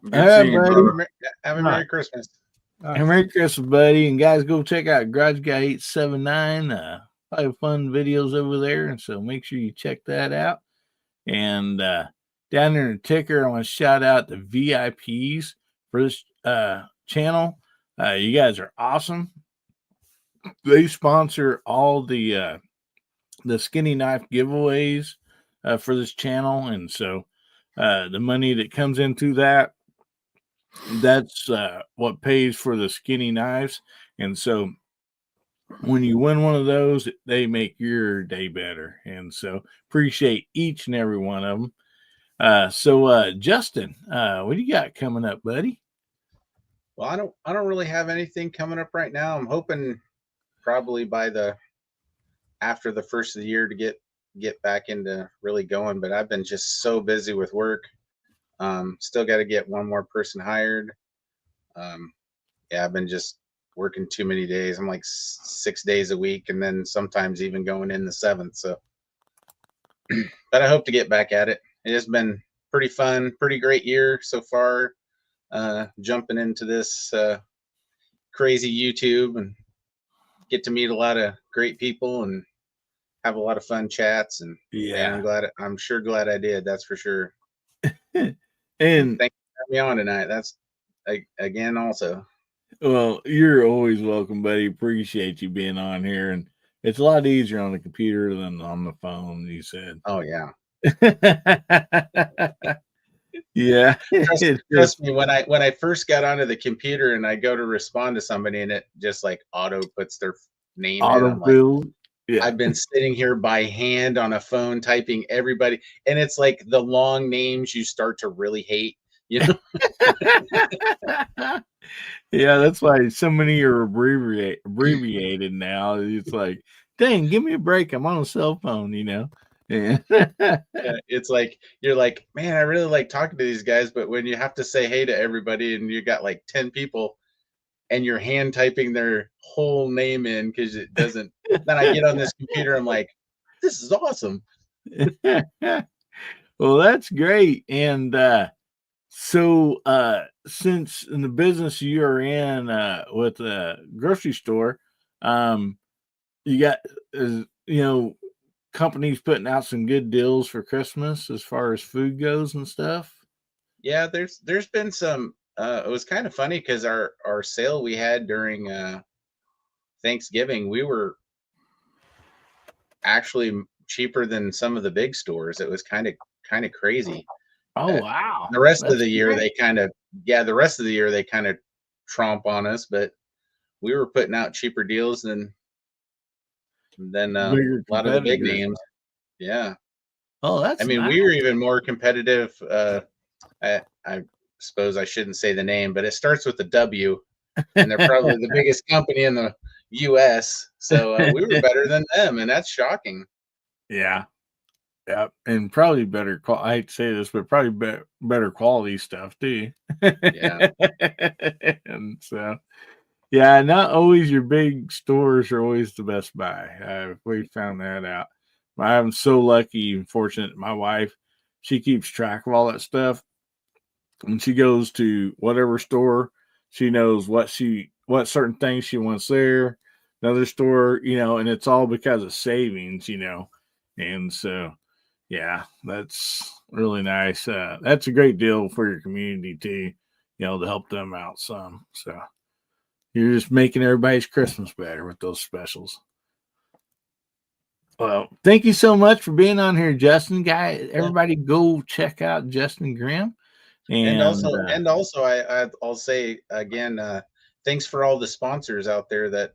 Good All right, seeing you, buddy. brother. Have a Night. Merry Christmas. And Merry Christmas, buddy. And guys, go check out Garage Guy 879. Probably fun videos over there. And so make sure you check that out. And down there in the ticker, I want to shout out the VIPs for this channel. You guys are awesome. They sponsor all the skinny knife giveaways for this channel. And so the money that comes into that's what pays for the skinny knives. And so when you win one of those, they make your day better. And so appreciate each and every one of them. So Justin, what do you got coming up, buddy? Well, I don't really have anything coming up right now. I'm hoping probably after the first of the year to get back into really going, but I've been just so busy with work. Still got to get one more person hired. Yeah, I've been just working too many days. I'm like 6 days a week, and then sometimes even going in the 7th. So, but I hope to get back at it. It has been pretty fun, pretty great year so far. Jumping into this crazy YouTube and get to meet a lot of great people and have a lot of fun chats. And Yeah, man, I'm sure glad I did. That's for sure. And thank you for having me on tonight. That's again also. Well, you're always welcome, buddy. Appreciate you being on here. And it's a lot easier on the computer than on the phone, you said. Oh, yeah. Yeah. Trust me, when I first got onto the computer and I go to respond to somebody and it just like auto puts their name in, I'm like, yeah. I've been sitting here by hand on a phone typing everybody, and it's like the long names you start to really hate, you know. Yeah, that's why so many are abbreviated now. It's like, dang, give me a break. I'm on a cell phone, you know. Yeah. It's like you're like, man, I really like talking to these guys, but when you have to say hey to everybody and you got like 10 people and you're hand typing their whole name in because it doesn't, then I get on this computer, I'm like, this is awesome. Well, that's great. And so since in the business you're in with a grocery store, you got companies putting out some good deals for Christmas as far as food goes and stuff. Yeah, there's been some it was kind of funny because our sale we had during Thanksgiving, we were actually cheaper than some of the big stores. It was kind of crazy. Oh wow. The rest That's of the year great. the rest of the year they kind of tromp on us, but we were putting out cheaper deals than a lot of the big names. Yeah. Oh, that's I mean, nice. we were even more competitive. I suppose I shouldn't say the name, but it starts with a W, and they're probably the biggest company in the U.S. So we were better than them, and that's shocking. Yeah. Yeah, and probably better. I hate to say this, but probably better quality stuff too. Yeah. And so, yeah, not always your big stores are always the best buy. We found that out. I'm so lucky and fortunate. My wife, she keeps track of all that stuff. When she goes to whatever store, she knows what certain things she wants there. Another store, and it's all because of savings, and so. Yeah, that's really nice. That's a great deal for your community too, to help them out some. So you're just making everybody's Christmas better with those specials. Well, thank you so much for being on here, Justin. Everybody go check out Justin Grimm. And also, I'll say again, thanks for all the sponsors out there that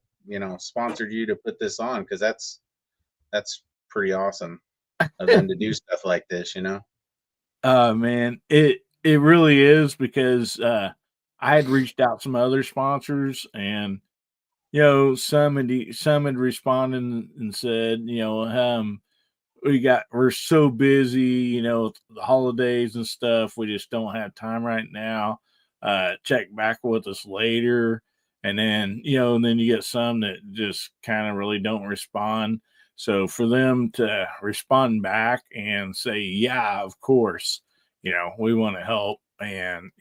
sponsored you to put this on, because that's pretty awesome of them to do stuff like this, man, it really is, because I had reached out to some other sponsors, and some had responded and said, we're so busy, with the holidays and stuff. We just don't have time right now. Check back with us later. And then, and then you get some that just kind of really don't respond. So for them to respond back and say, yeah, of course, we want to help. And,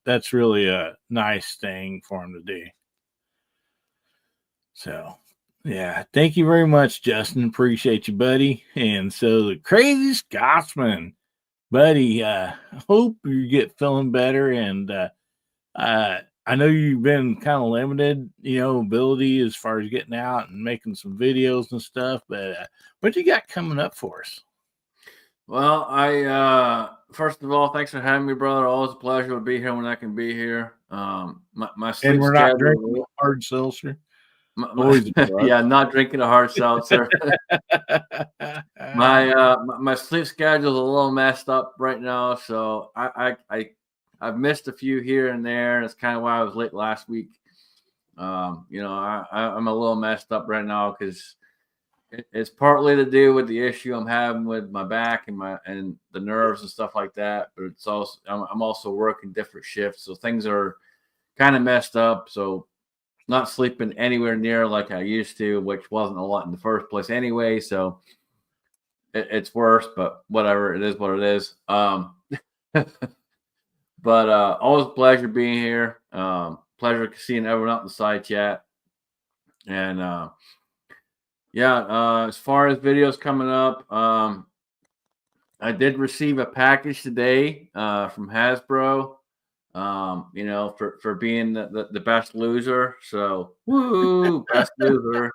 that's really a nice thing for them to do. So, yeah, thank you very much, Justin. Appreciate you, buddy. And so the Crazy Scotsman, buddy, hope you get feeling better. And I know you've been kind of limited, ability as far as getting out and making some videos and stuff. But what you got coming up for us? Well, I first of all, thanks for having me, brother. Always a pleasure to be here when I can be here. My sleep and we're schedule, not drinking hard seltzer. Yeah, not drinking a hard seltzer. My sleep schedule is a little messed up right now, so I've missed a few here and there. That's kind of why I was late last week. I'm a little messed up right now because it's partly to do with the issue I'm having with my back and the nerves and stuff like that. But it's also I'm also working different shifts, so things are kind of messed up. So not sleeping anywhere near like I used to, which wasn't a lot in the first place anyway. So it's worse, but whatever. It is what it is. But always a pleasure being here. Pleasure seeing everyone out in the side chat. And as far as videos coming up, I did receive a package today from Hasbro. For being the best loser. So woo, best loser.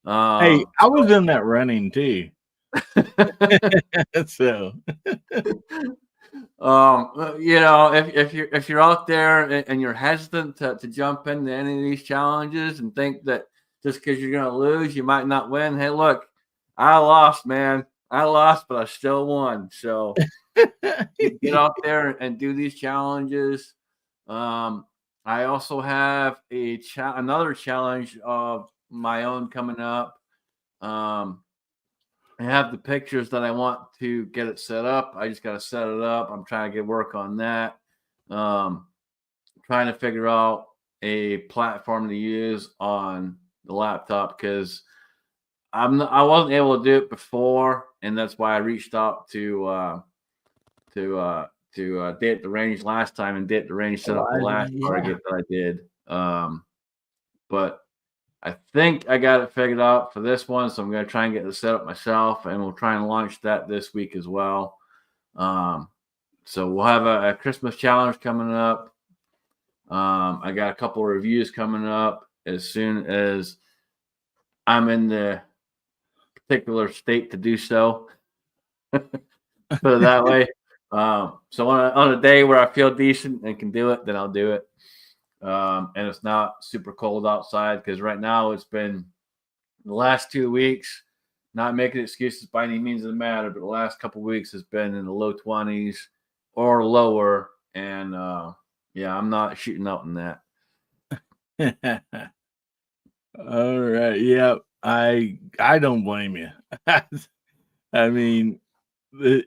Hey, I was in that running too. So if you're out there and you're hesitant to jump into any of these challenges and think that just because you're gonna lose you might not win, hey, look, I lost, man. I lost, but I still won. So get out there and do these challenges. I also have another challenge of my own coming up. I have the pictures that I want to get it set up. I just got to set it up. I'm trying to get work on that. Trying to figure out a platform to use on the laptop because I wasn't able to do it before, and that's why I reached out to Day at the Range last time, and Day at the Range set up the last target that I did. But I think I got it figured out for this one, so I'm going to try and get it set up myself, and we'll try and launch that this week as well. So we'll have a Christmas challenge coming up. I got a couple of reviews coming up as soon as I'm in the particular state to do so. Put it that way. So on a day where I feel decent and can do it, then I'll do it. And it's not super cold outside because right now it's been the last 2 weeks, not making excuses by any means of the matter, but the last couple of weeks has been in the low 20s or lower. And I'm not shooting out in that. All right. Yeah. I don't blame you. I mean, the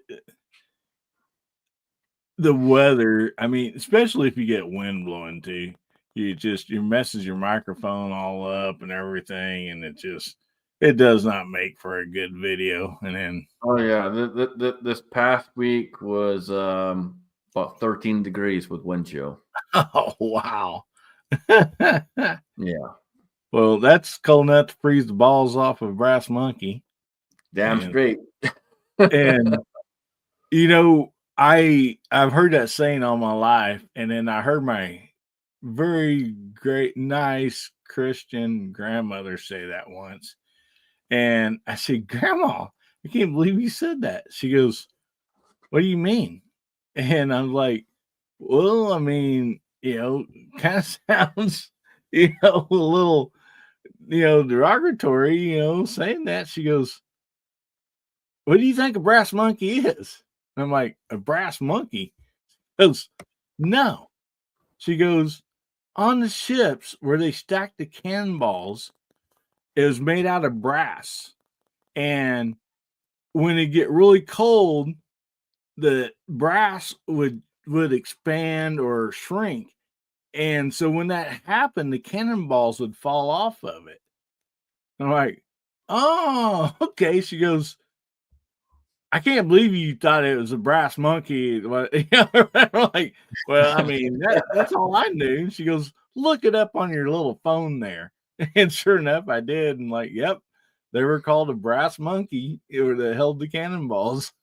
weather, especially if you get wind blowing too, you messes your microphone all up and everything, and it does not make for a good video. And then this past week was about 13 degrees with wind chill. Oh wow. Yeah. Well, that's cold enough to freeze the balls off of a brass monkey. Damn straight. And I've heard that saying all my life, and then I heard my very great, nice Christian grandmother say that once. And I said, Grandma, I can't believe you said that. She goes, what do you mean? And I'm like, well, kind of sounds, a little, derogatory, saying that. She goes, what do you think a brass monkey is? And I'm like, a brass monkey? She goes, no. She goes, on the ships where they stacked the cannonballs, it was made out of brass. And when it get really cold, the brass would expand or shrink. And so when that happened, the cannonballs would fall off of it. I'm like, oh, okay. She goes, I can't believe you thought it was a brass monkey. Like, well, I mean, that's all I knew. She goes, look it up on your little phone there. And sure enough, I did. And like, yep, they were called a brass monkey. It would have held the cannonballs.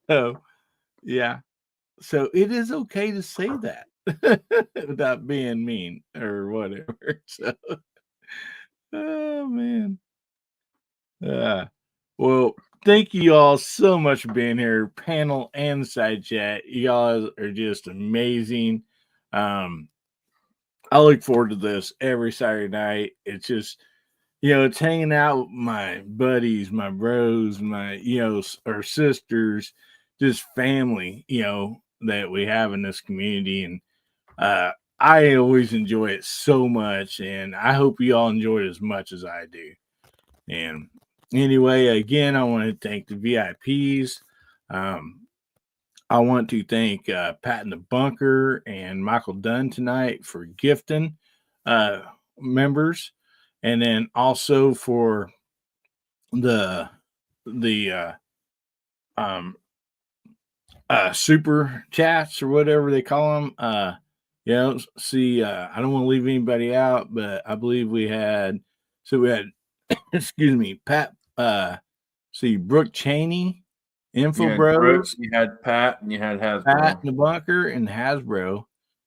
So, yeah. So it is okay to say that without being mean or whatever. So, oh man. Well, thank you all so much for being here, panel and side chat. You guys are just amazing. I look forward to this every Saturday night. It's just, it's hanging out with my buddies, my bros, my, our sisters, just family, that we have in this community. And I always enjoy it so much. And I hope you all enjoy it as much as I do. And anyway, again, I want to thank the VIPs. I want to thank Pat in the Bunker and Michael Dunn tonight for gifting members. And then also for the super chats or whatever they call them. I don't want to leave anybody out, but I believe we had excuse me, Pat, Brooke Cheney, Info Bros. You had Pat and you had Hasbro. Pat in the Bunker and Hasbro.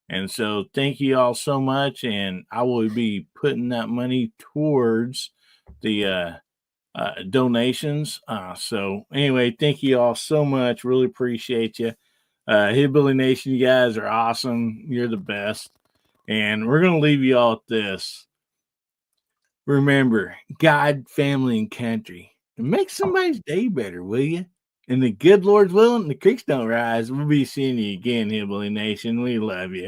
And so thank you all so much. And I will be putting that money towards the donations. So anyway, thank you all so much. Really appreciate you. Hillbilly Nation, you guys are awesome. You're the best. And we're going to leave you all with this. Remember, God, family, and country. And make somebody's day better, will you? And the good Lord's willing, the creeks don't rise. We'll be seeing you again, Hillbilly Nation. We love you.